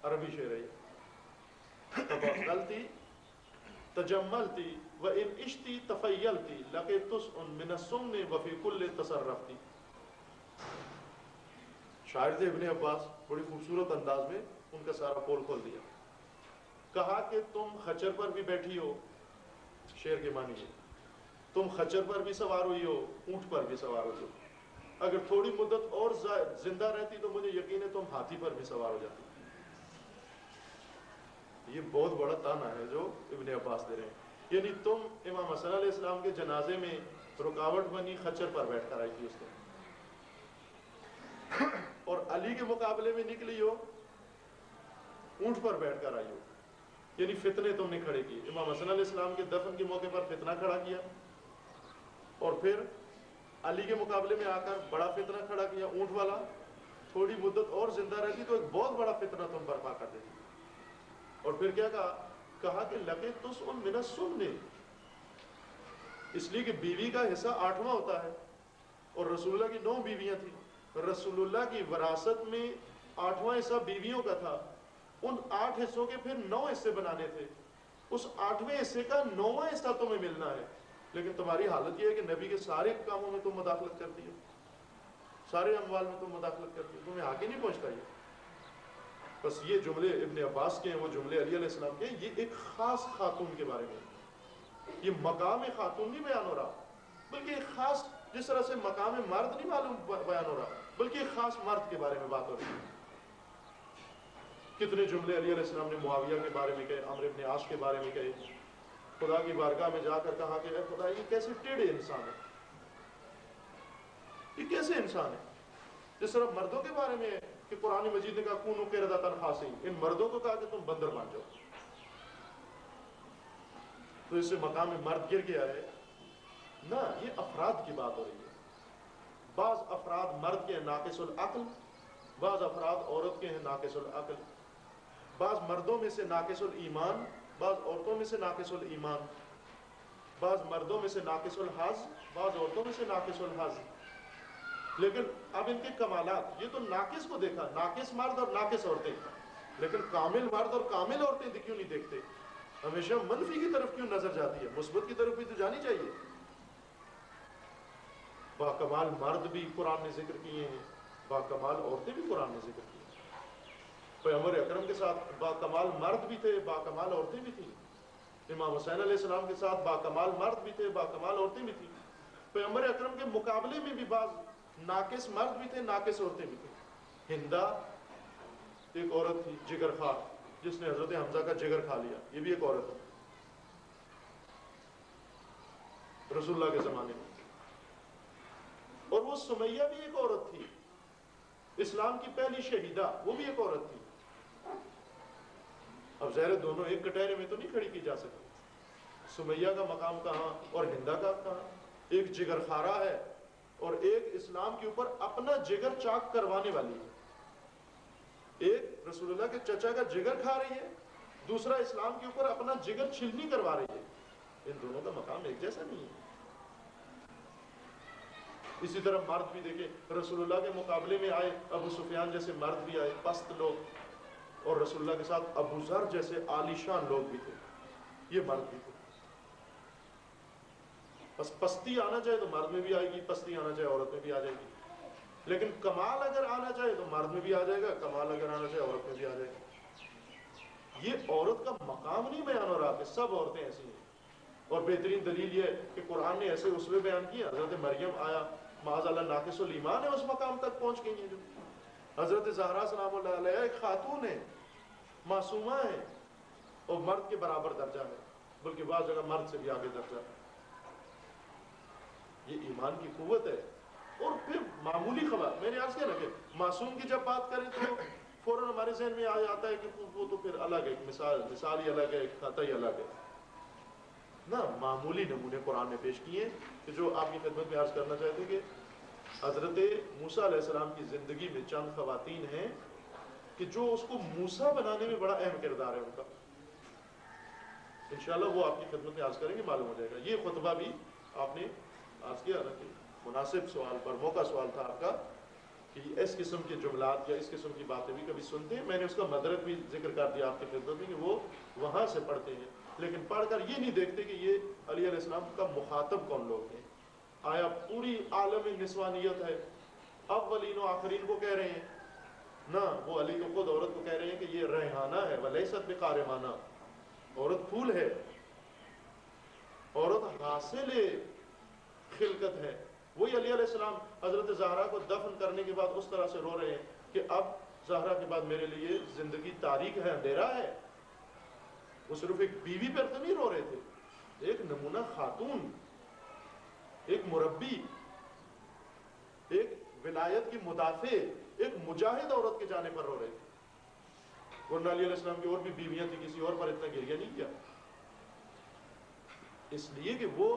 A: عربی شعر ہے یہ، تبغلتی تجملتی وَإِنْ عِشْتِ تَفَيَّلْتِ لَقِيتُسْءٌ مِنَ السُّمْنِ وَفِي كُلِّ تَصَرَّفْتِ۔ شاعر تھے ابن عباس، بڑی خوبصورت انداز میں ان کا سارا پول کھول دیا۔ کہا کہ تم خچر پر بھی بیٹھی ہو، شعر کے معنی ہے، تم خچر پر بھی سوار ہوئی ہو، اونٹ پر بھی سوار ہوئی ہو، اگر تھوڑی مدت اور زندہ رہتی تو مجھے یقین ہے تم ہاتھی پر بھی سوار ہو جاتی۔ یہ بہت بڑا تانا ہے جو ابن عباس دے رہے ہیں، یعنی تم امام حسن علیہ السلام کے جنازے میں رکاوٹ بنی، خچر پر بیٹھ کر آئی تھی اس دن، اور علی کے مقابلے میں نکلی ہو، اونٹ پر بیٹھ کر آئی ہو، یعنی فتنے تم نے کھڑے کیے۔ امام حسن علیہ السلام کے دفن کے موقع پر فتنہ کھڑا کیا، اور پھر علی کے مقابلے میں آ کر بڑا فتنہ کھڑا کیا، اونٹ والا۔ تھوڑی مدت اور زندہ رہتی تو ایک بہت بڑا فتنہ تم برپا کر دیتی۔ اور پھر کیا کہا کہ لَقِيتُسْءٌ مِنَ السُّمْنِ، اس لیے کہ بیوی کا حصہ 8واں ہوتا ہے، اور رسول اللہ کی 9 بیویاں تھیں، رسول اللہ کی وراثت میں 8واں حصہ بیویوں کا تھا، ان 8 حصوں کے پھر 9 حصے بنانے تھے، اس 8ویں حصے کا 9واں حصہ تمہیں ملنا ہے، لیکن تمہاری حالت یہ ہے کہ نبی کے سارے کاموں میں تم مداخلت کرتی ہو، سارے اموال میں تم مداخلت کرتی ہو، تمہیں آگے نہیں پہنچتا یہ۔ بس یہ جملے ابن عباس کے ہیں، وہ جملے علی علیہ السلام کے، یہ ایک خاص خاتون کے بارے میں، یہ مقام خاتون نہیں بیان ہو رہا، بلکہ ایک خاص، جس طرح سے مقام مرد نہیں معلوم بیان ہو رہا، بلکہ ایک خاص مرد کے بارے میں بات ہو رہی ہے۔ کتنے جملے علی علیہ السلام نے معاویہ کے بارے میں کہے، عمرو بن عاص کے بارے میں کہے، خدا کی بارگاہ میں جا کر کہا کہ اے خدا، یہ کیسے ٹیڑھے انسان ہے، یہ کیسے انسان ہے۔ جس طرح مردوں کے بارے میں ہے کہ قرآن مجید نے کہا کونوا قردۃ خاسئین، ان مردوں کو کہا کہ تم بندر بن جاؤ، تو اس سے مقام مرد گر گیا ہے نہ، یہ افراد کی بات ہو رہی ہے۔ بعض افراد مرد کے ہیں ناقص العقل، بعض افراد عورت کے ہیں ناقص العقل، بعض مردوں میں سے ناقص الایمان، بعض عورتوں میں سے ناقص الایمان، بعض مردوں میں سے ناقص الحظ، بعض عورتوں میں سے ناقص الحظ، لیکن اب ان کے کمالات، یہ تو ناقص کو دیکھا، ناقص مرد اور ناقص عورتیں، لیکن کامل مرد اور کامل عورتیں کیوں نہیں دیکھتے؟ ہمیشہ منفی کی طرف کیوں نظر جاتی ہے؟ مثبت کی طرف بھی تو جانی چاہیے۔ باکمال مرد بھی قرآن نے ذکر کیے ہیں، باکمال عورتیں بھی قرآن نے ذکر کی ہیں۔ پیغمبر اکرم کے ساتھ باکمال مرد بھی تھے، باکمال عورتیں بھی تھیں۔ امام حسین علیہ السلام کے ساتھ باکمال مرد بھی تھے، باکمال عورتیں بھی تھیں۔ پیغمبر اکرم کے مقابلے میں بھی بعض ناقص مرد بھی تھے، ناقص عورتیں بھی تھیں۔ ہندا ایک عورت تھی جگر خواہ، جس نے حضرت حمزہ کا جگر کھا لیا، یہ بھی ایک عورت ہے رسول اللہ کے زمانے میں۔ اور وہ سمیہ بھی ایک عورت تھی، اسلام کی پہلی شہیدہ، وہ بھی ایک عورت تھی۔ اب ظاہر دونوں ایک کٹہرے میں تو نہیں کھڑی کی جا سکتی، سمیہ کا مقام کہاں اور ہندا کا کہاں؟ ایک جگر خارہ ہے اور ایک اسلام کے اوپر اپنا جگر چاک کروانے والی ہے۔ ایک رسول اللہ کے چچا کا جگر کھا رہی ہے، دوسرا اسلام کے اوپر اپنا جگر چھلنی کروا رہی ہے۔ ان دونوں کا مقام ایک جیسا نہیں ہے۔ اسی طرح مرد بھی دیکھیں، رسول اللہ کے مقابلے میں آئے ابو سفیان جیسے مرد بھی آئے، پست لوگ، اور رسول اللہ کے ساتھ ابو ذر جیسے عالی شان لوگ بھی تھے، یہ مرد بھی تھے۔ بس پستی آنا چاہے تو مرد میں بھی آئے گی، پستی آنا چاہے عورت میں بھی آ جائے گی، لیکن کمال اگر آنا چاہے تو مرد میں بھی آ جائے گا، کمال اگر آنا چاہے عورت میں بھی آ جائے گا۔ یہ عورت کا مقام نہیں بیان ہو رہا کہ سب عورتیں ایسی ہیں۔ اور بہترین دلیل یہ ہے کہ قرآن نے ایسے اسوے بیان کیا، حضرت مریم آیا معاذ اللہ ناقص الایمان ہے، اس مقام تک پہنچ گئی ہیں جو۔ حضرت زہرا سلام اللہ علیہ ایک خاتون ہے، معصومہ ہے، اور مرد کے برابر درجہ ہے، بلکہ بعض جگہ مرد سے بھی آگے درجہ ہے۔ یہ ایمان کی قوت ہے۔ اور پھر معمولی خبر، میں نے عرض کیا نا کہ معصوم کی جب بات کریں تو فوراً ہمارے ذہن میں آ جاتا ہے کہ وہ تو پھر الگ ہے، مثال ہی الگ ہے، ایک خطہ ہی الگ ہے نا۔ معمولی نمونے قرآن نے پیش کیے کہ جو آپ کی خدمت میں عرض کرنا چاہتے ہیں کہ حضرت موسیٰ علیہ السلام کی زندگی میں چند خواتین ہیں کہ جو اس کو موسیٰ بنانے میں بڑا اہم کردار ہے ان کا۔ انشاءاللہ وہ آپ کی خدمت میں عرض کریں گے، معلوم ہو جائے گا۔ یہ خطبہ بھی آپ نے عرض کیا نا کہ مناسب سوال پر موقع سوال تھا آپ کا کہ اس قسم کے جملات یا اس قسم کی باتیں بھی کبھی سنتے ہیں۔ میں نے اس کا مدرک بھی ذکر کر دیا آپ کی خدمت میں کہ وہ وہاں سے پڑھتے ہیں، لیکن پڑھ کر یہ نہیں دیکھتے کہ یہ علی علیہ السلام کا مخاطب کون لوگ ہیں۔ آیا پوری عالم نسوانیت ہے، اولین و آخرین کو کہہ رہے ہیں نہ، وہ علی کو خود عورت کو کہہ رہے ہیں کہ یہ ریحانہ ہے ولیست بقارمانہ، عورت پھول ہے، عورت حاصل خلقت ہے۔ وہی علی علیہ السلام حضرت زہرا کو دفن کرنے کے بعد اس طرح سے رو رہے ہیں کہ اب زہرا کے بعد میرے لیے زندگی تاریک ہے، اندھیرا ہے۔ وہ صرف ایک بیوی پر تو نہیں رو رہے تھے، ایک نمونہ خاتون، ایک مربی، ایک ولایت کی مدافع، ایک مجاہد عورت کے جانے پر رو رہے تھے۔ ورنہ علی علیہ السلام کی اور بھی بیویاں تھیں، کسی اور پر اتنا گریہ نہیں کیا، اس لیے کہ وہ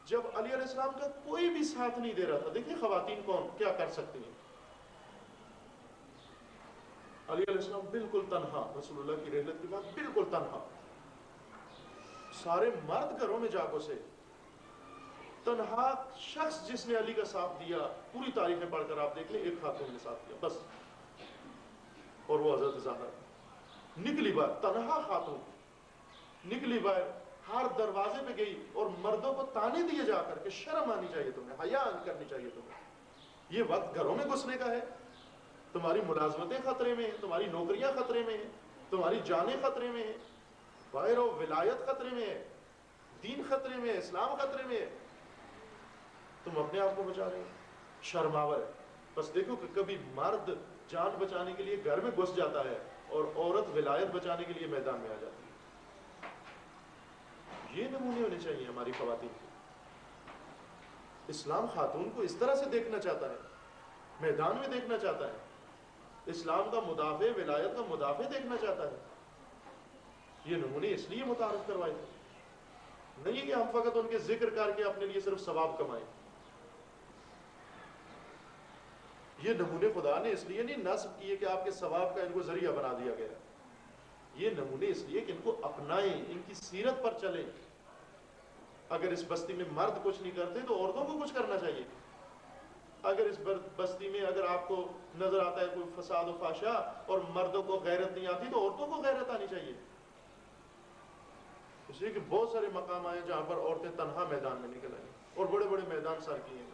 A: جب علی علیہ السلام کا کوئی بھی ساتھ نہیں دے رہا تھا۔ دیکھیں خواتین کون کیا کر سکتی ہیں۔ علی علیہ السلام بالکل تنہا، رسول اللہ کی رحلت کے بعد بالکل تنہا، سارے مرد گھروں میں جاگو سے، تنہا شخص جس نے علی کا ساتھ دیا، پوری تاریخ میں پڑھ کر آپ دیکھ لیں، ایک خاتون نے ساتھ دیا بس، اور وہ حضرت زہرا نکلی بات، تنہا خاتون نکلی بات، ہر دروازے پہ گئی اور مردوں کو تانے دیے جا کر کہ شرم آنی چاہیے تمہیں، حیا کرنی چاہیے تمہیں، یہ وقت گھروں میں گھسنے کا ہے، تمہاری ملازمتیں خطرے میں ہیں، تمہاری نوکریاں خطرے میں ہیں، تمہاری جانیں خطرے میں ہیں، باہر و ولایت خطرے میں ہے، دین خطرے میں ہے، اسلام خطرے میں ہے، تم اپنے آپ کو بچا رہے ہو، شرماور ہے۔ بس دیکھو کہ کبھی مرد جان بچانے کے لیے گھر میں گھس جاتا ہے اور عورت ولایت بچانے کے لیے میدان میں آ جاتی ہے۔ یہ نمونے ہونے چاہیے ہماری خواتین کے۔ اسلام خاتون کو اس طرح سے دیکھنا چاہتا ہے، میدان میں دیکھنا چاہتا ہے، اسلام کا مدافع، ولایت کا مدافع دیکھنا چاہتا ہے۔ یہ نمونے اس لیے متعارف کروائے تھے، نہیں کہ ہم فقط ان کے ذکر کر کے اپنے لیے صرف ثواب کمائیں۔ یہ نمونے خدا نے اس لیے نہیں نصب کیے کہ آپ کے ثواب کا ان کو ذریعہ بنا دیا گیا، یہ نمونے اس لیے کہ ان کو اپنائیں، ان کی سیرت پر چلیں۔ اگر اس بستی میں مرد کچھ نہیں کرتے تو عورتوں کو کچھ کرنا چاہیے. اگر اس بستی میں اگر آپ کو نظر آتا ہے کوئی فساد و فحشا اور مردوں کو غیرت نہیں آتی تو عورتوں کو غیرت آنی چاہیے. اس لیے کہ بہت سارے مقام آئے جہاں پر عورتیں تنہا میدان میں نکل آئیں اور بڑے بڑے میدان سر کیے ہیں.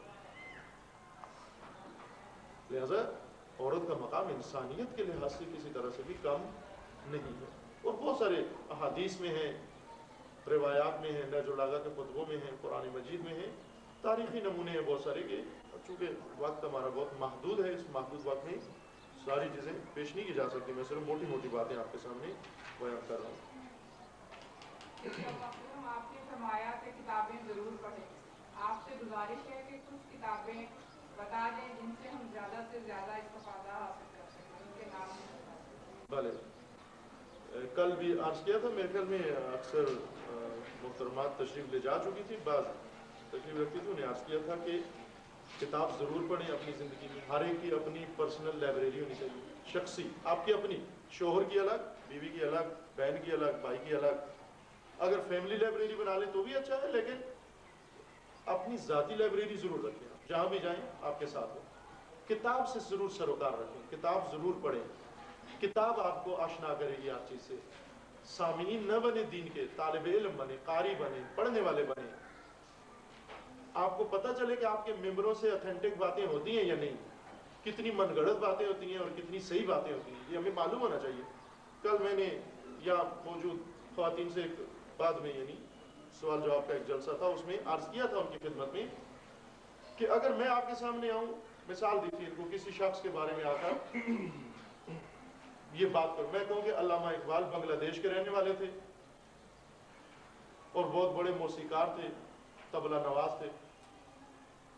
A: لہذا عورت کا مقام انسانیت کے لحاظ سے کسی طرح سے بھی کم نہیں ہے. اور بہت سارے احادیث میں ہیں، روایات میں ہیں، نہج البلاغہ کے کتبوں میں ہیں، قرآن مجید میں ہیں، تاریخی نمونے ہیں بہت سارے کے. چونکہ وقت ہمارا بہت محدود ہے، اس محدود وقت میں ساری چیزیں پیش نہیں کی جا سکتی. میں صرف موٹی موٹی باتیں آپ کے سامنے بیان کر رہا ہوں.
C: آپ نے فرمایا کہ کتابیں ضرور پڑھیں. آپ سے گزارش ہے کہ کچھ کتابیں بتا دیں جن سے ہم زیادہ سے زیادہ استفادہ حاصل کر سکیں. ان کے نام
A: بھلے کل بھی عرض کیا تھا، میرے خیال میں اکثر محترمات تشریف لے جا چکی تھی، بعض تشریف رکھتی تھی، انہیں عرض کیا تھا کہ کتاب ضرور پڑھیں اپنی زندگی میں. ہر ایک کی اپنی پرسنل لائبریری ہونی چاہیے، شخصی، آپ کی اپنی، شوہر کی الگ، بیوی کی الگ، بہن کی الگ، بھائی کی الگ. اگر فیملی لائبریری بنا لیں تو بھی اچھا ہے، لیکن اپنی ذاتی لائبریری ضرور رکھیں. جہاں بھی جائیں آپ کے ساتھ ہو. کتاب سے ضرور سروکار رکھیں، کتاب ضرور پڑھیں. کتاب آپ کو آشنا کرے گی ہر چیز سے. سامعین نہ بنے دین کے، طالب علم بنے، قاری بنے، پڑھنے والے بنے. آپ کو پتہ چلے کہ آپ کے ممبروں سے اتھینٹک باتیں ہوتی ہیں یا نہیں، کتنی من گڑت باتیں ہوتی ہیں اور کتنی صحیح باتیں ہوتی ہیں، یہ ہمیں معلوم ہونا چاہیے. کل میں نے یہاں موجود خواتین سے ایک بعد میں یعنی سوال جواب کا ایک جلسہ تھا، اس میں عرض کیا تھا ان کی خدمت میں کہ اگر میں آپ کے سامنے آؤں، مثال دی تھی ان کو کسی شخص کے بارے میں آ کر یہ بات کروں، میں کہوں کہ علامہ اقبال بنگلہ دیش کے رہنے والے تھے اور بہت بڑے موسیقار تھے، طبلہ نواز تھے.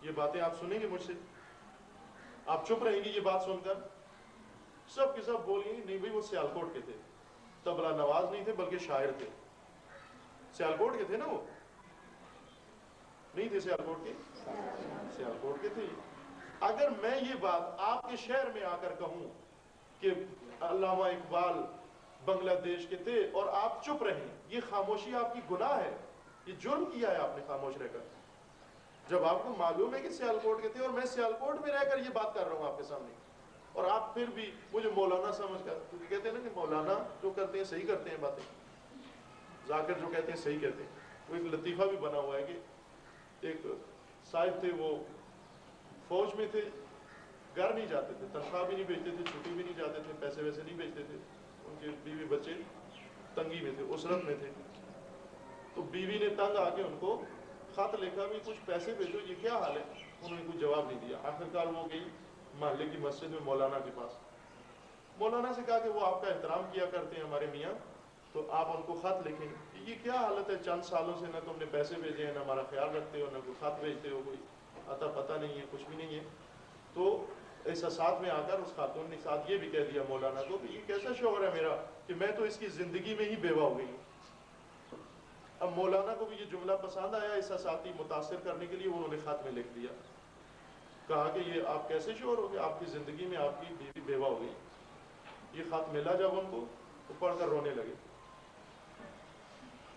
A: یہ باتیں آپ سنیں گے مجھ سے؟ آپ چپ رہیں گی یہ بات سن کر؟ سب کے سب بولیں گے نہیں بھائی وہ سیالکوٹ کے تھے، طبلہ نواز نہیں تھے بلکہ شاعر تھے. سیالکوٹ کے تھے نا، وہ نہیں تھے سیالکوٹ کے؟ سیالکوٹ کے تھے. اگر میں یہ بات آپ کے شہر میں آ کر کہوں کہ علامہ اقبال بنگلہ دیش کے تھے اور آپ چپ رہیں، یہ خاموشی آپ کی گناہ ہے، یہ جرم کیا ہے آپ نے خاموش رہ کر. جب آپ کو معلوم ہے کہ سیالکوٹ کے تھے اور میں سیالکوٹ میں رہ کر یہ بات کر رہا ہوں آپ کے سامنے، اور آپ پھر بھی مجھے مولانا سمجھ کر، کیونکہ کہتے ہیں نا کہ مولانا جو کرتے ہیں صحیح کرتے ہیں باتیں، ذاکر جو کہتے ہیں صحیح کہتے ہیں. وہ ایک لطیفہ بھی بنا ہوا ہے کہ ایک صاحب تھے، وہ فوج میں تھے، گھر نہیں جاتے تھے، تنخواہ بھی نہیں بھیجتے تھے، چھٹی بھی نہیں جاتے تھے، پیسے ویسے نہیں بھیجتے تھے. ان کے بیوی بچے تنگی میں تھے، اسرت میں تھے. تو بیوی نے تنگ آ کے ان کو خط لکھا بھی کچھ پیسے بھیجو، یہ کیا حال ہے؟ انہوں نے کوئی جواب نہیں دیا. آخرکار وہ گئی محلے کی مسجد میں مولانا کے پاس. مولانا سے کہا کہ وہ آپ کا احترام کیا کرتے ہیں ہمارے میاں، تو آپ ان کو خط لکھیں. یہ کیا حالت ہے، چند سالوں سے نہ تم نے پیسے بھیجے ہیں، نہ ہمارا خیال رکھتے ہو، نہ کوئی خط بھیجتے ہو، کوئی اتا پتہ نہیں ہے، کچھ بھی نہیں ہے. تو احساسات میں آ کر اس خاتون نے ساتھ یہ بھی کہہ دیا مولانا کو کہ یہ کیسا شوہر ہے میرا کہ میں تو اس کی زندگی میں ہی بیوہ ہو گئی ہوں. اب مولانا کو بھی یہ جملہ پسند آیا، احساساتی متاثر کرنے کے لیے انہوں نے خط میں لکھ دیا، کہا کہ یہ آپ کیسے شوہر ہو گئے، آپ کی زندگی میں آپ کی بیوی بیوہ ہو گئی. یہ خط ملا جب ان کو تو پڑھ کر رونے لگے،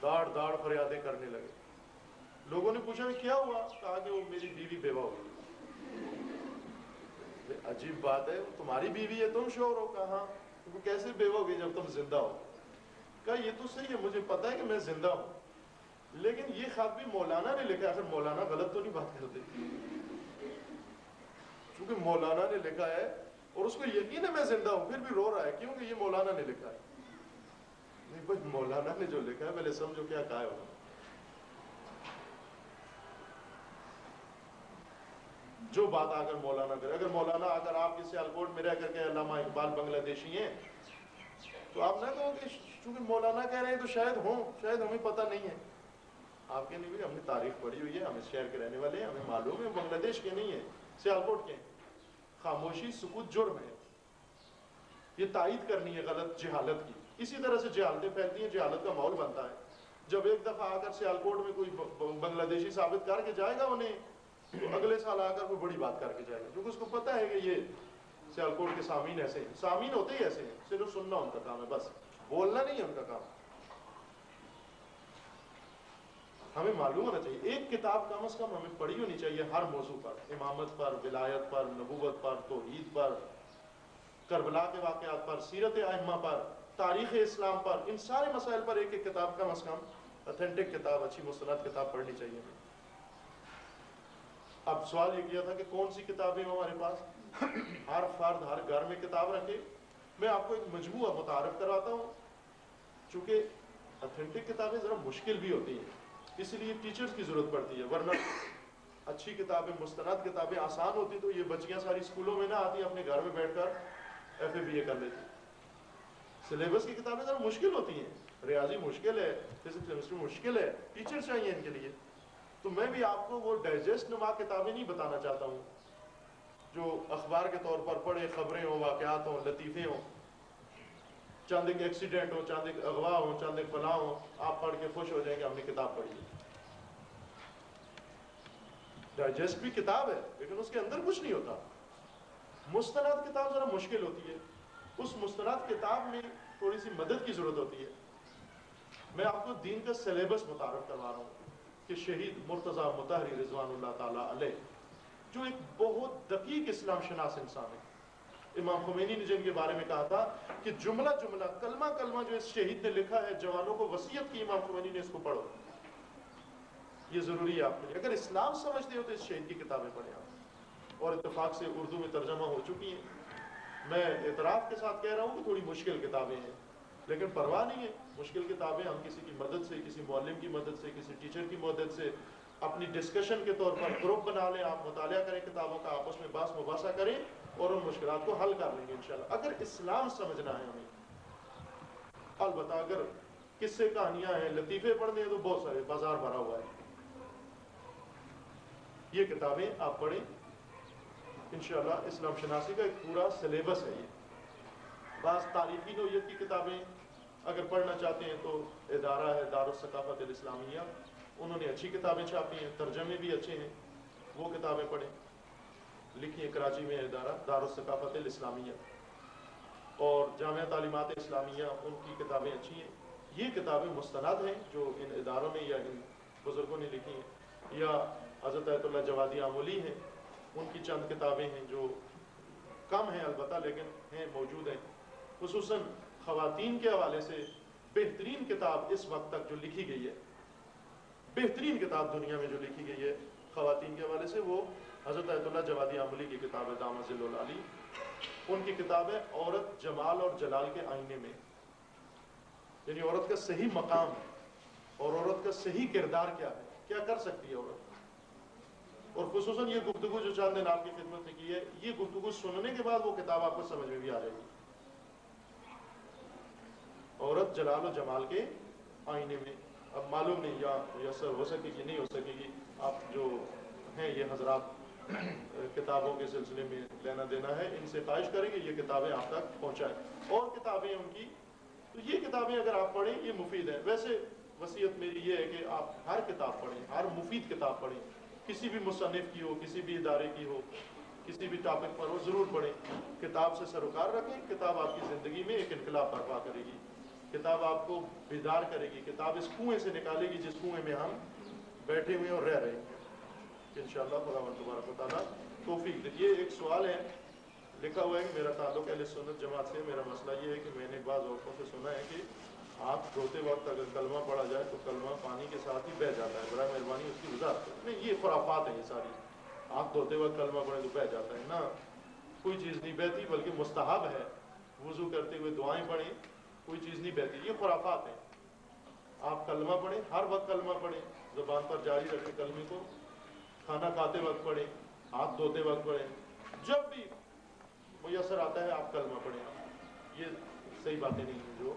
A: داڑ داڑ فریادیں کرنے لگے. لوگوں نے پوچھا کہ کیا ہوا؟ کہا کہ وہ میری بیوی بیوہ ہو گئی. عجیب بات ہے، تمہاری بیوی ہے، تم شوہر ہو؟ کہا وہ کیسے بیوہ ہو گئی جب تم زندہ ہو؟ کہا یہ تو صحیح ہے، مجھے پتا ہے کہ میں زندہ ہوں، لیکن یہ خط بھی مولانا نے لکھا ہے. آخر مولانا غلط تو نہیں بات کرتے؟ چونکہ مولانا نے لکھا ہے اور اس کو یقین ہے میں زندہ ہوں، پھر بھی رو رہا ہے، کیونکہ یہ مولانا نے لکھا ہے. نہیں بھائی، مولانا نے جو لکھا ہے پہلے سمجھو کیا کہا ہے انہوں نے. جو بات آ کر مولانا کرے، اگر مولانا اگر آپ کے سیالکوٹ میں رہ کر کے علامہ اقبال بنگلہ دیشی ہیں تو آپ نہ کہو کہ چونکہ مولانا کہہ رہے ہیں تو شاید ہوں، شاید ہمیں پتہ نہیں ہے. آپ کے نہیں بھی ہم نے تاریخ پڑھی ہوئی ہے، ہم اس شہر کے رہنے والے ہیں، ہمیں معلوم ہے بنگلہ دیش کے نہیں ہیں، سیالکوٹ کے ہیں. خاموشی سکوت جرم ہے، یہ تائید کرنی ہے غلط جہالت کی. اسی طرح سے جہالتیں پھیلتی ہیں، جہالت کا ماحول بنتا ہے. جب ایک دفعہ آ کر سیالکوٹ میں کوئی بنگلہ دیشی ثابت کر کے جائے گا انہیں، تو اگلے سال آ کر کوئی بڑی بات کر کے جائے گا، کیونکہ اس کو پتہ ہے کہ یہ سیالکوٹ کے سامعین ایسے ہیں. سامعین ہوتے ہی ایسے ہیں، صرف سننا ان کا کام ہے، بس بولنا نہیں ہے ان کا کام. ہمیں معلوم ہونا چاہیے ایک کتاب کم از کم ہمیں پڑھی ہونی چاہیے ہر موضوع پر، امامت پر، ولایت پر، نبوت پر، توحید پر، کربلا کے واقعات پر، سیرت ائمہ پر، تاریخ اسلام پر، ان سارے مسائل پر ایک ایک کتاب کم از کم اتھینٹک کتاب، اچھی مستند کتاب پڑھنی چاہیے. اب سوال یہ کیا تھا کہ کون سی کتابیں ہوں ہمارے پاس. ہر فرد ہر گھر میں کتاب رکھے. میں آپ کو ایک مجموعہ متعارف کرواتا ہوں. چونکہ اتھینٹک کتابیں ذرا مشکل بھی ہوتی ہیں، اس لیے ٹیچرز کی ضرورت پڑتی ہے، ورنہ اچھی کتابیں، مستند کتابیں آسان ہوتی تو یہ بچیاں ساری اسکولوں میں نہ آتی، اپنے گھر میں بیٹھ کر FA BA کر لیتی. سلیبس کی کتابیں ذرا مشکل ہوتی ہیں، ریاضی مشکل ہے، فزکس کیمسٹری مشکل ہے، ٹیچر چاہیے ان کے لیے. تو میں بھی آپ کو وہ ڈائجسٹ نما کتابیں نہیں بتانا چاہتا ہوں جو اخبار کے طور پر پڑھے، خبریں ہوں، واقعات ہوں، لطیفے ہوں، چند ایک ایکسیڈنٹ ہو، چند ایک اغوا ہو، چند ایک فلاں ہو، آپ پڑھ کے خوش ہو جائیں کہ ہم نے کتاب پڑھی ہے. ڈائجسٹ بھی کتاب ہے لیکن اس کے اندر کچھ نہیں ہوتا. مستند کتاب ذرا مشکل ہوتی ہے، اس مستند کتاب میں تھوڑی سی مدد کی ضرورت ہوتی ہے. میں آپ کو دین کا سلیبس متعارف کروا رہا ہوں کہ شہید مرتضیٰ مطہری رضوان اللہ تعالیٰ علیہ جو ایک بہت دقیق اسلام شناس انسان ہے. امام خمینی نے جن کے بارے میں کہا تھا کہ جملہ جملہ، کلمہ کلمہ جو اس شہید نے لکھا ہے، جوانوں کو وصیت کی امام خمینی نے، اس کو پڑھو. یہ ضروری ہے آپ کے لیے. اگر اسلام سمجھتے ہو تو اس شہید کی کتابیں پڑھیں آپ. اور اتفاق سے اردو میں ترجمہ ہو چکی ہیں. میں اعتراف کے ساتھ کہہ رہا ہوں کہ تھوڑی مشکل کتابیں ہیں، لیکن پرواہ نہیں ہے. مشکل کتابیں ہم کسی کی مدد سے، کسی معلم کی مدد سے، کسی ٹیچر کی مدد سے، اپنی ڈسکشن کے طور پر گروپ بنا لیں، آپ مطالعہ کریں کتابوں کا، آپس میں بحث مباحثہ کریں اور ان مشکلات کو حل کر لیں گے انشاءاللہ. اگر اسلام سمجھنا ہے ہمیں. البتہ اگر قصے کہانیاں ہیں، لطیفے پڑھنے ہیں تو بہت سارے، بازار بھرا ہوا ہے. یہ کتابیں آپ پڑھیں انشاءاللہ. اسلام شناسی کا ایک پورا سلیبس ہے یہ. بعض تاریخی نوعیت کی کتابیں اگر پڑھنا چاہتے ہیں تو ادارہ ہے دارالثقافت الاسلامیہ، انہوں نے اچھی کتابیں چھاپی ہیں، ترجمے بھی اچھے ہیں، وہ کتابیں پڑھیں. لکھی ہیں کراچی میں ادارہ دارالثقافت الاسلامیہ، اور جامعہ تعلیمات اسلامیہ، ان کی کتابیں اچھی ہیں. یہ کتابیں مستند ہیں جو ان اداروں نے یا ان بزرگوں نے لکھی ہیں. یا حضرت آیت اللہ جوادی آمولی ہیں، ان کی چند کتابیں ہیں جو کم ہیں البتہ لیکن ہیں، موجود ہیں. خصوصاً خواتین کے حوالے سے بہترین کتاب اس وقت تک جو لکھی گئی ہے، بہترین کتاب دنیا میں جو لکھی گئی ہے خواتین کے حوالے سے، وہ حضرت آیت اللہ جوادی آمولی کی کتاب ہے دامت ظل العالی. ان کی کتاب ہے عورت جمال اور جلال کے آئینے میں، یعنی عورت کا صحیح مقام اور عورت کا صحیح کردار کیا ہے، کیا کر سکتی ہے عورت. اور خصوصاً یہ گفتگو جو چاند نے آپ کی خدمت میں کی ہے، یہ گفتگو سننے کے بعد وہ کتاب آپ کو سمجھ میں بھی آ جائے گی. عورت جلال و جمال کے آئینے میں. اب معلوم نہیں یا میسر ہو سکے گی نہیں ہو سکے گی. آپ جو ہیں یہ حضرات کتابوں کے سلسلے میں لینا دینا ہے، ان سے خواہش کریں گے یہ کتابیں آپ تک پہنچائیں. اور کتابیں ان کی، تو یہ کتابیں اگر آپ پڑھیں یہ مفید ہیں. ویسے وصیت میری یہ ہے کہ آپ ہر کتاب پڑھیں، ہر مفید کتاب پڑھیں، کسی بھی مصنف کی ہو، کسی بھی ادارے کی ہو، کسی بھی ٹاپک پر ہو، ضرور پڑھیں. کتاب سے سروکار رکھیں. کتاب آپ کی زندگی میں ایک انقلاب برپا کرے گی. کتاب آپ کو بیدار کرے گی. کتاب اس کنویں سے نکالے گی جس کنویں میں ہم بیٹھے ہوئے اور رہ رہے ہیں. انشاءاللہ خداوند تبارک و تعالیٰ توفیق دے. یہ ایک سوال ہے لکھا ہوا ہے کہ میرا تعلق اہل سنت جماعت سے. میرا مسئلہ یہ ہے کہ میں نے بعض عورتوں سے سنا ہے کہ ہاتھ دھوتے وقت اگر کلمہ پڑھا جائے تو کلمہ پانی کے ساتھ ہی بہہ جاتا ہے. برائے مہربانی اس کی وضاحت کریں. نہیں، یہ خرافات ہیں یہ ساری. ہاتھ دھوتے وقت کلمہ پڑھے تو بہہ جاتا ہے، نہ، کوئی چیز نہیں بہتی، بلکہ مستحب ہے. وضو کرتے ہوئے دعائیں پڑھیں، کوئی چیز نہیں بہتی. یہ خرافات ہیں. آپ کلمہ پڑھیں، ہر وقت کلمہ پڑھیں، زبان پر جاری رکھیں کلمے کو. کھانا کھاتے وقت پڑھیں، ہاتھ دھوتے وقت پڑھیں، جب بھی میسر آتا ہے آپ کلمہ پڑھیں. یہ صحیح باتیں نہیں ہیں جو